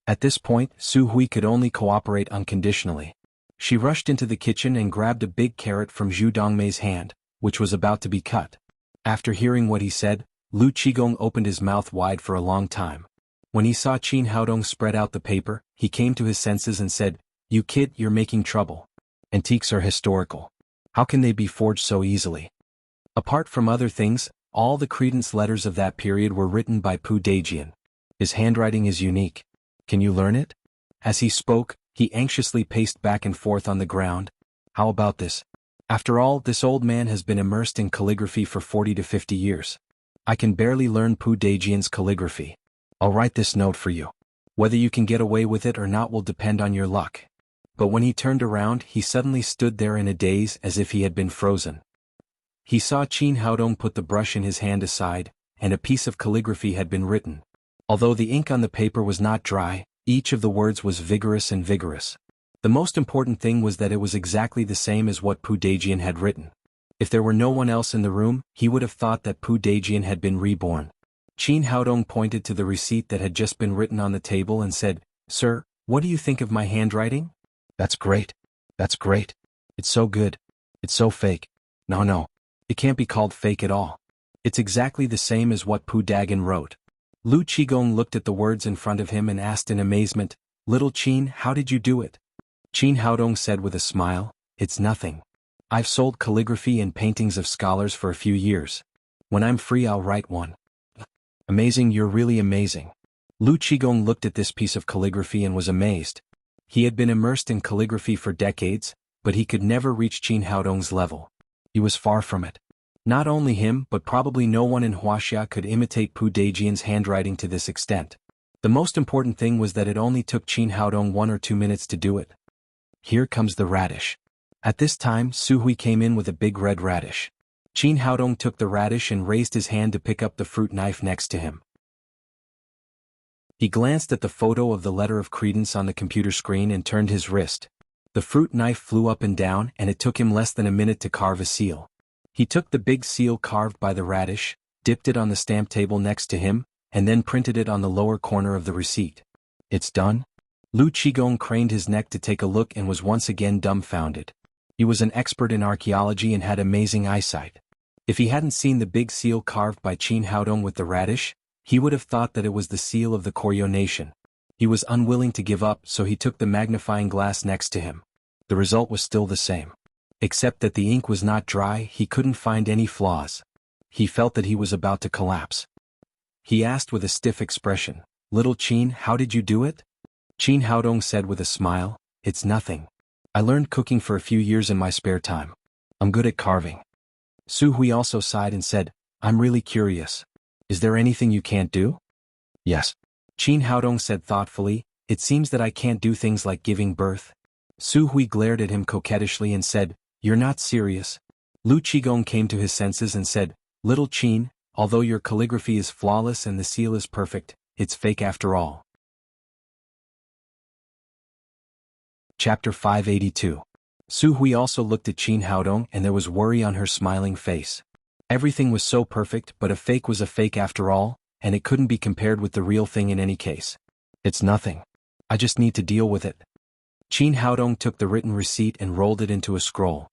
Speaker 1: At this point, Su Hui could only cooperate unconditionally. She rushed into the kitchen and grabbed a big carrot from Zhu Dongmei's hand, which was about to be cut. After hearing what he said, Lu Qigong opened his mouth wide for a long time. When he saw Qin Haodong spread out the paper, he came to his senses and said, "You kid, you're making trouble. Antiques are historical. How can they be forged so easily?" Apart from other things, all the credence letters of that period were written by Pu Dejian. His handwriting is unique. Can you learn it? As he spoke, he anxiously paced back and forth on the ground. How about this? After all, this old man has been immersed in calligraphy for 40 to 50 years. I can barely learn Pu Dejian's calligraphy. I'll write this note for you. Whether you can get away with it or not will depend on your luck. But when he turned around, he suddenly stood there in a daze as if he had been frozen. He saw Qin Haodong put the brush in his hand aside, and a piece of calligraphy had been written. Although the ink on the paper was not dry, each of the words was vigorous and vigorous. The most important thing was that it was exactly the same as what Pu Dejian had written. If there were no one else in the room, he would have thought that Pu Dejian had been reborn. Qin Haodong pointed to the receipt that had just been written on the table and said, "Sir, what do you think of my handwriting?" "That's great. That's great. It's so good. It's so fake." No. It can't be called fake at all. It's exactly the same as what Pu Dagan wrote. Lu Qigong looked at the words in front of him and asked in amazement, "Little Qin, how did you do it?" Qin Haodong said with a smile, "It's nothing. I've sold calligraphy and paintings of scholars for a few years. When I'm free I'll write one." "Amazing, you're really amazing." Lu Qigong looked at this piece of calligraphy and was amazed. He had been immersed in calligraphy for decades, but he could never reach Qin Haodong's level. He was far from it. Not only him but probably no one in Wuxia could imitate Pu Dejian's handwriting to this extent. The most important thing was that it only took Qin Haodong 1 or 2 minutes to do it. Here comes the radish. At this time, Su Hui came in with a big red radish. Qin Haodong took the radish and raised his hand to pick up the fruit knife next to him. He glanced at the photo of the letter of credence on the computer screen and turned his wrist. The fruit knife flew up and down, and it took him less than a minute to carve a seal. He took the big seal carved by the radish, dipped it on the stamp table next to him, and then printed it on the lower corner of the receipt. "It's done?" Lu Qigong craned his neck to take a look and was once again dumbfounded. He was an expert in archaeology and had amazing eyesight. If he hadn't seen the big seal carved by Qin Haodong with the radish, he would have thought that it was the seal of the Koryo nation. He was unwilling to give up, so he took the magnifying glass next to him. The result was still the same. Except that the ink was not dry, he couldn't find any flaws. He felt that he was about to collapse. He asked with a stiff expression, "Little Qin, how did you do it?" Qin Haodong said with a smile, "It's nothing. I learned cooking for a few years in my spare time. I'm good at carving." Su Hui also sighed and said, "I'm really curious. Is there anything you can't do?" "Yes." Qin Haodong said thoughtfully, "It seems that I can't do things like giving birth." Su Hui glared at him coquettishly and said, "You're not serious." Lu Qigong came to his senses and said, "Little Qin, although your calligraphy is flawless and the seal is perfect, it's fake after all." Chapter 582. Su Hui also looked at Qin Haodong and there was worry on her smiling face. Everything was so perfect, but a fake was a fake after all, and it couldn't be compared with the real thing in any case. "It's nothing. I just need to deal with it." Qin Haodong took the written receipt and rolled it into a scroll.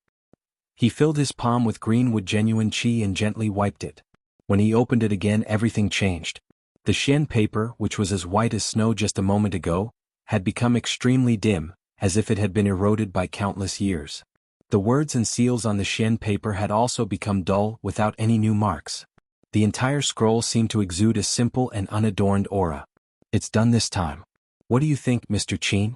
Speaker 1: He filled his palm with greenwood genuine qi and gently wiped it. When he opened it again, everything changed. The Xian paper, which was as white as snow just a moment ago, had become extremely dim, as if it had been eroded by countless years. The words and seals on the Xian paper had also become dull, without any new marks. The entire scroll seemed to exude a simple and unadorned aura. "It's done this time. What do you think, Mr. Qin?"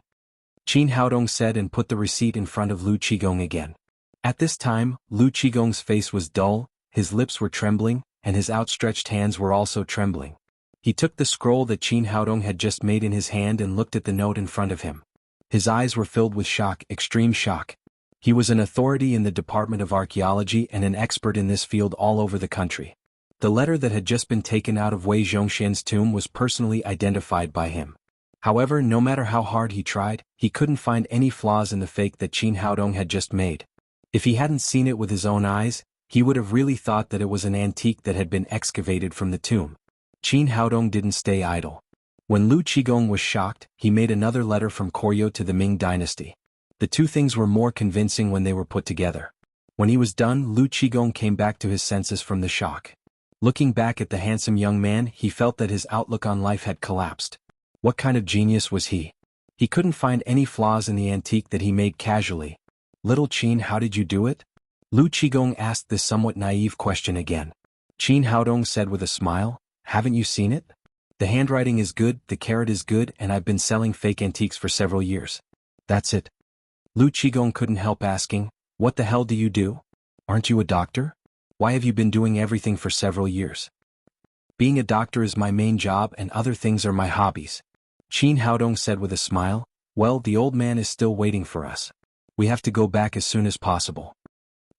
Speaker 1: Qin Haodong said and put the receipt in front of Lu Qigong again. At this time, Lu Qigong's face was dull, his lips were trembling, and his outstretched hands were also trembling. He took the scroll that Qin Haodong had just made in his hand and looked at the note in front of him. His eyes were filled with shock, extreme shock. He was an authority in the Department of Archaeology and an expert in this field all over the country. The letter that had just been taken out of Wei Zhongxian's tomb was personally identified by him. However, no matter how hard he tried, he couldn't find any flaws in the fake that Qin Haodong had just made. If he hadn't seen it with his own eyes, he would have really thought that it was an antique that had been excavated from the tomb. Qin Haodong didn't stay idle. When Lu Qigong was shocked, he made another letter from Koryo to the Ming dynasty. The two things were more convincing when they were put together. When he was done, Lu Qigong came back to his senses from the shock. Looking back at the handsome young man, he felt that his outlook on life had collapsed. What kind of genius was he? He couldn't find any flaws in the antique that he made casually. Little Qin, how did you do it? Lu Qigong asked this somewhat naive question again. Qin Haodong said with a smile, haven't you seen it? The handwriting is good, the carrot is good, and I've been selling fake antiques for several years. That's it. Lu Qigong couldn't help asking, what the hell do you do? Aren't you a doctor? Why have you been doing everything for several years? Being a doctor is my main job and other things are my hobbies. Qin Haodong said with a smile, well, the old man is still waiting for us. We have to go back as soon as possible.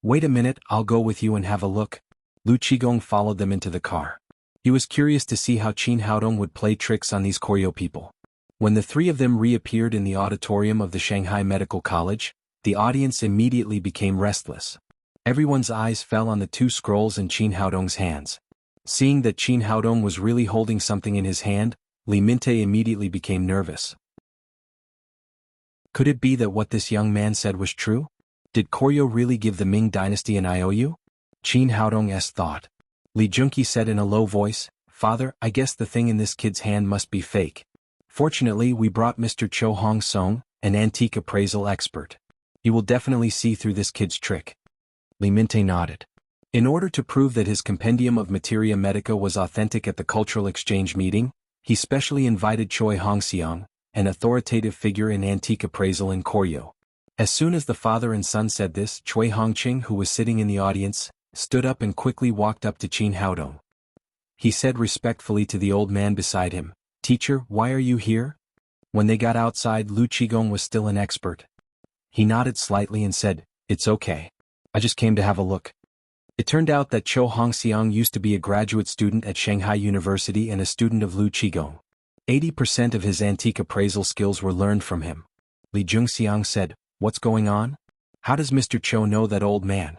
Speaker 1: Wait a minute, I'll go with you and have a look. Lu Qigong followed them into the car. He was curious to see how Qin Haodong would play tricks on these Koryo people. When the three of them reappeared in the auditorium of the Shanghai Medical College, the audience immediately became restless. Everyone's eyes fell on the two scrolls in Qin Haodong's hands. Seeing that Qin Haodong was really holding something in his hand, Li Mingtai immediately became nervous. Could it be that what this young man said was true? Did Koryo really give the Ming dynasty an IOU? Qin Haodong's thought. Li Junqi said in a low voice, Father, I guess the thing in this kid's hand must be fake. Fortunately, we brought Mr. Cho Hong Song, an antique appraisal expert. He will definitely see through this kid's trick. Li Mingtai nodded. In order to prove that his compendium of Materia Medica was authentic at the cultural exchange meeting, he specially invited Choi Hongxiang, an authoritative figure in antique appraisal in Koryo. As soon as the father and son said this, Choi Hongqing, who was sitting in the audience, stood up and quickly walked up to Qin Haodong. He said respectfully to the old man beside him, Teacher, why are you here? When they got outside, Lu Qigong was still an expert. He nodded slightly and said, It's okay. I just came to have a look. It turned out that Cho Hongxiang used to be a graduate student at Shanghai University and a student of Lu Qigong. 80% of his antique appraisal skills were learned from him. Li Jungxiang said, What's going on? How does Mr. Cho know that old man?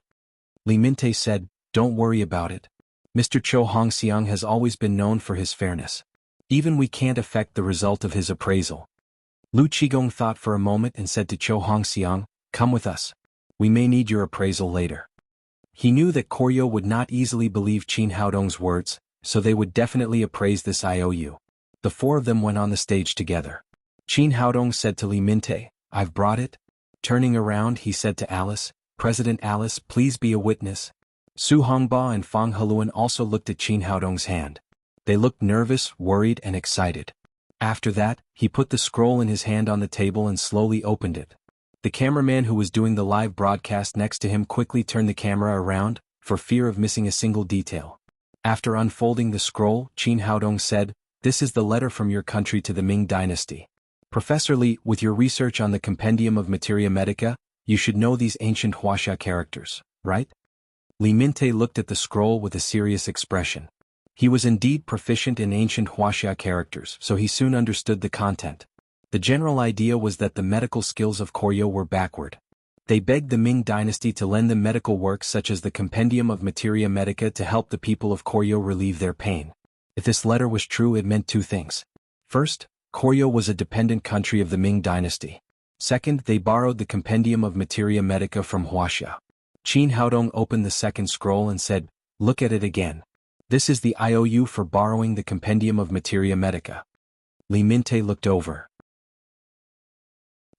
Speaker 1: Li Mingtai said, Don't worry about it. Mr. Cho Hongxiang has always been known for his fairness. Even we can't affect the result of his appraisal. Lu Qigong thought for a moment and said to Cho Hongxiang, Come with us. We may need your appraisal later. He knew that Koryo would not easily believe Qin Haodong's words, so they would definitely appraise this IOU. The four of them went on the stage together. Qin Haodong said to Li Mingtai, I've brought it. Turning around, he said to Alice, President Alice, please be a witness. Su Hongba and Fang Heluan also looked at Qin Haodong's hand. They looked nervous, worried, and excited. After that, he put the scroll in his hand on the table and slowly opened it. The cameraman who was doing the live broadcast next to him quickly turned the camera around, for fear of missing a single detail. After unfolding the scroll, Qin Haodong said, This is the letter from your country to the Ming dynasty. Professor Li, with your research on the Compendium of Materia Medica, you should know these ancient Wuxia characters, right? Li Mingtai looked at the scroll with a serious expression. He was indeed proficient in ancient Wuxia characters, so he soon understood the content. The general idea was that the medical skills of Koryo were backward. They begged the Ming dynasty to lend them medical works such as the Compendium of Materia Medica to help the people of Koryo relieve their pain. If this letter was true, it meant two things. First, Koryo was a dependent country of the Ming dynasty. Second, they borrowed the Compendium of Materia Medica from Wuxia. Qin Haodong opened the second scroll and said, Look at it again. This is the IOU for borrowing the Compendium of Materia Medica. Li Mingtai looked over.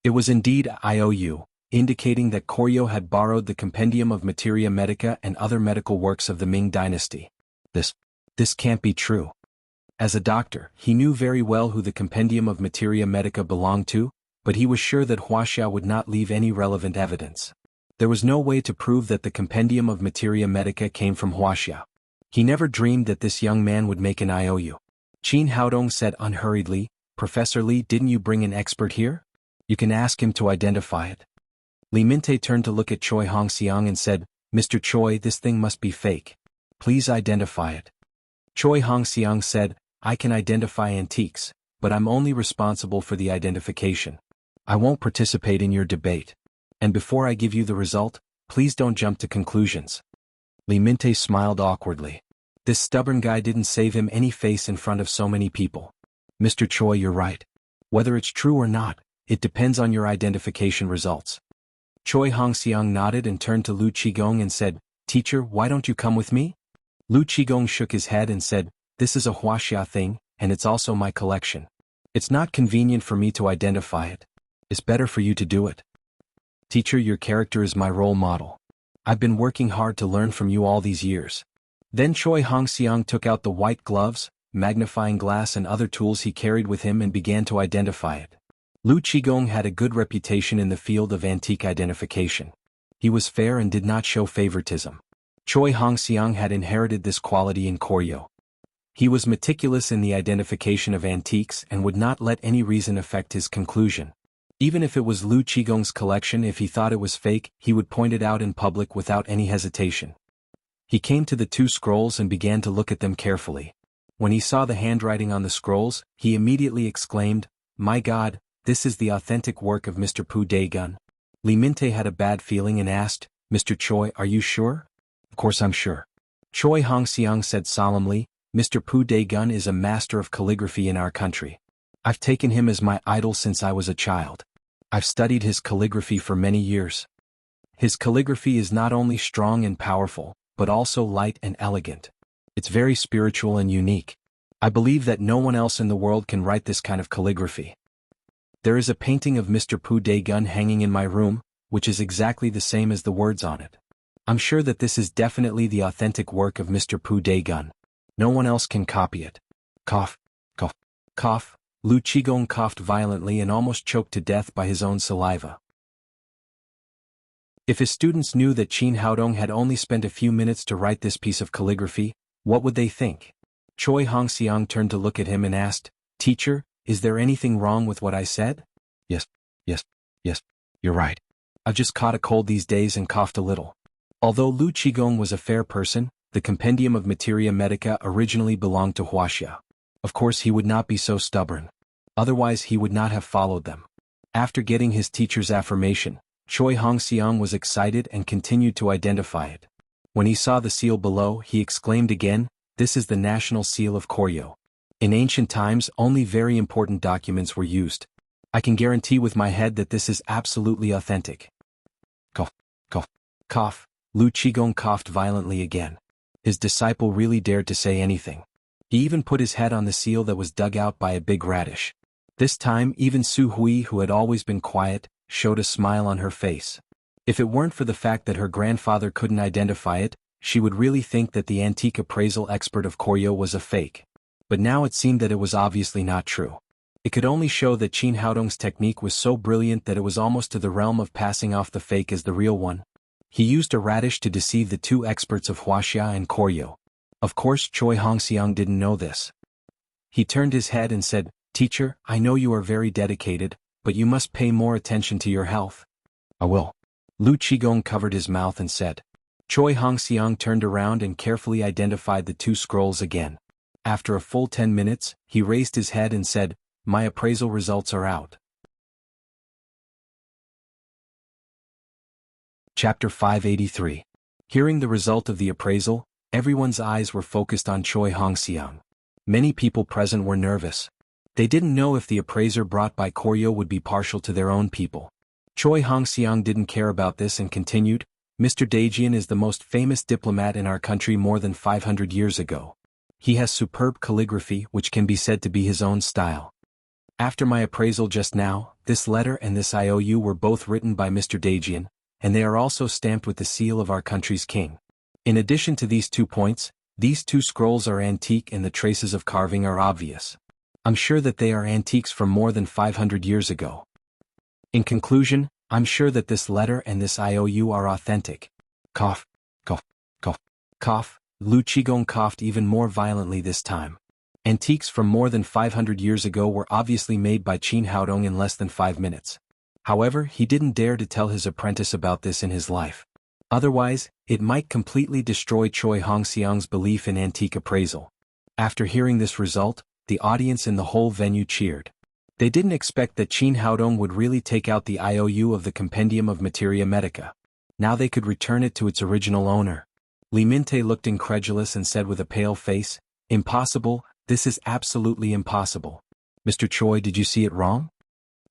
Speaker 1: It was indeed a IOU, indicating that Koryo had borrowed the Compendium of Materia Medica and other medical works of the Ming dynasty. This can't be true. As a doctor, he knew very well who the Compendium of Materia Medica belonged to, but he was sure that Wuxia would not leave any relevant evidence. There was no way to prove that the Compendium of Materia Medica came from Wuxia. He never dreamed that this young man would make an IOU. Qin Haodong said unhurriedly, Professor Li, didn't you bring an expert here? You can ask him to identify it. Li Mingtai turned to look at Choi Hongxiang and said, Mr. Choi, this thing must be fake. Please identify it. Choi Hongxiang said, I can identify antiques, but I'm only responsible for the identification. I won't participate in your debate. And before I give you the result, please don't jump to conclusions. Li Mingtai smiled awkwardly. This stubborn guy didn't save him any face in front of so many people. Mr. Choi, you're right. Whether it's true or not, it depends on your identification results. Choi Hongxiang nodded and turned to Lu Qigong and said, "Teacher, why don't you come with me?" Lu Qigong shook his head and said, "This is a Wuxia thing, and it's also my collection. It's not convenient for me to identify it. It's better for you to do it. Teacher, your character is my role model. I've been working hard to learn from you all these years." Then Choi Hongxiang took out the white gloves, magnifying glass and other tools he carried with him and began to identify it. Lu Qigong had a good reputation in the field of antique identification. He was fair and did not show favoritism. Choi Hongxiang had inherited this quality in Koryo. He was meticulous in the identification of antiques and would not let any reason affect his conclusion. Even if it was Lu Qigong's collection, if he thought it was fake, he would point it out in public without any hesitation. He came to the two scrolls and began to look at them carefully. When he saw the handwriting on the scrolls, he immediately exclaimed, "My God, this is the authentic work of Mr. Pu Daegun." Li Minte had a bad feeling and asked, "Mr. Choi, are you sure?" "Of course I'm sure." Choi Hongxiang said solemnly, "Mr. Pu Daegun is a master of calligraphy in our country. I've taken him as my idol since I was a child. I've studied his calligraphy for many years. His calligraphy is not only strong and powerful, but also light and elegant. It's very spiritual and unique. I believe that no one else in the world can write this kind of calligraphy. There is a painting of Mr. Pu Daegun hanging in my room, which is exactly the same as the words on it. I'm sure that this is definitely the authentic work of Mr. Pu Daegun. No one else can copy it." Cough, cough, cough. Lu Qigong coughed violently and almost choked to death by his own saliva. If his students knew that Qin Haodong had only spent a few minutes to write this piece of calligraphy, what would they think? Choi Hongxiang turned to look at him and asked, "Teacher, is there anything wrong with what I said?" Yes, you're right. I've just caught a cold these days and coughed a little." Although Lu Qigong was a fair person, the Compendium of Materia Medica originally belonged to Wuxia. Of course he would not be so stubborn. Otherwise he would not have followed them. After getting his teacher's affirmation, Choi Hongxiang was excited and continued to identify it. When he saw the seal below, he exclaimed again, "This is the national seal of Koryo. In ancient times, only very important documents were used. I can guarantee with my head that this is absolutely authentic." Cough, cough, cough. Lu Qigong coughed violently again. His disciple really dared to say anything. He even put his head on the seal that was dug out by a big radish. This time even Su Hui, who had always been quiet, showed a smile on her face. If it weren't for the fact that her grandfather couldn't identify it, she would really think that the antique appraisal expert of Koryo was a fake. But now it seemed that it was obviously not true. It could only show that Qin Haodong's technique was so brilliant that it was almost to the realm of passing off the fake as the real one. He used a radish to deceive the two experts of Wuxia and Koryo. Of course Choi Hongxiang didn't know this. He turned his head and said, "Teacher, I know you are very dedicated, but you must pay more attention to your health." "I will." Lu Qigong covered his mouth and said. Choi Hongxiang turned around and carefully identified the two scrolls again. After a full 10 minutes, he raised his head and said, "My appraisal results are out." Chapter 583. Hearing the result of the appraisal, everyone's eyes were focused on Choi Hongxiang. Many people present were nervous. They didn't know if the appraiser brought by Koryo would be partial to their own people. Choi Hongxiang didn't care about this and continued, "Mr. Daejian is the most famous diplomat in our country more than 500 years ago. He has superb calligraphy which can be said to be his own style. After my appraisal just now, this letter and this IOU were both written by Mr. Daejian, and they are also stamped with the seal of our country's king. In addition to these 2 points, these 2 scrolls are antique and the traces of carving are obvious. I'm sure that they are antiques from more than 500 years ago. In conclusion, I'm sure that this letter and this IOU are authentic." Cough, cough, cough, cough. Lu Qigong coughed even more violently this time. Antiques from more than 500 years ago were obviously made by Qin Haodong in less than 5 minutes. However, he didn't dare to tell his apprentice about this in his life. Otherwise, it might completely destroy Choi Hongxiang's belief in antique appraisal. After hearing this result, the audience in the whole venue cheered. They didn't expect that Qin Haodong would really take out the IOU of the Compendium of Materia Medica. Now they could return it to its original owner. Li Minte looked incredulous and said with a pale face, "Impossible, this is absolutely impossible. Mr. Choi, did you see it wrong?"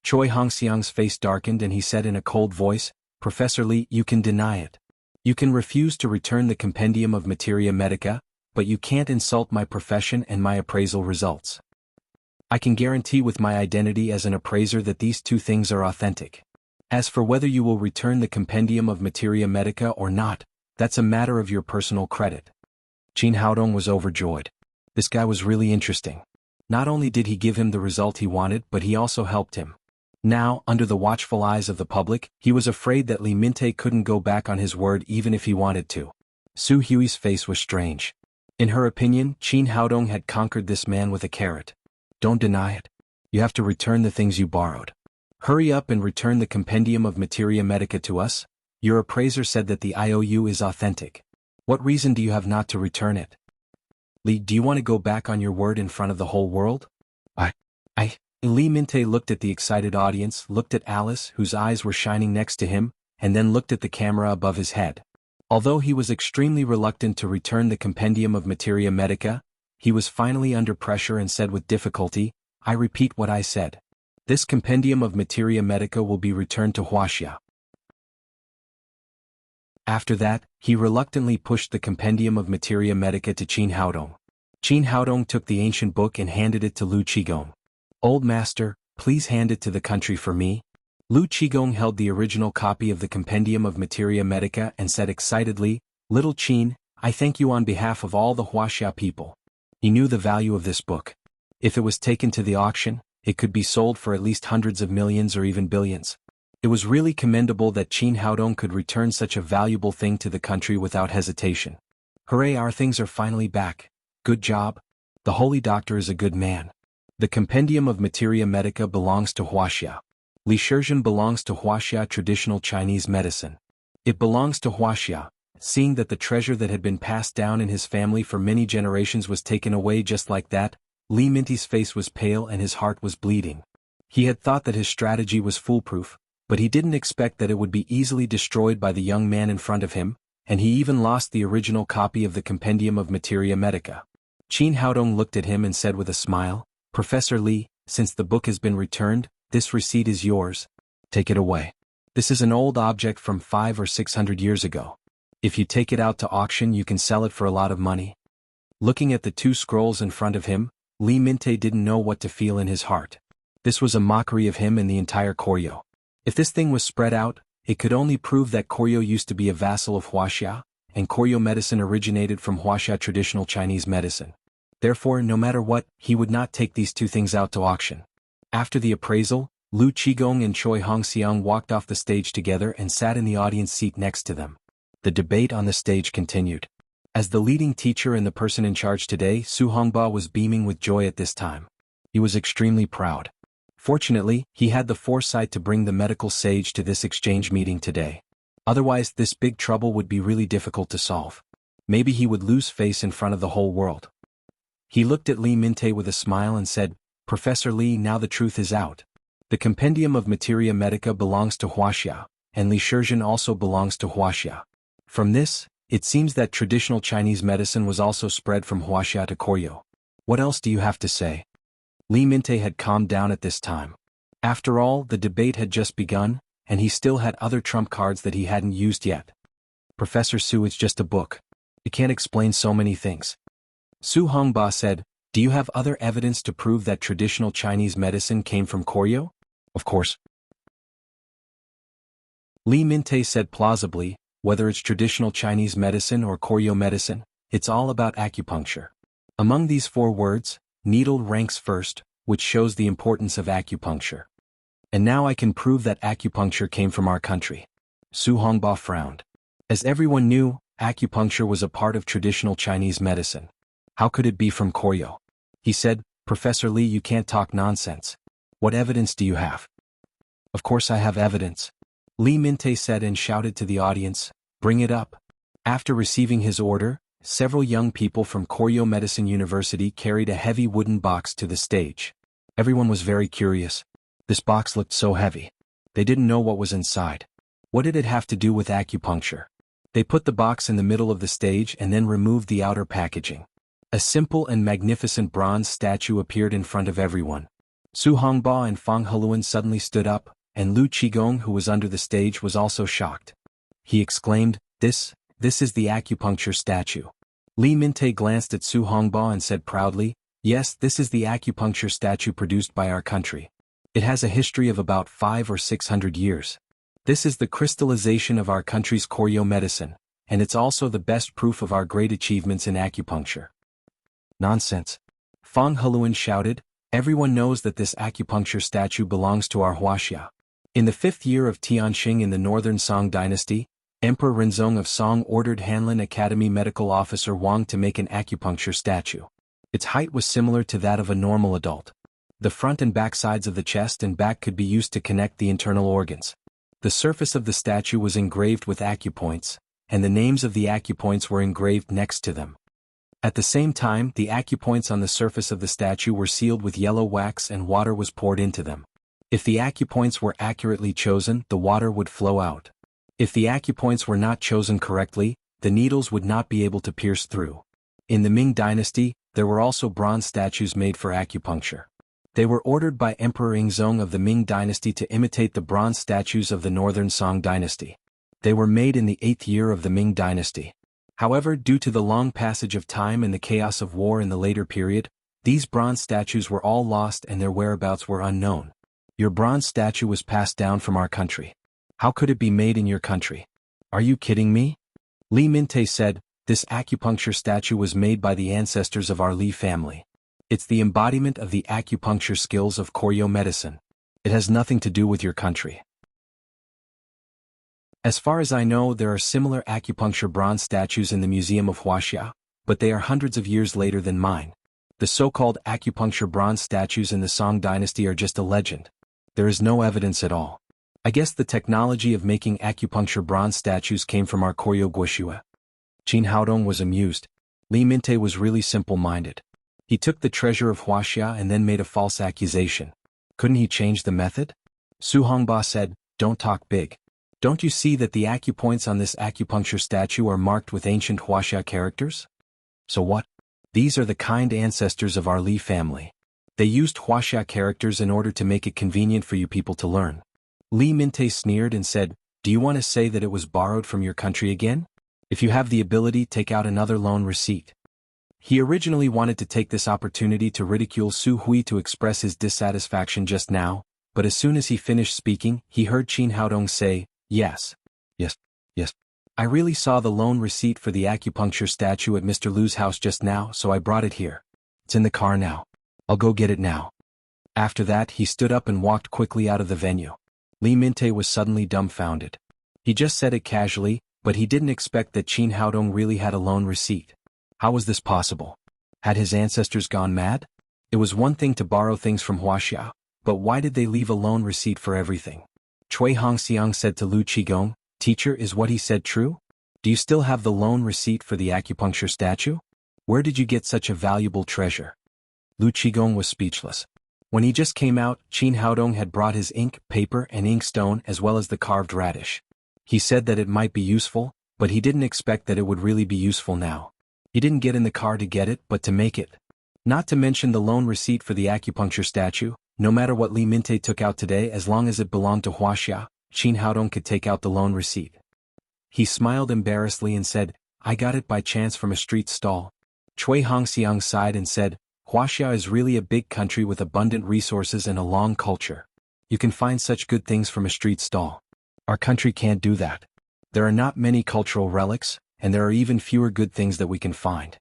Speaker 1: Choi Hongxiang's face darkened and he said in a cold voice, Professor Li, you can deny it. You can refuse to return the compendium of Materia Medica, but you can't insult my profession and my appraisal results. I can guarantee with my identity as an appraiser that these two things are authentic. As for whether you will return the compendium of Materia Medica or not, that's a matter of your personal credit. Qin Haodong was overjoyed. This guy was really interesting. Not only did he give him the result he wanted, but he also helped him. Now, under the watchful eyes of the public, he was afraid that Li Mingtai couldn't go back on his word even if he wanted to. Su Hui's face was strange. In her opinion, Qin Haodong had conquered this man with a carrot. Don't deny it. You have to return the things you borrowed. Hurry up and return the compendium of Materia Medica to us. Your appraiser said that the IOU is authentic. What reason do you have not to return it? Li, do you want to go back on your word in front of the whole world? Li Mingtai looked at the excited audience, looked at Alice, whose eyes were shining next to him, and then looked at the camera above his head. Although he was extremely reluctant to return the compendium of Materia Medica, he was finally under pressure and said with difficulty, I repeat what I said. This compendium of Materia Medica will be returned to Wuxia. After that, he reluctantly pushed the compendium of Materia Medica to Qin Haodong. Qin Haodong took the ancient book and handed it to Lu Qigong. Old master, please hand it to the country for me. Lu Qigong held the original copy of the compendium of Materia Medica and said excitedly, Little Qin, I thank you on behalf of all the Wuxia people. He knew the value of this book. If it was taken to the auction, it could be sold for at least hundreds of millions or even billions. It was really commendable that Qin Haodong could return such a valuable thing to the country without hesitation. Hooray, our things are finally back. Good job. The holy doctor is a good man. The compendium of Materia Medica belongs to Wuxia. Li Shizhen belongs to Wuxia traditional Chinese medicine. It belongs to Wuxia. Seeing that the treasure that had been passed down in his family for many generations was taken away just like that, Li Mingtai's face was pale and his heart was bleeding. He had thought that his strategy was foolproof, but he didn't expect that it would be easily destroyed by the young man in front of him, and he even lost the original copy of the compendium of Materia Medica. Qin Haodong looked at him and said with a smile, Professor Li, since the book has been returned, this receipt is yours. Take it away. This is an old object from 500 or 600 years ago. If you take it out to auction you can sell it for a lot of money. Looking at the two scrolls in front of him, Li Mingtai didn't know what to feel in his heart. This was a mockery of him and the entire Koryo. If this thing was spread out, it could only prove that Koryo used to be a vassal of Wuxia, and Koryo medicine originated from Wuxia traditional Chinese medicine. Therefore, no matter what, he would not take these two things out to auction. After the appraisal, Lu Qigong and Choi Hongxiang walked off the stage together and sat in the audience seat next to them. The debate on the stage continued. As the leading teacher and the person in charge today, Su Hongba was beaming with joy at this time. He was extremely proud. Fortunately, he had the foresight to bring the medical sage to this exchange meeting today. Otherwise, this big trouble would be really difficult to solve. Maybe he would lose face in front of the whole world. He looked at Li Mingtai with a smile and said, Professor Li, now the truth is out. The compendium of Materia Medica belongs to Wuxia, and Li Shizhen also belongs to Wuxia. From this, it seems that traditional Chinese medicine was also spread from Wuxia to Koryo. What else do you have to say? Li Mingtai had calmed down at this time. After all, the debate had just begun, and he still had other trump cards that he hadn't used yet. Professor Su, it's just a book. It can't explain so many things. Su Hongba said, do you have other evidence to prove that traditional Chinese medicine came from Koryo? Of course. Li Mingtai said plausibly, whether it's traditional Chinese medicine or Koryo medicine, it's all about acupuncture. Among these four words, needle ranks first, which shows the importance of acupuncture. And now I can prove that acupuncture came from our country. Su Hongba frowned. As everyone knew, acupuncture was a part of traditional Chinese medicine. How could it be from Koryo? He said, Professor Li, you can't talk nonsense. What evidence do you have? Of course I have evidence. Li Mingtai said and shouted to the audience, bring it up. After receiving his order, several young people from Koryo Medicine University carried a heavy wooden box to the stage. Everyone was very curious. This box looked so heavy. They didn't know what was inside. What did it have to do with acupuncture? They put the box in the middle of the stage and then removed the outer packaging. A simple and magnificent bronze statue appeared in front of everyone. Su Hongba and Fang Heluan suddenly stood up, and Lu Qigong, who was under the stage, was also shocked. He exclaimed, This is the acupuncture statue. Li Mingtai glanced at Su Hongba and said proudly, Yes, this is the acupuncture statue produced by our country. It has a history of about 500 or 600 years. This is the crystallization of our country's Koryo medicine, and it's also the best proof of our great achievements in acupuncture. Nonsense. Fang Heluan shouted, Everyone knows that this acupuncture statue belongs to our Wuxia. In the 5th year of Tianqing in the northern Song dynasty, Emperor Renzong of Song ordered Hanlin Academy medical officer Wang to make an acupuncture statue. Its height was similar to that of a normal adult. The front and back sides of the chest and back could be used to connect the internal organs. The surface of the statue was engraved with acupoints, and the names of the acupoints were engraved next to them. At the same time, the acupoints on the surface of the statue were sealed with yellow wax and water was poured into them. If the acupoints were accurately chosen, the water would flow out. If the acupoints were not chosen correctly, the needles would not be able to pierce through. In the Ming dynasty, there were also bronze statues made for acupuncture. They were ordered by Emperor Yingzong of the Ming dynasty to imitate the bronze statues of the northern Song dynasty. They were made in the 8th year of the Ming dynasty. However, due to the long passage of time and the chaos of war in the later period, these bronze statues were all lost and their whereabouts were unknown. Your bronze statue was passed down from our country. How could it be made in your country? Are you kidding me? Li Mingtai said, This acupuncture statue was made by the ancestors of our Li family. It's the embodiment of the acupuncture skills of Koryo medicine. It has nothing to do with your country. As far as I know, there are similar acupuncture bronze statues in the Museum of Wuxia, but they are hundreds of years later than mine. The so-called acupuncture bronze statues in the Song dynasty are just a legend. There is no evidence at all. I guess the technology of making acupuncture bronze statues came from our Koryo Guoxue. Qin Haodong was amused. Li Mingtai was really simple-minded. He took the treasure of Wuxia and then made a false accusation. Couldn't he change the method? Su Hongba said, Don't talk big. Don't you see that the acupoints on this acupuncture statue are marked with ancient Wuxia characters? So what? These are the kind ancestors of our Li family. They used Wuxia characters in order to make it convenient for you people to learn. Li Mingtai sneered and said, Do you want to say that it was borrowed from your country again? If you have the ability, take out another loan receipt. He originally wanted to take this opportunity to ridicule Su Hui to express his dissatisfaction just now, but as soon as he finished speaking, he heard Qin Haodong say, Yes. I really saw the loan receipt for the acupuncture statue at Mr. Lu's house just now, so I brought it here. It's in the car now. I'll go get it now. After that, he stood up and walked quickly out of the venue. Li Mingtai was suddenly dumbfounded. He just said it casually, but he didn't expect that Qin Haodong really had a loan receipt. How was this possible? Had his ancestors gone mad? It was one thing to borrow things from Wuxia, but why did they leave a loan receipt for everything? Cui Hongxiang said to Lu Qigong, Teacher, is what he said true? Do you still have the loan receipt for the acupuncture statue? Where did you get such a valuable treasure? Lu Qigong was speechless. When he just came out, Qin Haodong had brought his ink, paper, and inkstone as well as the carved radish. He said that it might be useful, but he didn't expect that it would really be useful now. He didn't get in the car to get it, but to make it. Not to mention the loan receipt for the acupuncture statue, no matter what Li Mingtai took out today, as long as it belonged to Wuxia, Qin Haodong could take out the loan receipt. He smiled embarrassedly and said, I got it by chance from a street stall. Cui Hongxiang sighed and said, Wuxia is really a big country with abundant resources and a long culture. You can find such good things from a street stall. Our country can't do that. There are not many cultural relics, and there are even fewer good things that we can find.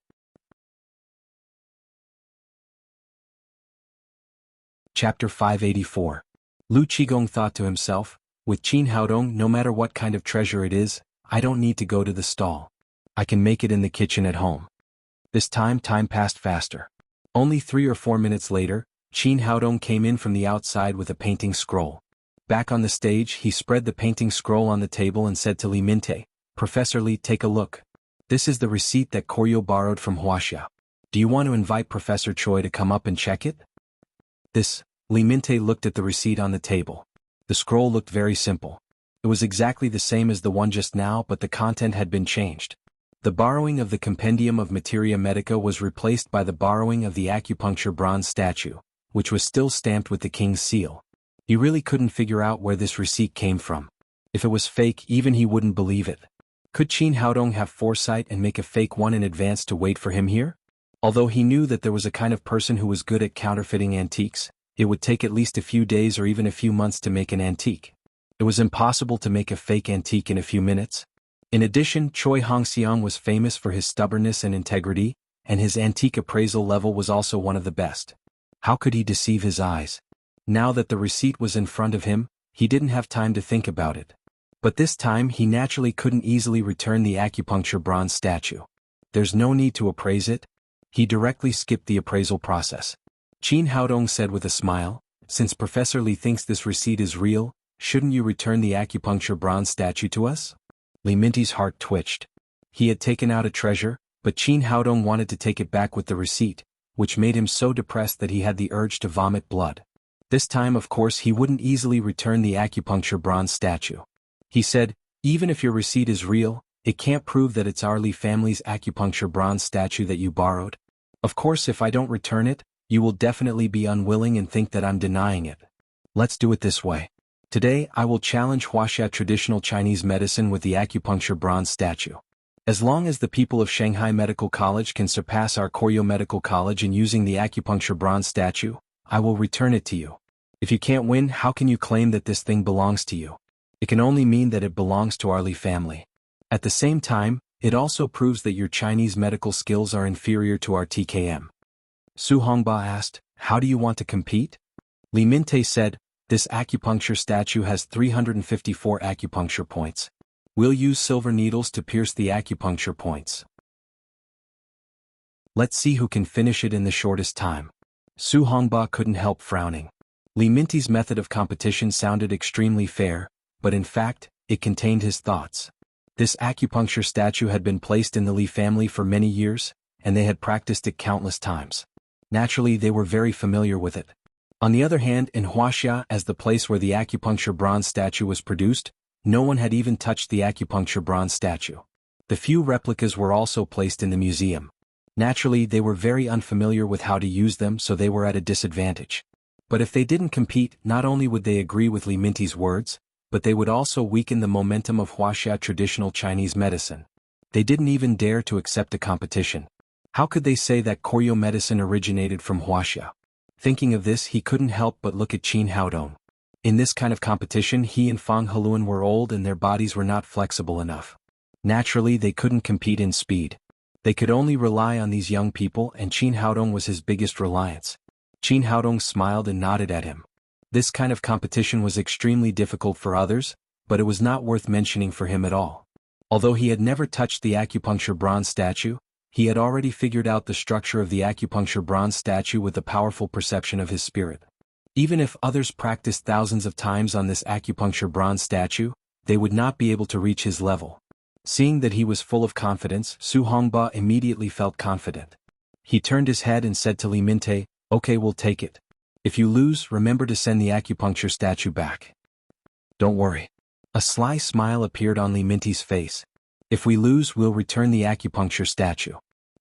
Speaker 1: Chapter 584. Lu Qigong thought to himself, with Qin Haodong, no matter what kind of treasure it is, I don't need to go to the stall. I can make it in the kitchen at home. This time passed faster. Only 3 or 4 minutes later, Qin Haodong came in from the outside with a painting scroll. Back on the stage, he spread the painting scroll on the table and said to Li Mingtai, Professor Li, take a look. This is the receipt that Koryo borrowed from Wuxia. Do you want to invite Professor Choi to come up and check it? Li Mingtai looked at the receipt on the table. The scroll looked very simple. It was exactly the same as the one just now, but the content had been changed. The borrowing of the Compendium of Materia Medica was replaced by the borrowing of the acupuncture bronze statue, which was still stamped with the king's seal. He really couldn't figure out where this receipt came from. If it was fake, even he wouldn't believe it. Could Qin Haodong have foresight and make a fake one in advance to wait for him here? Although he knew that there was a kind of person who was good at counterfeiting antiques, it would take at least a few days or even a few months to make an antique. It was impossible to make a fake antique in a few minutes. In addition, Choi Hongxiang was famous for his stubbornness and integrity, and his antique appraisal level was also one of the best. How could he deceive his eyes? Now that the receipt was in front of him, he didn't have time to think about it. But this time he naturally couldn't easily return the acupuncture bronze statue. There's no need to appraise it. He directly skipped the appraisal process. Qin Haodong said with a smile, "Since Professor Li thinks this receipt is real, shouldn't you return the acupuncture bronze statue to us?" Li Minty's heart twitched. He had taken out a treasure, but Qin Haodong wanted to take it back with the receipt, which made him so depressed that he had the urge to vomit blood. This time, of course, he wouldn't easily return the acupuncture bronze statue. He said, "Even if your receipt is real, it can't prove that it's our Li family's acupuncture bronze statue that you borrowed. Of course, if I don't return it, you will definitely be unwilling and think that I'm denying it. Let's do it this way. Today I will challenge Wuxia traditional Chinese medicine with the acupuncture bronze statue. As long as the people of Shanghai Medical College can surpass our Koryo Medical College in using the acupuncture bronze statue, I will return it to you. If you can't win, how can you claim that this thing belongs to you? It can only mean that it belongs to our Li family. At the same time, it also proves that your Chinese medical skills are inferior to our TKM." Su Hongba asked, "How do you want to compete?" Li Minte said, "This acupuncture statue has 354 acupuncture points. We'll use silver needles to pierce the acupuncture points. Let's see who can finish it in the shortest time." Su Hongba couldn't help frowning. Li Minty's method of competition sounded extremely fair, but in fact, it contained his thoughts. This acupuncture statue had been placed in the Li family for many years, and they had practiced it countless times. Naturally, they were very familiar with it. On the other hand, in Wuxia, as the place where the acupuncture bronze statue was produced, no one had even touched the acupuncture bronze statue. The few replicas were also placed in the museum. Naturally, they were very unfamiliar with how to use them, so they were at a disadvantage. But if they didn't compete, not only would they agree with Li Minty's words, but they would also weaken the momentum of Wuxia traditional Chinese medicine. They didn't even dare to accept a competition. How could they say that Koryo medicine originated from Wuxia? Thinking of this, he couldn't help but look at Qin Haodong. In this kind of competition, he and Fang Heluan were old and their bodies were not flexible enough. Naturally, they couldn't compete in speed. They could only rely on these young people, and Qin Haodong was his biggest reliance. Qin Haodong smiled and nodded at him. This kind of competition was extremely difficult for others, but it was not worth mentioning for him at all. Although he had never touched the acupuncture bronze statue, he had already figured out the structure of the acupuncture bronze statue with the powerful perception of his spirit. Even if others practiced thousands of times on this acupuncture bronze statue, they would not be able to reach his level. Seeing that he was full of confidence, Su Hongba immediately felt confident. He turned his head and said to Li Minte, "Okay, we'll take it. If you lose, remember to send the acupuncture statue back." "Don't worry." A sly smile appeared on Li Minty's face. "If we lose, we'll return the acupuncture statue.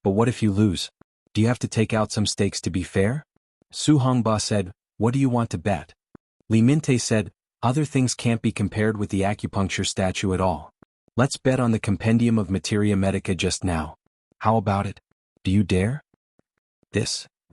Speaker 1: But what if you lose? Do you have to take out some stakes to be fair?" Su Hongba said, "What do you want to bet?" Li Minte said, "Other things can't be compared with the acupuncture statue at all. Let's bet on the compendium of Materia Medica just now. How about it? Do you dare?"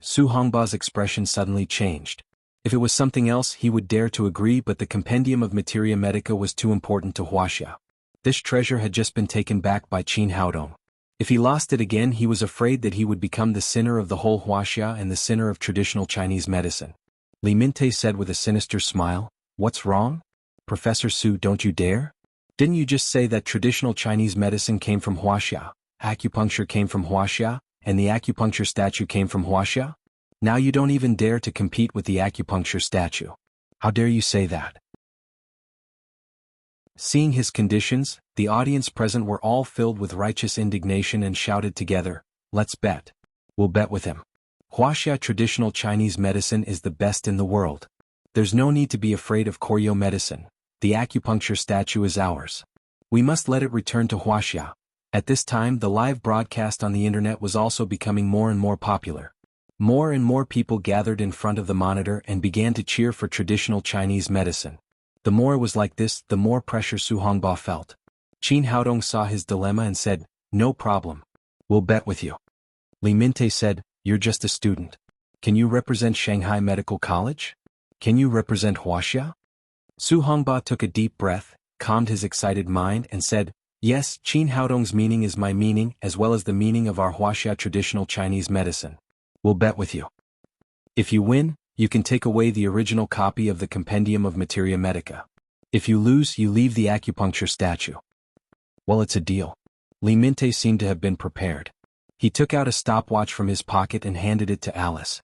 Speaker 1: Su Hongba's expression suddenly changed. If it was something else, he would dare to agree, but the compendium of Materia Medica was too important to Wuxia. This treasure had just been taken back by Qin Haodong. If he lost it again, he was afraid that he would become the sinner of the whole Wuxia and the sinner of traditional Chinese medicine. Li Minte said with a sinister smile, "What's wrong? Professor Su, don't you dare? Didn't you just say that traditional Chinese medicine came from Wuxia, acupuncture came from Wuxia, and the acupuncture statue came from Wuxia? Now you don't even dare to compete with the acupuncture statue. How dare you say that?" Seeing his conditions, the audience present were all filled with righteous indignation and shouted together, "Let's bet. We'll bet with him. Wuxia traditional Chinese medicine is the best in the world. There's no need to be afraid of Koryo medicine. The acupuncture statue is ours. We must let it return to Wuxia." At this time, the live broadcast on the internet was also becoming more and more popular. More and more people gathered in front of the monitor and began to cheer for traditional Chinese medicine. The more it was like this, the more pressure Su Hongba felt. Qin Haodong saw his dilemma and said, "No problem. We'll bet with you." Li Mingtai said, "You're just a student. Can you represent Shanghai Medical College? Can you represent Wuxia?" Su Hongba took a deep breath, calmed his excited mind and said, "Yes, Qin Haodong's meaning is my meaning as well as the meaning of our Wuxia traditional Chinese medicine. We'll bet with you. If you win, you can take away the original copy of the Compendium of Materia Medica. If you lose, you leave the acupuncture statue." "Well, it's a deal." Li Mingtai seemed to have been prepared. He took out a stopwatch from his pocket and handed it to Alice.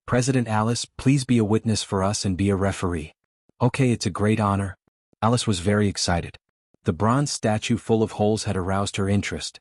Speaker 1: "President Alice, please be a witness for us and be a referee." "Okay, it's a great honor." Alice was very excited. The bronze statue full of holes had aroused her interest.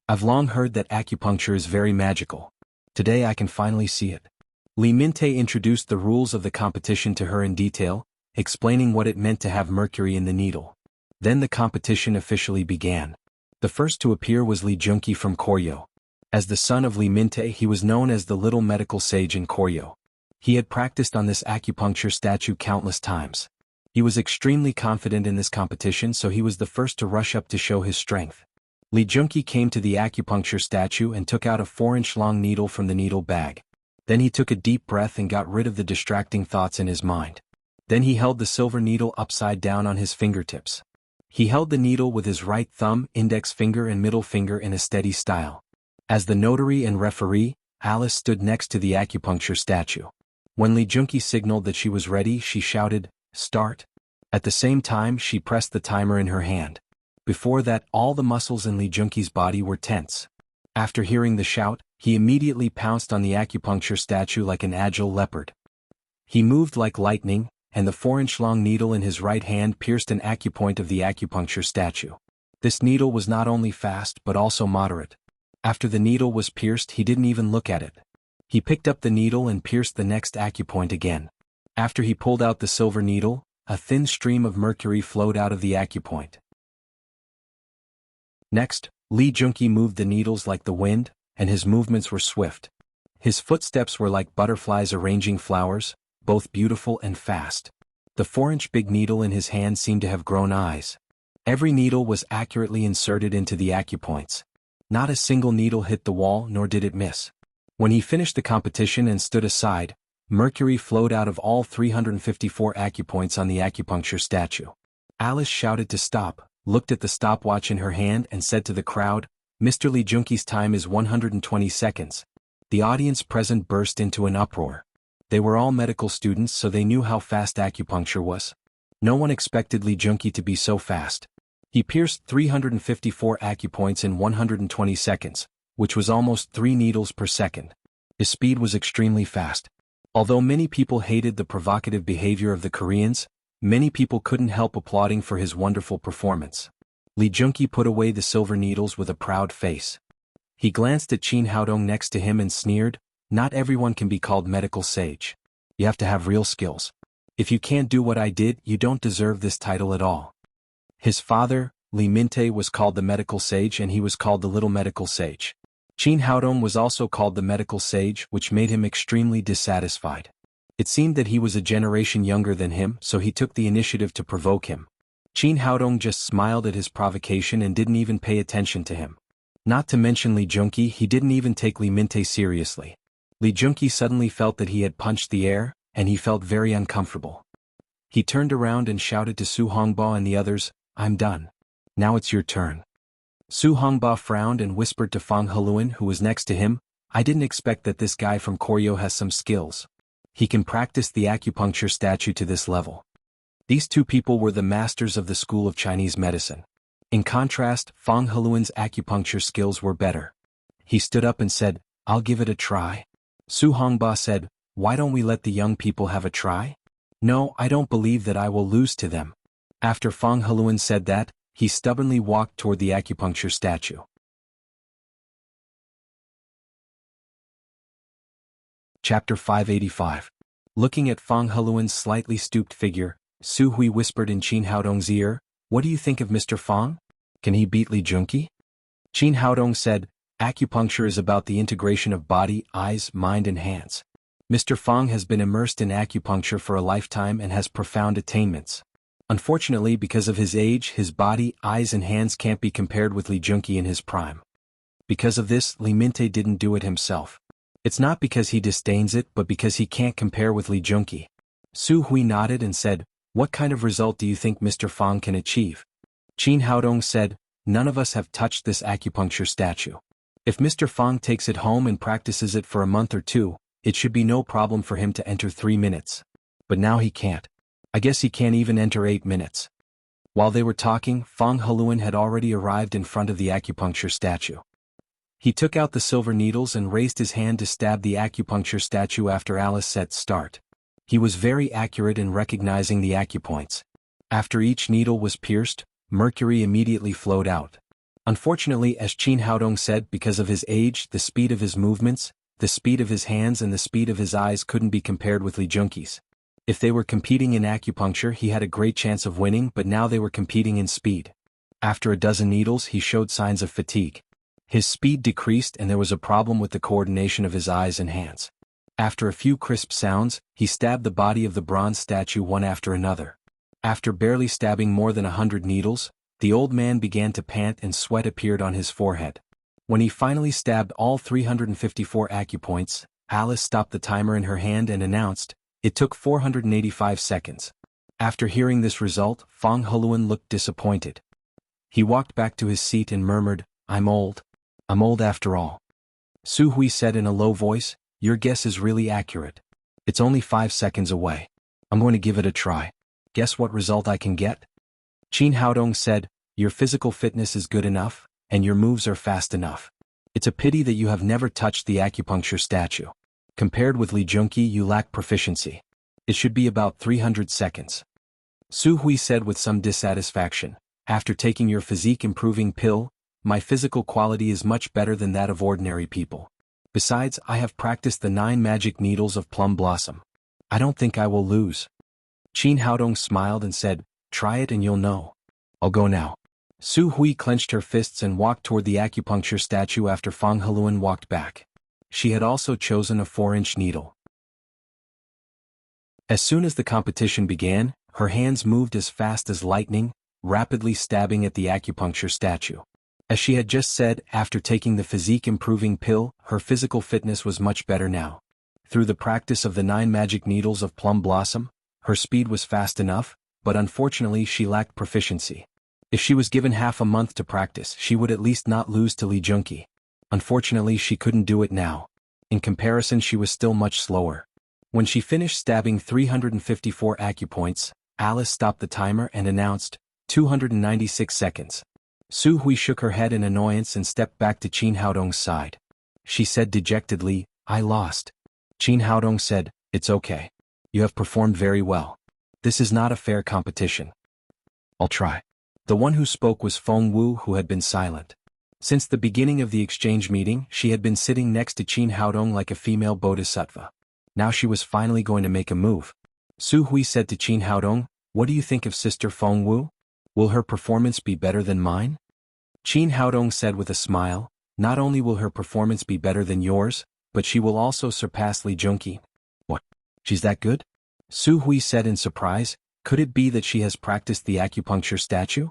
Speaker 1: "I've long heard that acupuncture is very magical. Today I can finally see it." Li Mingtai introduced the rules of the competition to her in detail, explaining what it meant to have mercury in the needle. Then the competition officially began. The first to appear was Li Junqi from Koryo. As the son of Li Mingtai, he was known as the little medical sage in Koryo. He had practiced on this acupuncture statue countless times. He was extremely confident in this competition, so he was the first to rush up to show his strength. Li Junqi came to the acupuncture statue and took out a 4-inch-long needle from the needle bag. Then he took a deep breath and got rid of the distracting thoughts in his mind. Then he held the silver needle upside down on his fingertips. He held the needle with his right thumb, index finger and middle finger in a steady style. As the notary and referee, Alice stood next to the acupuncture statue. When Li Junqi signaled that she was ready, she shouted, "Start." At the same time, she pressed the timer in her hand. Before that, all the muscles in Li Junqi's body were tense. After hearing the shout, he immediately pounced on the acupuncture statue like an agile leopard. He moved like lightning, and the 4-inch-long needle in his right hand pierced an acupoint of the acupuncture statue. This needle was not only fast but also moderate. After the needle was pierced, he didn't even look at it. He picked up the needle and pierced the next acupoint again. After he pulled out the silver needle, a thin stream of mercury flowed out of the acupoint. Next, Li Junqi moved the needles like the wind, and his movements were swift. His footsteps were like butterflies arranging flowers, both beautiful and fast. The 4-inch big needle in his hand seemed to have grown eyes. Every needle was accurately inserted into the acupoints. Not a single needle hit the wall, nor did it miss. When he finished the competition and stood aside, mercury flowed out of all 354 acupoints on the acupuncture statue. Alice shouted to stop, looked at the stopwatch in her hand and said to the crowd, "Mr. Li Junqi's time is 120 seconds. The audience present burst into an uproar. They were all medical students, so they knew how fast acupuncture was. No one expected Li Junqi to be so fast. He pierced 354 acupoints in 120 seconds, which was almost 3 needles per second. His speed was extremely fast. Although many people hated the provocative behavior of the Koreans, many people couldn't help applauding for his wonderful performance. Li Junqi put away the silver needles with a proud face. He glanced at Qin Haodong next to him and sneered, "Not everyone can be called medical sage. You have to have real skills. If you can't do what I did, you don't deserve this title at all." His father, Li Mingtai, was called the medical sage and he was called the little medical sage. Qin Haodong was also called the medical sage, which made him extremely dissatisfied. It seemed that he was a generation younger than him, so he took the initiative to provoke him. Qin Haodong just smiled at his provocation and didn't even pay attention to him. Not to mention Li Junqi, he didn't even take Li Mingtai seriously. Li Junqi suddenly felt that he had punched the air, and he felt very uncomfortable. He turned around and shouted to Su Hongba and the others, "I'm done. Now it's your turn." Su Hongba frowned and whispered to Fang Heluan, who was next to him, "I didn't expect that this guy from Koryo has some skills. He can practice the acupuncture statue to this level." These two people were the masters of the school of Chinese medicine. In contrast, Fang Heluan's acupuncture skills were better. He stood up and said, "I'll give it a try." Su Hongba said, "Why don't we let the young people have a try?" "No, I don't believe that I will lose to them." After Fang Heluan said that, he stubbornly walked toward the acupuncture statue. Chapter 585. Looking at Fang Heluan's slightly stooped figure, Su Hui whispered in Qin Haodong's ear, "What do you think of Mr. Fang? Can he beat Li Junqi?" Qin Haodong said, Acupuncture is about the integration of body, eyes, mind and hands. Mr. Fong has been immersed in acupuncture for a lifetime and has profound attainments. Unfortunately, because of his age, his body, eyes and hands can't be compared with Li Junqi in his prime. Because of this, Li Mingte didn't do it himself. It's not because he disdains it but because he can't compare with Li Junqi. Su Hui nodded and said, "What kind of result do you think Mr. Fong can achieve?" Qin Haodong said, "None of us have touched this acupuncture statue. If Mr. Fong takes it home and practices it for a month or two, it should be no problem for him to enter 3 minutes. But now he can't. I guess he can't even enter 8 minutes." While they were talking, Fong Heluan had already arrived in front of the acupuncture statue. He took out the silver needles and raised his hand to stab the acupuncture statue after Alice said start. He was very accurate in recognizing the acupoints. After each needle was pierced, mercury immediately flowed out. Unfortunately, as Qin Haodong said, because of his age, the speed of his movements, the speed of his hands and the speed of his eyes couldn't be compared with Li Junqi's. If they were competing in acupuncture, he had a great chance of winning, but now they were competing in speed. After a dozen needles, he showed signs of fatigue. His speed decreased and there was a problem with the coordination of his eyes and hands. After a few crisp sounds, he stabbed the body of the bronze statue one after another. After barely stabbing more than 100 needles, the old man began to pant and sweat appeared on his forehead. When he finally stabbed all 354 acupoints, Alice stopped the timer in her hand and announced, "It took 485 seconds." After hearing this result, Fong Heluan looked disappointed. He walked back to his seat and murmured, I'm old after all." Su Hui said in a low voice, "Your guess is really accurate. It's only 5 seconds away. I'm going to give it a try. Guess what result I can get?" Qin Haodong said, "Your physical fitness is good enough, and your moves are fast enough. It's a pity that you have never touched the acupuncture statue. Compared with Li Junqi, you lack proficiency. It should be about 300 seconds. Su Hui said with some dissatisfaction, "After taking your physique-improving pill, my physical quality is much better than that of ordinary people. Besides, I have practiced the 9 magic needles of plum blossom. I don't think I will lose." Qin Haodong smiled and said, "Try it and you'll know. I'll go now." Su Hui clenched her fists and walked toward the acupuncture statue after Fong Heluan walked back. She had also chosen a 4-inch needle. As soon as the competition began, her hands moved as fast as lightning, rapidly stabbing at the acupuncture statue. As she had just said, after taking the physique-improving pill, her physical fitness was much better now. Through the practice of the 9 magic needles of plum blossom, her speed was fast enough, but unfortunately she lacked proficiency. If she was given half a month to practice, she would at least not lose to Li Junqi. Unfortunately, she couldn't do it now. In comparison, she was still much slower. When she finished stabbing 354 acupoints, Alice stopped the timer and announced, 296 seconds. Su Hui shook her head in annoyance and stepped back to Qin Haodong's side. She said dejectedly, "I lost." Qin Haodong said, "It's okay. You have performed very well. This is not a fair competition. I'll try." The one who spoke was Feng Wu, who had been silent. Since the beginning of the exchange meeting, she had been sitting next to Qin Haodong like a female bodhisattva. Now she was finally going to make a move. Su Hui said to Qin Haodong, "What do you think of Sister Feng Wu? Will her performance be better than mine?" Qin Haodong said with a smile, "Not only will her performance be better than yours, but she will also surpass Li Junqi." "What? She's that good?" Su Hui said in surprise. Could it be that she has practiced the acupuncture statue?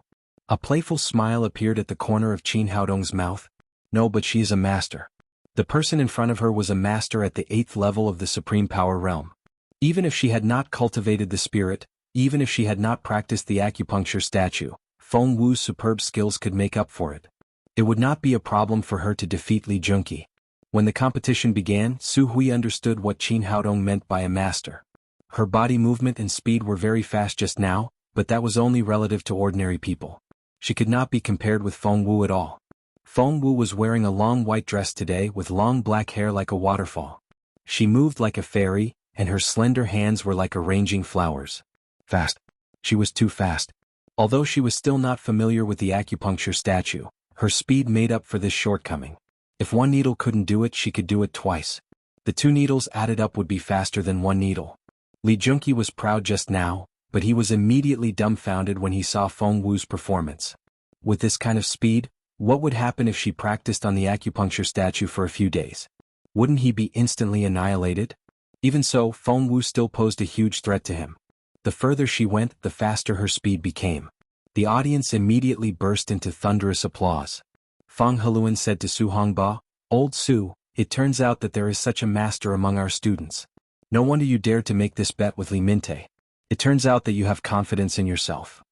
Speaker 1: A playful smile appeared at the corner of Qin Haodong's mouth. "No, but she is a master." The person in front of her was a master at the 8th level of the Supreme Power Realm. Even if she had not cultivated the spirit, even if she had not practiced the acupuncture statue, Feng Wu's superb skills could make up for it. It would not be a problem for her to defeat Li Junqi. When the competition began, Su Hui understood what Qin Haodong meant by a master. Her body movement and speed were very fast just now, but that was only relative to ordinary people. She could not be compared with Feng Wu at all. Feng Wu was wearing a long white dress today with long black hair like a waterfall. She moved like a fairy, and her slender hands were like arranging flowers. Fast. She was too fast. Although she was still not familiar with the acupuncture statue, her speed made up for this shortcoming. If one needle couldn't do it, she could do it twice. The 2 needles added up would be faster than 1 needle. Li Junqi was proud just now, but he was immediately dumbfounded when he saw Feng Wu's performance. With this kind of speed, What would happen if she practiced on the acupuncture statue for a few days? Wouldn't he be instantly annihilated? Even so, Feng Wu still posed a huge threat to him. The further she went, the faster her speed became. The audience immediately burst into thunderous applause. Feng Heluan said to Su Hongba, "Old Su, it turns out that there is such a master among our students. No wonder you dared to make this bet with Li Minte. It turns out that you have confidence in yourself."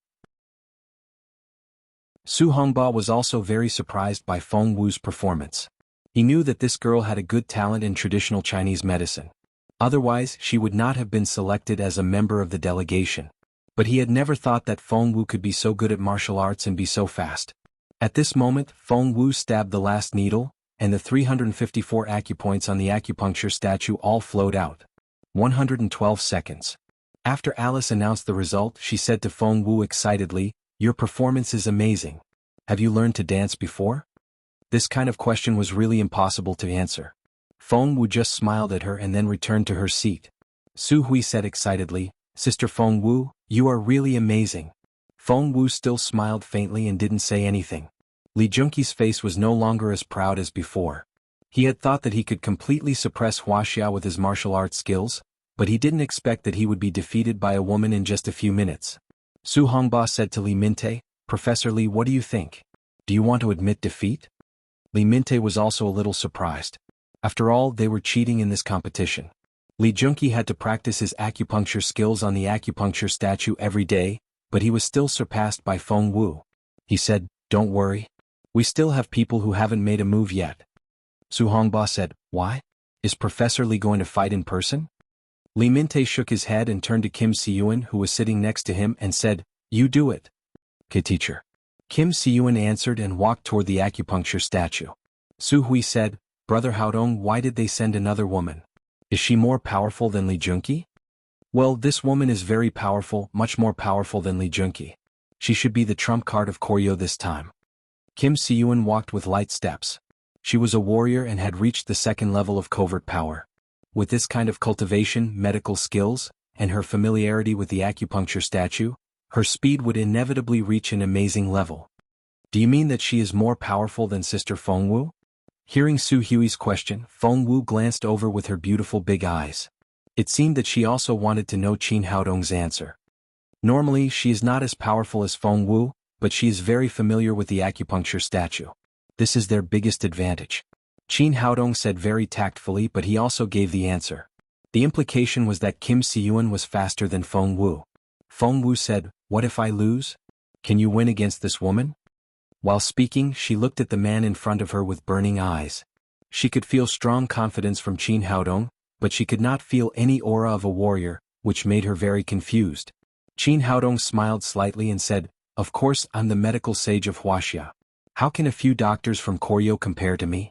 Speaker 1: Su Hongba was also very surprised by Feng Wu's performance. He knew that this girl had a good talent in traditional Chinese medicine. Otherwise, she would not have been selected as a member of the delegation. But he had never thought that Feng Wu could be so good at martial arts and be so fast. At this moment, Feng Wu stabbed the last needle, and the 354 acupoints on the acupuncture statue all flowed out. 112 seconds. After Alice announced the result, she said to Feng Wu excitedly, "Your performance is amazing. Have you learned to dance before?" This kind of question was really impossible to answer. Feng Wu just smiled at her and then returned to her seat. Su Hui said excitedly, "Sister Feng Wu, you are really amazing." Feng Wu still smiled faintly and didn't say anything. Li Junqi's face was no longer as proud as before. He had thought that he could completely suppress Wuxia with his martial arts skills, but he didn't expect that he would be defeated by a woman in just a few minutes. Su Hongba said to Li Minte, "Professor Li, what do you think? Do you want to admit defeat?" Li Minte was also a little surprised. After all, they were cheating in this competition. Li Junqi had to practice his acupuncture skills on the acupuncture statue every day, but he was still surpassed by Feng Wu. He said, "Don't worry. We still have people who haven't made a move yet." Su Hongba said, "Why? Is Professor Li going to fight in person?" Li Minte shook his head and turned to Kim Siyuan, who was sitting next to him, and said, "You do it." "Okay, teacher." Kim Siyuan answered and walked toward the acupuncture statue. Su Hui said, "Brother Haodong, why did they send another woman? Is she more powerful than Li Junqi?" "Well, this woman is very powerful, much more powerful than Li Junqi. She should be the trump card of Koryo this time." Kim Siyuan walked with light steps. She was a warrior and had reached the second level of covert power. With this kind of cultivation, medical skills, and her familiarity with the acupuncture statue, her speed would inevitably reach an amazing level. "Do you mean that she is more powerful than Sister Feng Wu?" Hearing Su Hui's question, Feng Wu glanced over with her beautiful big eyes. It seemed that she also wanted to know Qin Haodong's answer. Normally, she is not as powerful as Feng Wu, but she is very familiar with the acupuncture statue. This is their biggest advantage. Qin Haodong said very tactfully, but he also gave the answer. The implication was that Kim Siyuan was faster than Feng Wu. Feng Wu said, "What if I lose? Can you win against this woman?" While speaking, she looked at the man in front of her with burning eyes. She could feel strong confidence from Qin Haodong, but she could not feel any aura of a warrior, which made her very confused. Qin Haodong smiled slightly and said, "Of course, I'm the medical sage of Wuxia. How can a few doctors from Koryo compare to me?"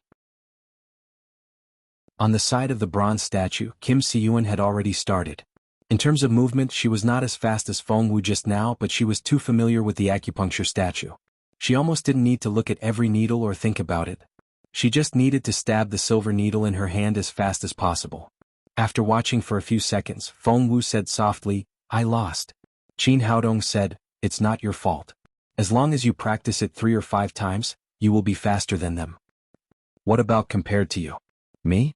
Speaker 1: On the side of the bronze statue, Kim Siyuan had already started. In terms of movement, she was not as fast as Feng Wu just now, but she was too familiar with the acupuncture statue. She almost didn't need to look at every needle or think about it. She just needed to stab the silver needle in her hand as fast as possible. After watching for a few seconds, Feng Wu said softly, "I lost." Qin Haodong said, "It's not your fault. As long as you practice it 3 or 5 times, you will be faster than them." "What about compared to you?" "Me?"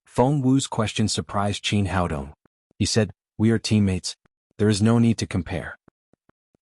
Speaker 1: Feng Wu's question surprised Qin Haodong. He said, "We are teammates. There is no need to compare."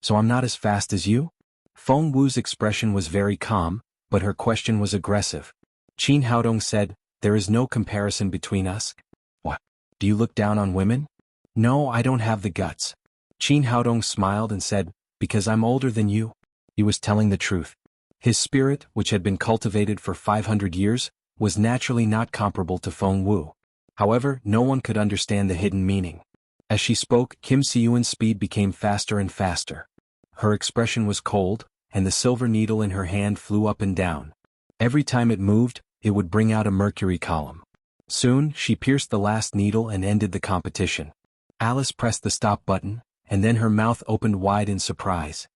Speaker 1: "So I'm not as fast as you?" Feng Wu's expression was very calm, but her question was aggressive. Qin Haodong said, "There is no comparison between us." "What? Do you look down on women?" "No, I don't have the guts." Qin Haodong smiled and said, "Because I'm older than you." He was telling the truth. His spirit, which had been cultivated for 500 years, was naturally not comparable to Feng Wu. However, no one could understand the hidden meaning. As she spoke, Kim Siyuan's speed became faster and faster. Her expression was cold, and the silver needle in her hand flew up and down. Every time it moved, it would bring out a mercury column. Soon, she pierced the last needle and ended the competition. Alice pressed the stop button, and then her mouth opened wide in surprise.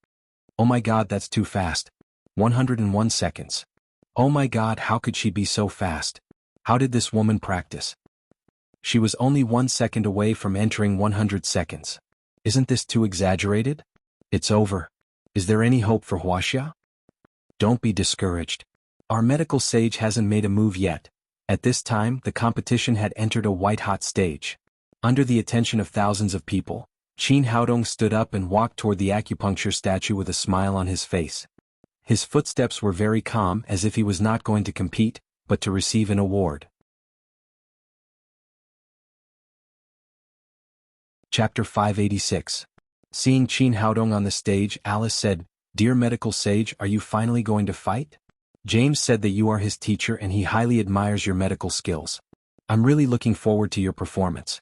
Speaker 1: "Oh my God, that's too fast. 101 seconds. Oh my God, how could she be so fast? How did this woman practice?" She was only 1 second away from entering 100 seconds. Isn't this too exaggerated? It's over. Is there any hope for Wuxia? Don't be discouraged. Our medical sage hasn't made a move yet. At this time, the competition had entered a white-hot stage. Under the attention of thousands of people, Qin Haodong stood up and walked toward the acupuncture statue with a smile on his face. His footsteps were very calm, as if he was not going to compete, but to receive an award. Chapter 586. Seeing Qin Haodong on the stage, Alice said, "Dear medical sage, are you finally going to fight? James said that you are his teacher and he highly admires your medical skills. I'm really looking forward to your performance."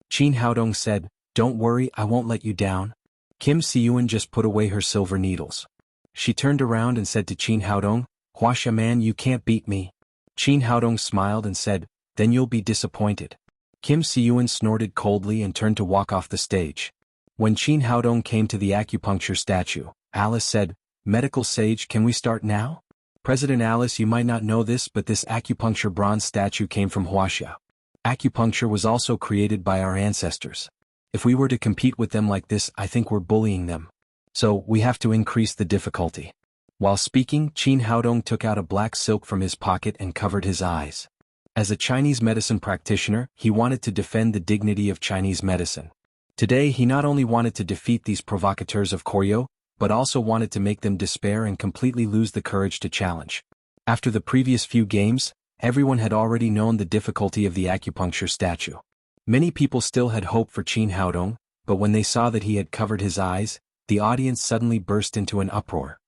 Speaker 1: Qin Haodong said, "Don't worry, I won't let you down." Kim Siyuan just put away her silver needles. She turned around and said to Qin Haodong, "Wuxia man, you can't beat me." Qin Haodong smiled and said, "Then you'll be disappointed." Kim Siyuan snorted coldly and turned to walk off the stage. When Qin Haodong came to the acupuncture statue, Alice said, "Medical sage, can we start now?" President Alice, you might not know this, but this acupuncture bronze statue came from Wuxia. Acupuncture was also created by our ancestors. If we were to compete with them like this, I think we're bullying them. So, we have to increase the difficulty. While speaking, Qin Haodong took out a black silk from his pocket and covered his eyes. As a Chinese medicine practitioner, he wanted to defend the dignity of Chinese medicine. Today he not only wanted to defeat these provocateurs of Koryo, but also wanted to make them despair and completely lose the courage to challenge. After the previous few games, everyone had already known the difficulty of the acupuncture statue. Many people still had hope for Qin Haodong, but when they saw that he had covered his eyes, the audience suddenly burst into an uproar.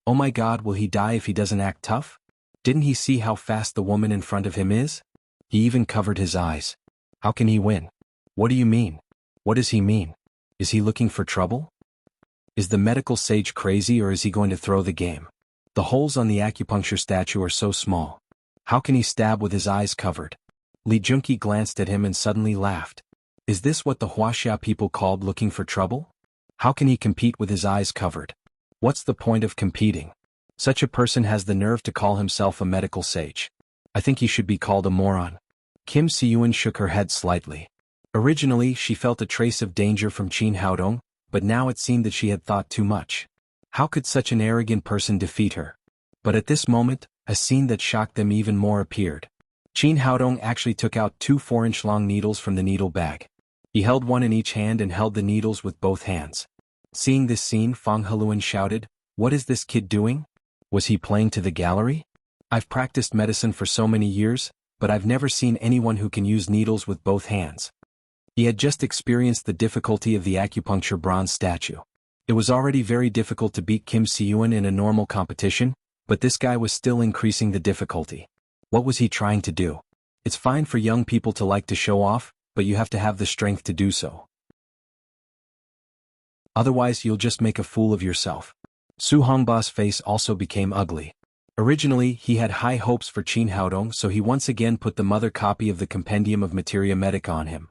Speaker 1: "Oh my God, will he die if he doesn't act tough? Didn't he see how fast the woman in front of him is? He even covered his eyes. How can he win? What do you mean? What does he mean? Is he looking for trouble? Is the medical sage crazy or is he going to throw the game? The holes on the acupuncture statue are so small. How can he stab with his eyes covered?" Li Junqi glanced at him and suddenly laughed. "Is this what the Wuxia people called looking for trouble? How can he compete with his eyes covered? What's the point of competing? Such a person has the nerve to call himself a medical sage. I think he should be called a moron." Kim Siyuan shook her head slightly. Originally, she felt a trace of danger from Qin Haodong, but now it seemed that she had thought too much. How could such an arrogant person defeat her? But at this moment, a scene that shocked them even more appeared. Qin Haodong actually took out 2 4-inch-long needles from the needle bag. He held one in each hand and held the needles with both hands. Seeing this scene, Fang Heluan shouted, "What is this kid doing? Was he playing to the gallery? I've practiced medicine for so many years, but I've never seen anyone who can use needles with both hands." He had just experienced the difficulty of the acupuncture bronze statue. It was already very difficult to beat Kim Siyuan in a normal competition, but this guy was still increasing the difficulty. What was he trying to do? It's fine for young people to like to show off, but you have to have the strength to do so. Otherwise you'll just make a fool of yourself. Su Hongba's face also became ugly. Originally, he had high hopes for Qin Haodong, so he once again put the mother copy of the Compendium of Materia Medica on him.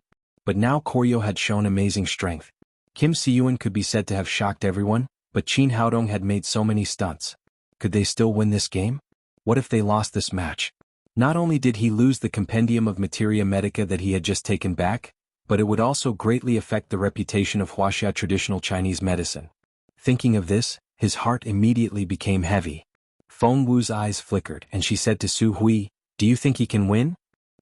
Speaker 1: But now Koryo had shown amazing strength. Kim Siyuan could be said to have shocked everyone, but Qin Haodong had made so many stunts. Could they still win this game? What if they lost this match? Not only did he lose the Compendium of Materia Medica that he had just taken back, but it would also greatly affect the reputation of Wuxia traditional Chinese medicine. Thinking of this, his heart immediately became heavy. Feng Wu's eyes flickered and she said to Su Hui, "Do you think he can win?"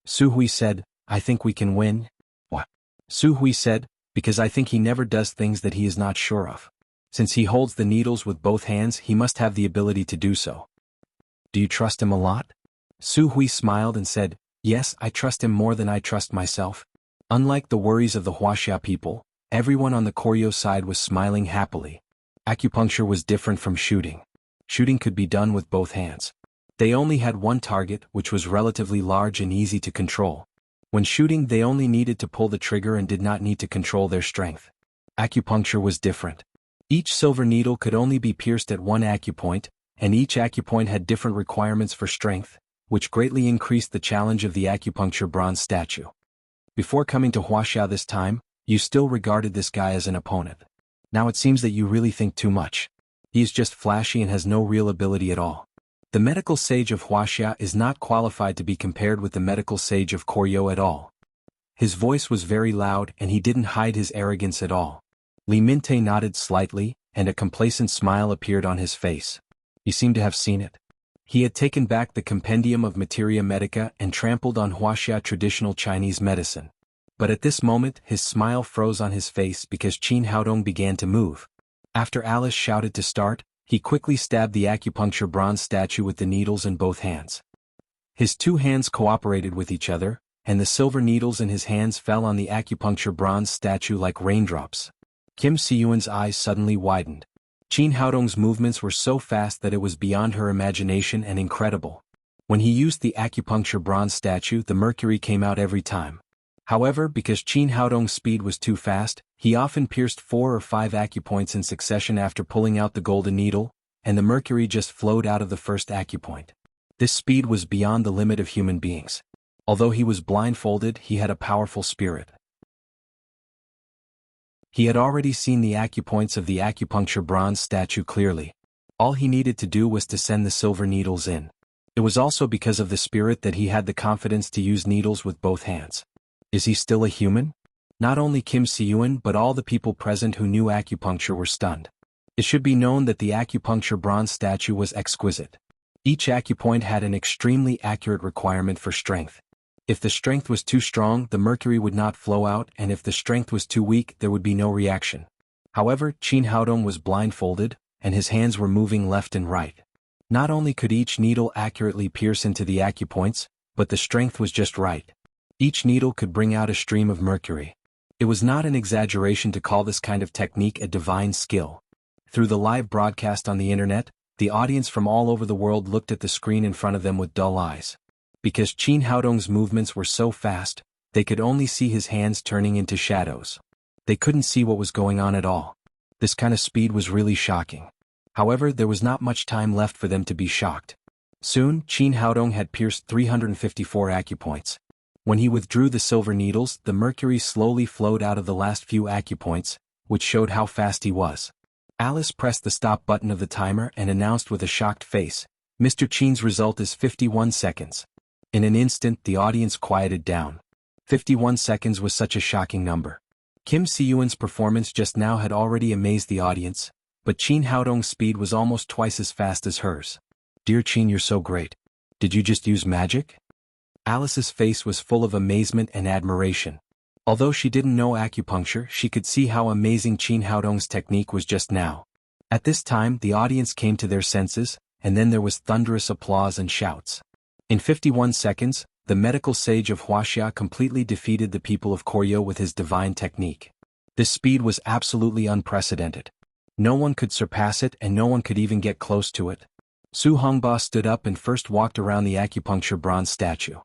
Speaker 1: Su Hui said, "I think we can win." "What?" Su Hui said, "Because I think he never does things that he is not sure of. Since he holds the needles with both hands, he must have the ability to do so." "Do you trust him a lot?" Su Hui smiled and said, "Yes, I trust him more than I trust myself." Unlike the worries of the Wuxia people, everyone on the Koryo side was smiling happily. Acupuncture was different from shooting. Shooting could be done with both hands. They only had one target, which was relatively large and easy to control. When shooting, they only needed to pull the trigger and did not need to control their strength. Acupuncture was different. Each silver needle could only be pierced at one acupoint, and each acupoint had different requirements for strength, which greatly increased the challenge of the acupuncture bronze statue. Before coming to Wuxia this time, you still regarded this guy as an opponent. Now it seems that you really think too much. He is just flashy and has no real ability at all. The medical sage of Wuxia is not qualified to be compared with the medical sage of Koryo at all. His voice was very loud and he didn't hide his arrogance at all. Li Minte nodded slightly, and a complacent smile appeared on his face. You seem to have seen it. He had taken back the compendium of Materia Medica and trampled on Wuxia traditional Chinese medicine. But at this moment his smile froze on his face because Qin Haodong began to move. After Alice shouted to start, he quickly stabbed the acupuncture bronze statue with the needles in both hands. His two hands cooperated with each other, and the silver needles in his hands fell on the acupuncture bronze statue like raindrops. Kim Si-yuan's eyes suddenly widened. Qin Haodong's movements were so fast that it was beyond her imagination and incredible. When he used the acupuncture bronze statue, the mercury came out every time. However, because Qin Haodong's speed was too fast, he often pierced 4 or 5 acupoints in succession after pulling out the golden needle, and the mercury just flowed out of the first acupoint. This speed was beyond the limit of human beings. Although he was blindfolded, he had a powerful spirit. He had already seen the acupoints of the acupuncture bronze statue clearly. All he needed to do was to send the silver needles in. It was also because of the spirit that he had the confidence to use needles with both hands. Is he still a human? Not only Kim Si-yuan but all the people present who knew acupuncture were stunned. It should be known that the acupuncture bronze statue was exquisite. Each acupoint had an extremely accurate requirement for strength. If the strength was too strong, the mercury would not flow out, and if the strength was too weak, there would be no reaction. However, Qin Haodong was blindfolded, and his hands were moving left and right. Not only could each needle accurately pierce into the acupoints, but the strength was just right. Each needle could bring out a stream of mercury. It was not an exaggeration to call this kind of technique a divine skill. Through the live broadcast on the internet, the audience from all over the world looked at the screen in front of them with dull eyes. Because Qin Haodong's movements were so fast, they could only see his hands turning into shadows. They couldn't see what was going on at all. This kind of speed was really shocking. However, there was not much time left for them to be shocked. Soon, Qin Haodong had pierced 354 acupoints. When he withdrew the silver needles, the mercury slowly flowed out of the last few acupoints, which showed how fast he was. Alice pressed the stop button of the timer and announced with a shocked face, "Mr. Qin's result is 51 seconds. In an instant, the audience quieted down. 51 seconds was such a shocking number. Kim Si-yuan's performance just now had already amazed the audience, but Qin Haodong's speed was almost twice as fast as hers. "Dear Qin, you're so great. Did you just use magic?" Alice's face was full of amazement and admiration. Although she didn't know acupuncture, she could see how amazing Qin Haodong's technique was just now. At this time, the audience came to their senses, and then there was thunderous applause and shouts. In 51 seconds, the medical sage of Wuxia completely defeated the people of Koryo with his divine technique. This speed was absolutely unprecedented. No one could surpass it and no one could even get close to it. Su Hongba stood up and first walked around the acupuncture bronze statue.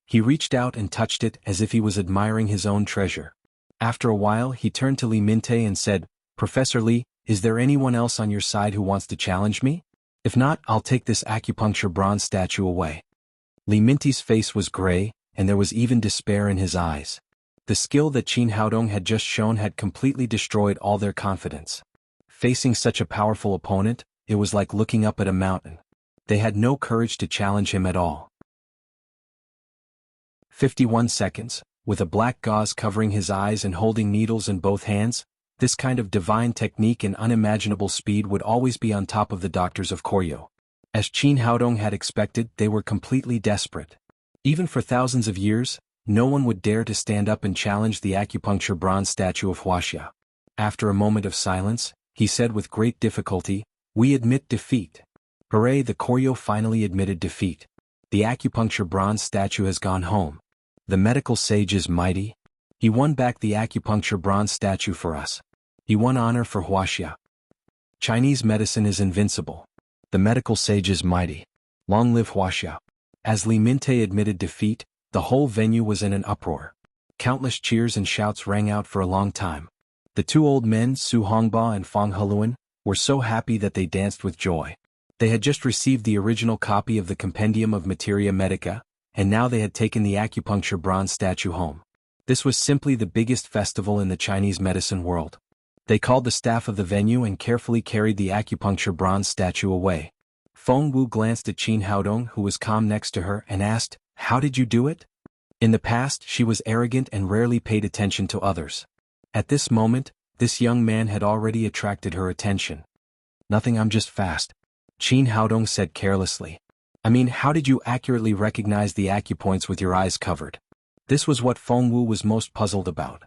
Speaker 1: He reached out and touched it as if he was admiring his own treasure. After a while, he turned to Li Mingtai and said, "Professor Li, is there anyone else on your side who wants to challenge me? If not, I'll take this acupuncture bronze statue away." Li Mingtai's face was gray, and there was even despair in his eyes. The skill that Qin Haodong had just shown had completely destroyed all their confidence. Facing such a powerful opponent, it was like looking up at a mountain. They had no courage to challenge him at all. 51 seconds, with a black gauze covering his eyes and holding needles in both hands, this kind of divine technique and unimaginable speed would always be on top of the doctors of Koryo. As Qin Haodong had expected, they were completely desperate. Even for thousands of years, no one would dare to stand up and challenge the acupuncture bronze statue of Wuxia. After a moment of silence, he said with great difficulty, "We admit defeat." Hooray, the Koryo finally admitted defeat. The acupuncture bronze statue has gone home. The medical sage is mighty. He won back the acupuncture bronze statue for us. He won honor for Wuxia. Chinese medicine is invincible. The medical sage is mighty. Long live Wuxia. As Li Mingtai admitted defeat, the whole venue was in an uproar. Countless cheers and shouts rang out for a long time. The two old men, Su Hongba and Fang Heluan, were so happy that they danced with joy. They had just received the original copy of the Compendium of Materia Medica, and now they had taken the acupuncture bronze statue home. This was simply the biggest festival in the Chinese medicine world. They called the staff of the venue and carefully carried the acupuncture bronze statue away. Feng Wu glanced at Qin Haodong, who was calm next to her, and asked, "How did you do it?" In the past, she was arrogant and rarely paid attention to others. At this moment, this young man had already attracted her attention. "Nothing, I'm just fast. Qin Haodong said carelessly. I mean, how did you accurately recognize the acupoints with your eyes covered? This was what Feng Wu was most puzzled about.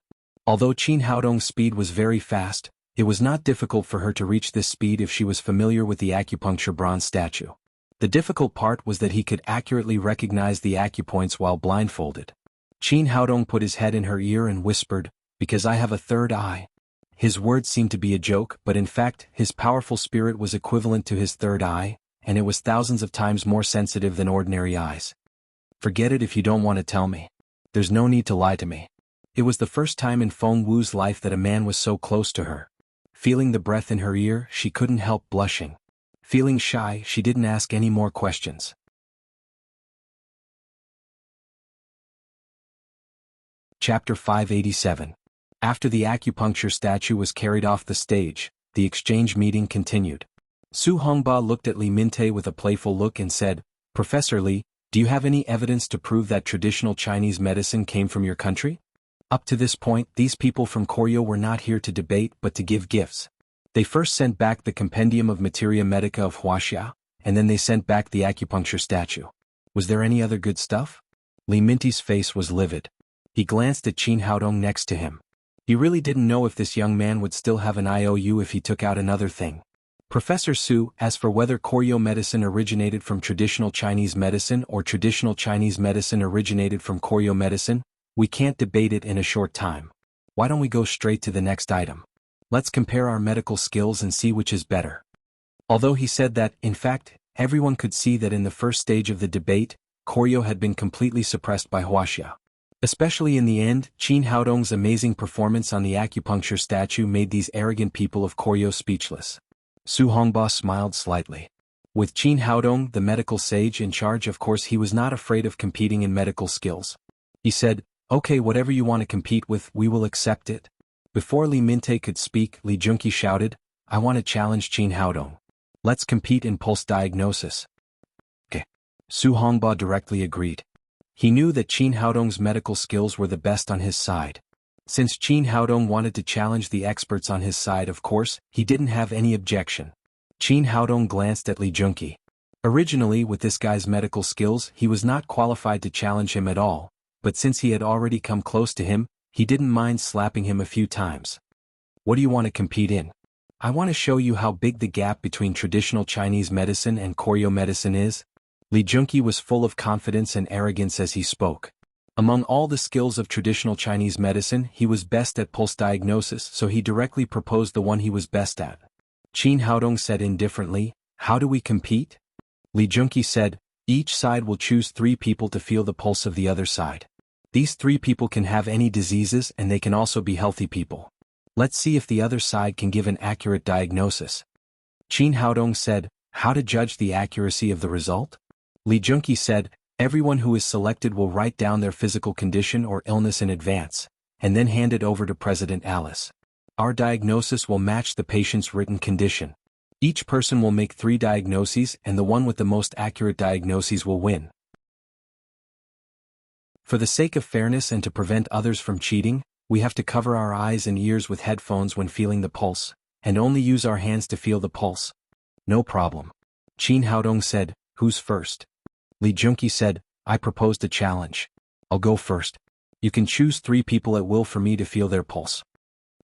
Speaker 1: Although Qin Haodong's speed was very fast, it was not difficult for her to reach this speed if she was familiar with the acupuncture bronze statue. The difficult part was that he could accurately recognize the acupoints while blindfolded. Qin Haodong put his head in her ear and whispered, "Because I have a third eye." His words seemed to be a joke, but in fact, his powerful spirit was equivalent to his third eye, and it was thousands of times more sensitive than ordinary eyes. Forget it if you don't want to tell me. There's no need to lie to me. It was the first time in Feng Wu's life that a man was so close to her. Feeling the breath in her ear, she couldn't help blushing. Feeling shy, she didn't ask any more questions. Chapter 587. After the acupuncture statue was carried off the stage, the exchange meeting continued. Su Hongba looked at Li Mingtai with a playful look and said, "Professor Li, do you have any evidence to prove that traditional Chinese medicine came from your country?" Up to this point, these people from Koryo were not here to debate but to give gifts. They first sent back the Compendium of Materia Medica of Wuxia, and then they sent back the acupuncture statue. Was there any other good stuff? Li Mingtai's face was livid. He glanced at Qin Haodong next to him. He really didn't know if this young man would still have an IOU if he took out another thing. Professor Su, as for whether Koryo medicine originated from traditional Chinese medicine or traditional Chinese medicine originated from Koryo medicine, we can't debate it in a short time. Why don't we go straight to the next item? Let's compare our medical skills and see which is better. Although he said that, in fact, everyone could see that in the first stage of the debate, Koryo had been completely suppressed by Wuxia. Especially in the end, Qin Haodong's amazing performance on the acupuncture statue made these arrogant people of Koryo speechless. Su Hongba smiled slightly. With Qin Haodong, the medical sage in charge, of course he was not afraid of competing in medical skills. He said, "Okay, whatever you want to compete with, we will accept it." Before Li Mingtai could speak, Li Junqi shouted, "I want to challenge Qin Haodong. Let's compete in pulse diagnosis." Okay. Su Hongba directly agreed. He knew that Qin Haodong's medical skills were the best on his side. Since Qin Haodong wanted to challenge the experts on his side, of course, he didn't have any objection. Qin Haodong glanced at Li Junqi. Originally, with this guy's medical skills, he was not qualified to challenge him at all, but since he had already come close to him, he didn't mind slapping him a few times. "What do you want to compete in?" "I want to show you how big the gap between traditional Chinese medicine and Koryo medicine is." Li Junqi was full of confidence and arrogance as he spoke. Among all the skills of traditional Chinese medicine, he was best at pulse diagnosis, so he directly proposed the one he was best at. Qin Haodong said indifferently, "How do we compete?" Li Junqi said, "Each side will choose 3 people to feel the pulse of the other side. These 3 people can have any diseases and they can also be healthy people. Let's see if the other side can give an accurate diagnosis." Qin Haodong said, "How to judge the accuracy of the result?" Li Junqi said, "Everyone who is selected will write down their physical condition or illness in advance, and then hand it over to President Alice. Our diagnosis will match the patient's written condition. Each person will make 3 diagnoses and the one with the most accurate diagnoses will win. For the sake of fairness and to prevent others from cheating, we have to cover our eyes and ears with headphones when feeling the pulse, and only use our hands to feel the pulse." "No problem." Qin Haodong said, "Who's first?" Li Junqi said, "I proposed a challenge. I'll go first. You can choose 3 people at will for me to feel their pulse."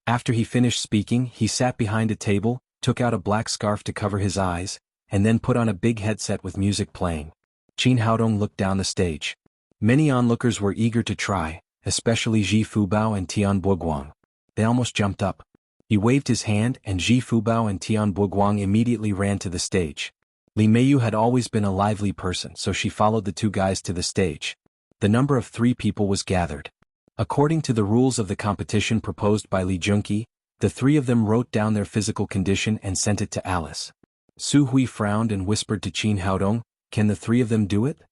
Speaker 1: After he finished speaking, he sat behind a table, took out a black scarf to cover his eyes, and then put on a big headset with music playing. Qin Haodong looked down the stage. Many onlookers were eager to try, especially Ji Fubao and Tian Buguang. They almost jumped up. He waved his hand and Ji Fubao and Tian Buguang immediately ran to the stage. Li Meiyu had always been a lively person, so she followed the 2 guys to the stage. The number of 3 people was gathered. According to the rules of the competition proposed by Li Junqi, the 3 of them wrote down their physical condition and sent it to Alice. Su Hui frowned and whispered to Qin Haodong, "Can the 3 of them do it?"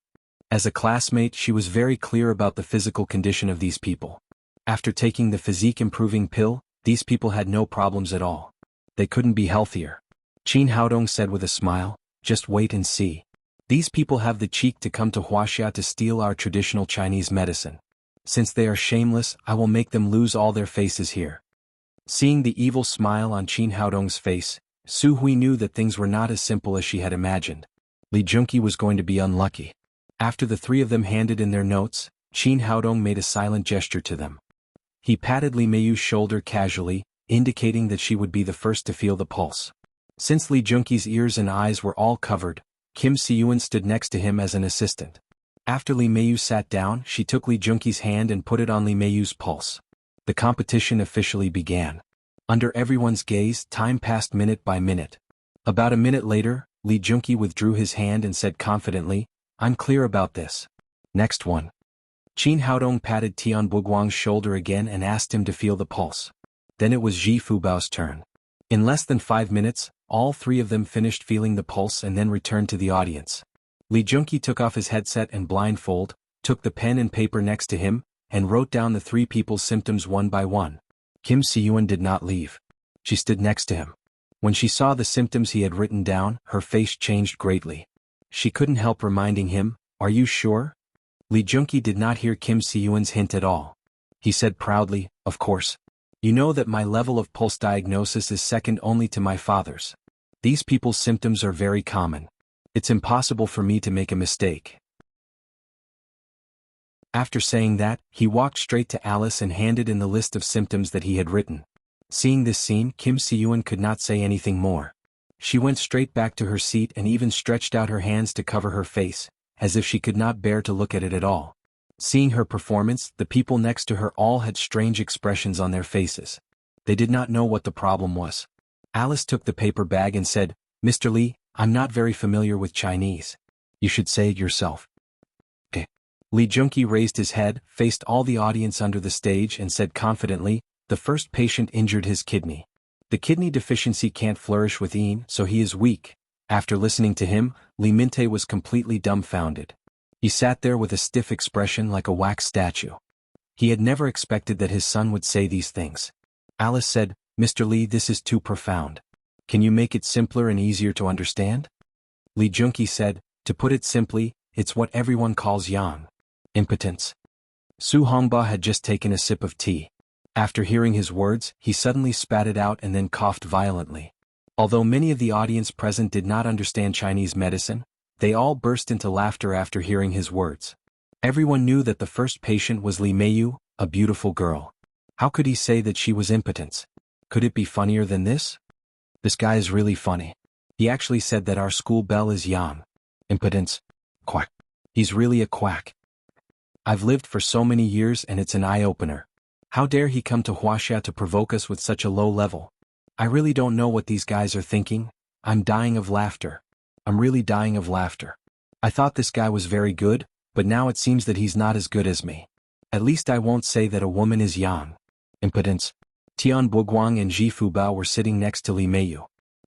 Speaker 1: As a classmate, she was very clear about the physical condition of these people. After taking the physique-improving pill, these people had no problems at all. They couldn't be healthier. Qin Haodong said with a smile, "Just wait and see. These people have the cheek to come to Wuxia to steal our traditional Chinese medicine. Since they are shameless, I will make them lose all their faces here." Seeing the evil smile on Qin Haodong's face, Su Hui knew that things were not as simple as she had imagined. Li Junqi was going to be unlucky. After the three of them handed in their notes, Qin Haodong made a silent gesture to them. He patted Li Meiyu's shoulder casually, indicating that she would be the first to feel the pulse. Since Li Junqi's ears and eyes were all covered, Kim Si-yuan stood next to him as an assistant. After Li Meiyu sat down, she took Li Junqi's hand and put it on Li Meiyu's pulse. The competition officially began. Under everyone's gaze, time passed minute by minute. About a minute later, Li Junqi withdrew his hand and said confidently, "I'm clear about this. Next one." Qin Haodong patted Tian Buguang's shoulder again and asked him to feel the pulse. Then it was Ji Fubao's turn. In less than 5 minutes, all three of them finished feeling the pulse and then returned to the audience. Li Junqi took off his headset and blindfold, took the pen and paper next to him, and wrote down the three people's symptoms one by one. Kim Si-yuan did not leave. She stood next to him. When she saw the symptoms he had written down, her face changed greatly. She couldn't help reminding him, "Are you sure?" Li Junqi did not hear Kim Si-yuan's hint at all. He said proudly, "Of course. You know that my level of pulse diagnosis is second only to my father's. These people's symptoms are very common. It's impossible for me to make a mistake." After saying that, he walked straight to Alice and handed in the list of symptoms that he had written. Seeing this scene, Kim Si-yuan could not say anything more. She went straight back to her seat and even stretched out her hands to cover her face, as if she could not bear to look at it at all. Seeing her performance, the people next to her all had strange expressions on their faces. They did not know what the problem was. Alice took the paper bag and said, "Mr. Li, I'm not very familiar with Chinese. You should say it yourself." "Eh." Li Junqi raised his head, faced all the audience under the stage and said confidently, "The first patient injured his kidney. The kidney deficiency can't flourish with Yin, so he is weak." After listening to him, Li Minte was completely dumbfounded. He sat there with a stiff expression like a wax statue. He had never expected that his son would say these things. Alice said, "Mr. Li, this is too profound. Can you make it simpler and easier to understand?" Li Junqi said, "To put it simply, it's what everyone calls yang. Impotence." Su Hongba had just taken a sip of tea. After hearing his words, he suddenly spat it out and then coughed violently. Although many of the audience present did not understand Chinese medicine, they all burst into laughter after hearing his words. Everyone knew that the first patient was Li Meiyu, a beautiful girl. How could he say that she was impotent? Could it be funnier than this? This guy is really funny. He actually said that our school bell is yang. Impotence. Quack. He's really a quack. I've lived for so many years and it's an eye-opener. How dare he come to Wuxia to provoke us with such a low level? I really don't know what these guys are thinking. I'm dying of laughter. I'm really dying of laughter. I thought this guy was very good, but now it seems that he's not as good as me. At least I won't say that a woman is yang. Impotence. Tian Buguang and Ji Fubao were sitting next to Li Meiyu.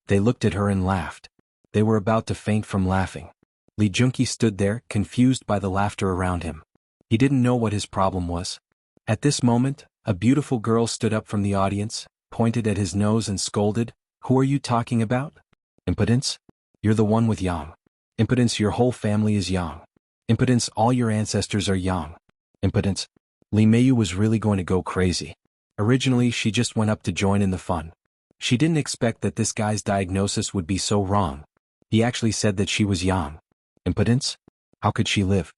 Speaker 1: They looked at her and laughed. They were about to faint from laughing. Li Junqi stood there, confused by the laughter around him. He didn't know what his problem was. At this moment, a beautiful girl stood up from the audience, pointed at his nose and scolded, "Who are you talking about? Impotence? You're the one with yang. Impotence, your whole family is yang. Impotence, all your ancestors are yang. Impotence." Li Meiyu was really going to go crazy. Originally, she just went up to join in the fun. She didn't expect that this guy's diagnosis would be so wrong. He actually said that she was yang. Impotence? How could she live?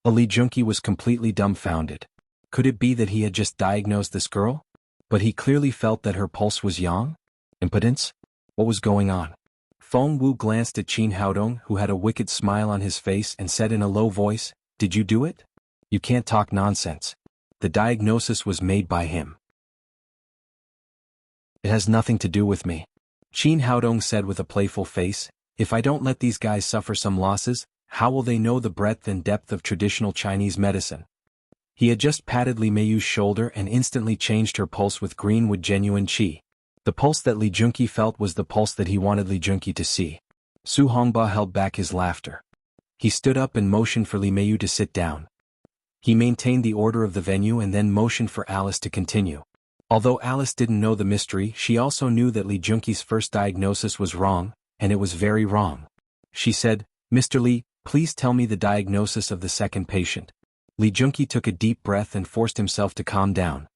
Speaker 1: Li Junqi was completely dumbfounded. Could it be that he had just diagnosed this girl? But he clearly felt that her pulse was yang? Impotence? What was going on? Feng Wu glanced at Qin Haodong, who had a wicked smile on his face, and said in a low voice, "Did you do it? You can't talk nonsense. The diagnosis was made by him. It has nothing to do with me." Qin Haodong said with a playful face, "If I don't let these guys suffer some losses, how will they know the breadth and depth of traditional Chinese medicine?" He had just patted Li Meiyu's shoulder and instantly changed her pulse with green with genuine qi. The pulse that Li Junqi felt was the pulse that he wanted Li Junqi to see. Su Hongba held back his laughter. He stood up and motioned for Li Meiyu to sit down. He maintained the order of the venue and then motioned for Alice to continue. Although Alice didn't know the mystery, she also knew that Li Junqi's first diagnosis was wrong, and it was very wrong. She said, "Mr. Li, please tell me the diagnosis of the second patient." Li Junqi took a deep breath and forced himself to calm down.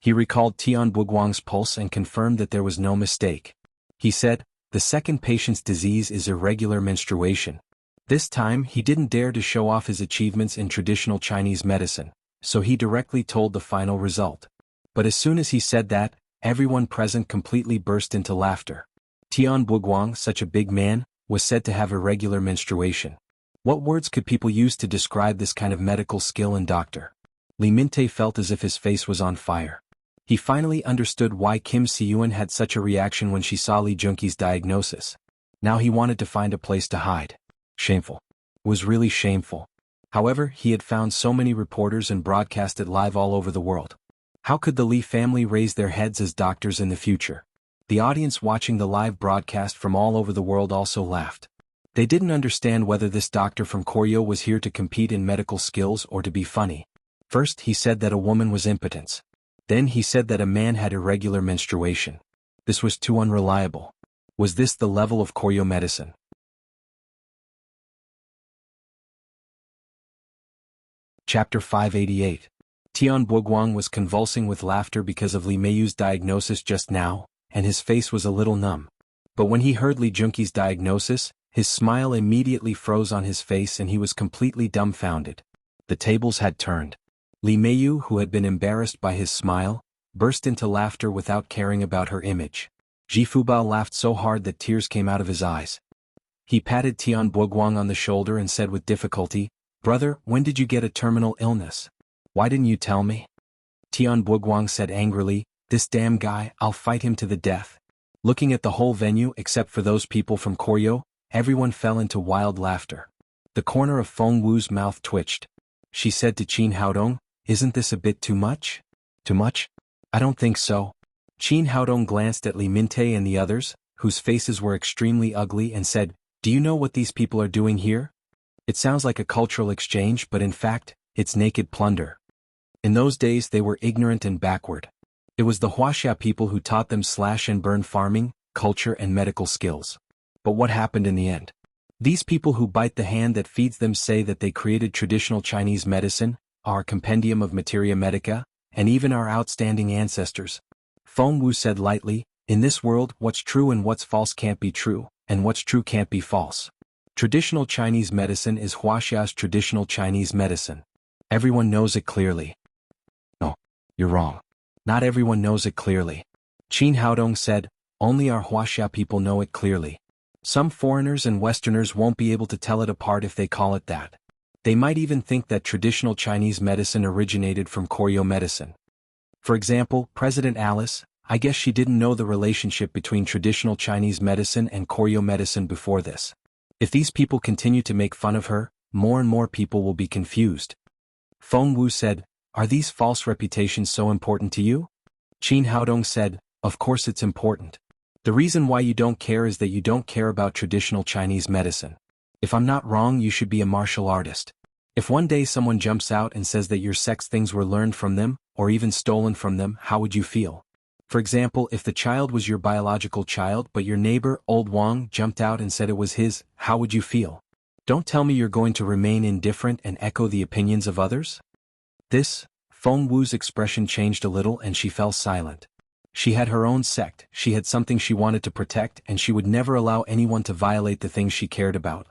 Speaker 1: He recalled Tian Buguang's pulse and confirmed that there was no mistake. He said, the second patient's disease is irregular menstruation. This time he didn't dare to show off his achievements in traditional Chinese medicine, so he directly told the final result. But as soon as he said that, everyone present completely burst into laughter. Tian Buguang, such a big man, was said to have irregular menstruation. What words could people use to describe this kind of medical skill and doctor? Li Mingtai felt as if his face was on fire. He finally understood why Kim Siyuan had such a reaction when she saw Li Junqi's diagnosis. Now he wanted to find a place to hide. Shameful. It was really shameful. However, he had found so many reporters and broadcast it live all over the world. How could the Li family raise their heads as doctors in the future? The audience watching the live broadcast from all over the world also laughed. They didn't understand whether this doctor from Koryo was here to compete in medical skills or to be funny. First he said that a woman was impotent. Then he said that a man had irregular menstruation. This was too unreliable. Was this the level of Koryo medicine? Chapter 588. Tian Buguang was convulsing with laughter because of Li Meiyu's diagnosis just now, and his face was a little numb. But when he heard Li Junqi's diagnosis, his smile immediately froze on his face and he was completely dumbfounded. The tables had turned. Li Meiyu, who had been embarrassed by his smile, burst into laughter without caring about her image. Ji Fubao laughed so hard that tears came out of his eyes. He patted Tian Buguang on the shoulder and said with difficulty, "Brother, when did you get a terminal illness? Why didn't you tell me?" Tian Buguang said angrily, "This damn guy, I'll fight him to the death." Looking at the whole venue except for those people from Koryo, everyone fell into wild laughter. The corner of Feng Wu's mouth twitched. She said to Qin Haodong, "Isn't this a bit too much?" "Too much? I don't think so." Qin Haodong glanced at Li Mingtai and the others, whose faces were extremely ugly, and said, "Do you know what these people are doing here? It sounds like a cultural exchange, but in fact, it's naked plunder." In those days they were ignorant and backward. It was the Wuxia people who taught them slash and burn farming, culture and medical skills. But what happened in the end? These people who bite the hand that feeds them say that they created traditional Chinese medicine, our compendium of materia medica, and even our outstanding ancestors. Feng Wu said lightly, "In this world, what's true and what's false can't be true, and what's true can't be false. Traditional Chinese medicine is Wuxia's traditional Chinese medicine. Everyone knows it clearly." "No, you're wrong. Not everyone knows it clearly." Qin Haodong said, "Only our Wuxia people know it clearly. Some foreigners and Westerners won't be able to tell it apart if they call it that. They might even think that traditional Chinese medicine originated from Koryo medicine. For example, President Alice, I guess she didn't know the relationship between traditional Chinese medicine and Koryo medicine before this. If these people continue to make fun of her, more and more people will be confused." Feng Wu said, "Are these false reputations so important to you?" Qin Haodong said, "Of course it's important. The reason why you don't care is that you don't care about traditional Chinese medicine. If I'm not wrong, you should be a martial artist. If one day someone jumps out and says that your sex things were learned from them, or even stolen from them, how would you feel? For example, if the child was your biological child but your neighbor, Old Wang, jumped out and said it was his, how would you feel? Don't tell me you're going to remain indifferent and echo the opinions of others?" Feng Wu's expression changed a little and she fell silent. She had her own sect, she had something she wanted to protect, and she would never allow anyone to violate the things she cared about.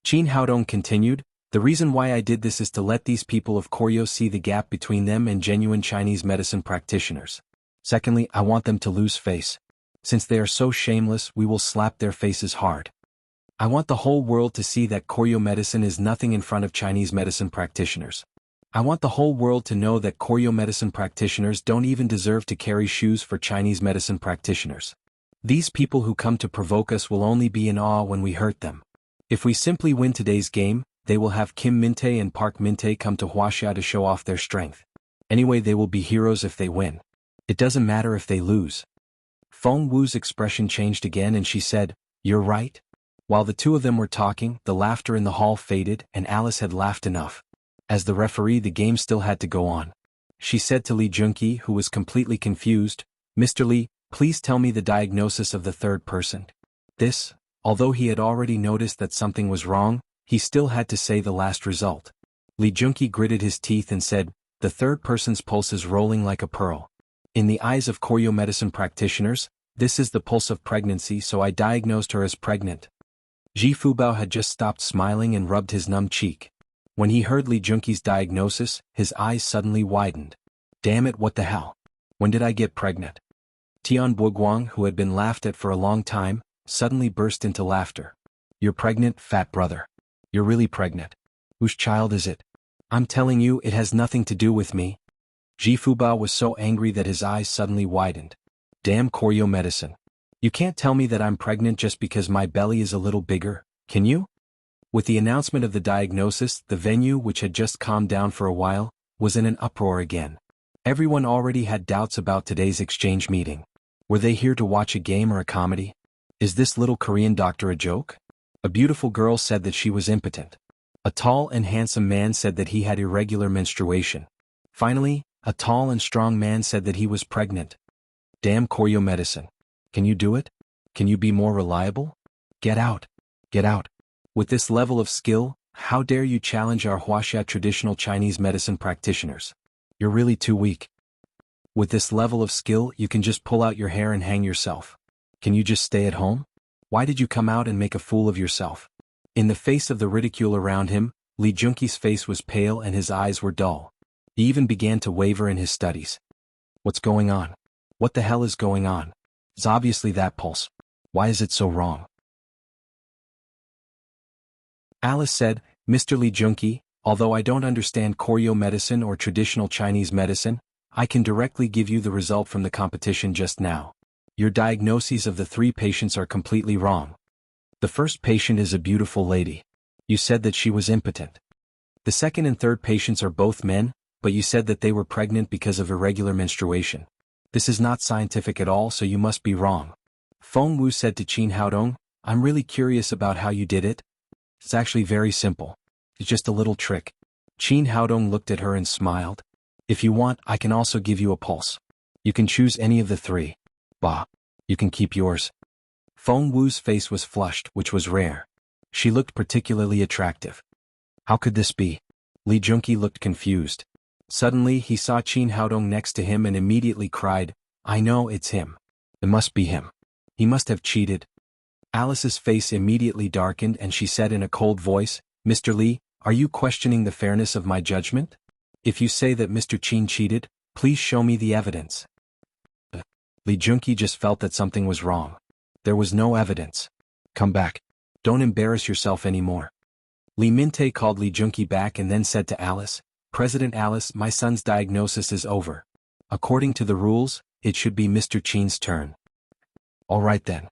Speaker 1: Qin Haodong continued, "The reason why I did this is to let these people of Koryo see the gap between them and genuine Chinese medicine practitioners. Secondly, I want them to lose face. Since they are so shameless, we will slap their faces hard. I want the whole world to see that Koryo medicine is nothing in front of Chinese medicine practitioners. I want the whole world to know that Koryo medicine practitioners don't even deserve to carry shoes for Chinese medicine practitioners. These people who come to provoke us will only be in awe when we hurt them. If we simply win today's game, they will have Kim Mingtai and Park Mingtai come to Wuxia to show off their strength. Anyway, they will be heroes if they win. It doesn't matter if they lose." Feng Wu's expression changed again and she said, "You're right." While the two of them were talking, the laughter in the hall faded and Alice had laughed enough. As the referee, the game still had to go on. She said to Li Junqi, who was completely confused, "Mr. Li, please tell me the diagnosis of the third person." Although he had already noticed that something was wrong, he still had to say the last result. Li Junqi gritted his teeth and said, "The third person's pulse is rolling like a pearl. In the eyes of Koryo medicine practitioners, this is the pulse of pregnancy, so I diagnosed her as pregnant. Ji Fubao had just stopped smiling and rubbed his numb cheek. When he heard Li Junqi's diagnosis, his eyes suddenly widened. Damn it, what the hell? When did I get pregnant? Tian Buguang, who had been laughed at for a long time, suddenly burst into laughter. You're pregnant, fat brother. You're really pregnant. Whose child is it? I'm telling you, it has nothing to do with me. Ji Fubao was so angry that his eyes suddenly widened. Damn Koryo medicine. You can't tell me that I'm pregnant just because my belly is a little bigger, can you? With the announcement of the diagnosis, the venue, which had just calmed down for a while, was in an uproar again. Everyone already had doubts about today's exchange meeting. Were they here to watch a game or a comedy? Is this little Korean doctor a joke? A beautiful girl said that she was impotent. A tall and handsome man said that he had irregular menstruation. Finally, a tall and strong man said that he was pregnant. Damn Koryo medicine. Can you do it? Can you be more reliable? Get out. Get out. With this level of skill, how dare you challenge our Wuxia traditional Chinese medicine practitioners? You're really too weak. With this level of skill, you can just pull out your hair and hang yourself. Can you just stay at home? Why did you come out and make a fool of yourself? In the face of the ridicule around him, Li Junqi's face was pale and his eyes were dull. He even began to waver in his studies. What's going on? What the hell is going on? It's obviously that pulse. Why is it so wrong? Alice said, Mr. Li Junqi, although I don't understand Koryo medicine or traditional Chinese medicine, I can directly give you the result from the competition just now. Your diagnoses of the 3 patients are completely wrong. The first patient is a beautiful lady. You said that she was impotent. The second and third patients are both men, but you said that they were pregnant because of irregular menstruation. This is not scientific at all, so you must be wrong. Feng Wu said to Qin Haodong, I'm really curious about how you did it. It's actually very simple. It's just a little trick. Qin Haodong looked at her and smiled. If you want, I can also give you a pulse. You can choose any of the 3. Bah. You can keep yours. Feng Wu's face was flushed, which was rare. She looked particularly attractive. How could this be? Li Junqi looked confused. Suddenly he saw Qin Haodong next to him and immediately cried, I know it's him. It must be him. He must have cheated. Alice's face immediately darkened and she said in a cold voice, Mr. Li, are you questioning the fairness of my judgment? If you say that Mr. Qin cheated, please show me the evidence. Li Junqi just felt that something was wrong. There was no evidence. Come back. Don't embarrass yourself anymore. Li Mingtai called Li Junqi back and then said to Alice, President Alice, my son's diagnosis is over. According to the rules, it should be Mr. Qin's turn. All right then.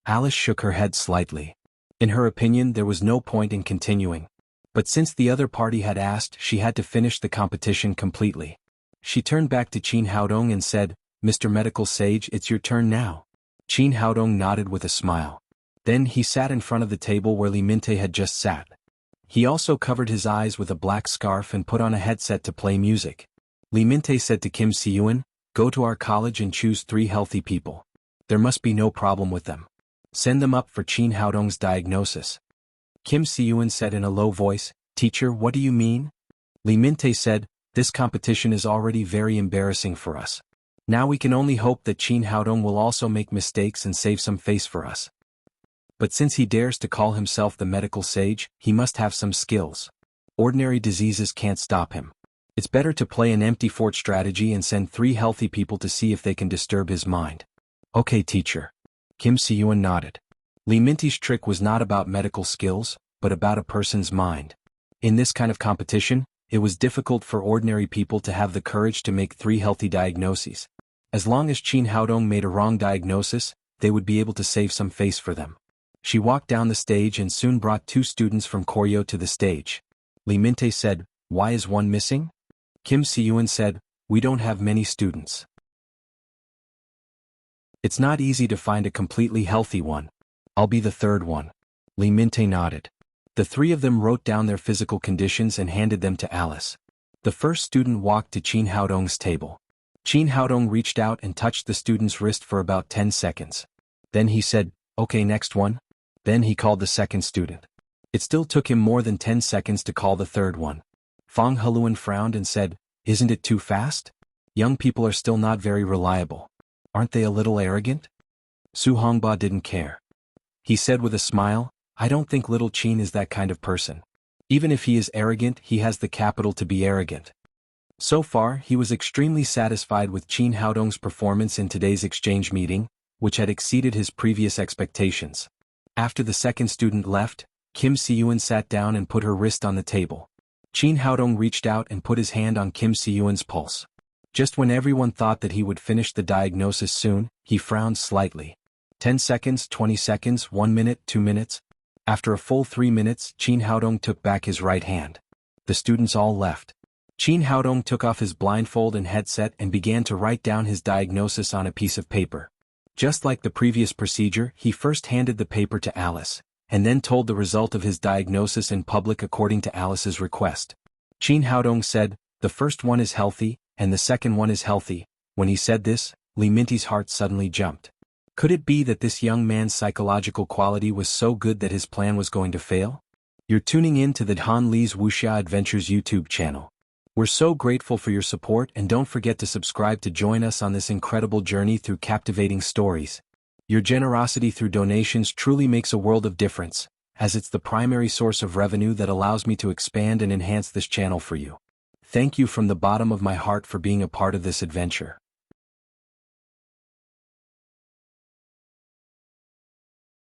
Speaker 1: Alice shook her head slightly. In her opinion, there was no point in continuing. But since the other party had asked, she had to finish the competition completely. She turned back to Qin Haodong and said, Mr. Medical Sage, it's your turn now. Qin Haodong nodded with a smile. Then he sat in front of the table where Li Mingtai had just sat. He also covered his eyes with a black scarf and put on a headset to play music. Li Mingtai said to Kim Siyuan, Go to our college and choose 3 healthy people. There must be no problem with them. Send them up for Qin Haodong's diagnosis. Kim Siyuan said in a low voice, Teacher, what do you mean? Li Mingtai said, This competition is already very embarrassing for us. Now we can only hope that Qin Haodong will also make mistakes and save some face for us. But since he dares to call himself the medical sage, he must have some skills. Ordinary diseases can't stop him. It's better to play an empty fort strategy and send 3 healthy people to see if they can disturb his mind. Okay, teacher. Kim Siyuan nodded. Li Mingtai's trick was not about medical skills, but about a person's mind. In this kind of competition, it was difficult for ordinary people to have the courage to make 3 healthy diagnoses. As long as Qin Haodong made a wrong diagnosis, they would be able to save some face for them. She walked down the stage and soon brought 2 students from Koryo to the stage. Li Mingtai said, Why is one missing? Kim Siyuan said, We don't have many students. It's not easy to find a completely healthy one. I'll be the 3rd one. Li Mingtai nodded. The 3 of them wrote down their physical conditions and handed them to Alice. The first student walked to Qin Haodong's table. Qin Haodong reached out and touched the student's wrist for about 10 seconds. Then he said, Okay, next one. Then he called the second student. It still took him more than 10 seconds to call the 3rd one. Fang Heluan frowned and said, Isn't it too fast? Young people are still not very reliable. Aren't they a little arrogant? Su Hongba didn't care. He said with a smile, I don't think little Qin is that kind of person. Even if he is arrogant, he has the capital to be arrogant. So far, he was extremely satisfied with Qin Haodong's performance in today's exchange meeting, which had exceeded his previous expectations. After the second student left, Kim Siyuan sat down and put her wrist on the table. Qin Haodong reached out and put his hand on Kim Siyuan's pulse. Just when everyone thought that he would finish the diagnosis soon, he frowned slightly. 10 seconds, 20 seconds, 1 minute, 2 minutes. After a full 3 minutes, Qin Haodong took back his right hand. The students all left. Qin Haodong took off his blindfold and headset and began to write down his diagnosis on a piece of paper. Just like the previous procedure, he first handed the paper to Alice, and then told the result of his diagnosis in public according to Alice's request. Qin Haodong said, the first one is healthy, and the second one is healthy. When he said this, Li Minty's heart suddenly jumped. Could it be that this young man's psychological quality was so good that his plan was going to fail? You're tuning in to the Han Li's Wuxia Adventures YouTube channel. We're so grateful for your support, and don't forget to subscribe to join us on this incredible journey through captivating stories. Your generosity through donations truly makes a world of difference, as it's the primary source of revenue that allows me to expand and enhance this channel for you. Thank you from the bottom of my heart for being a part of this adventure.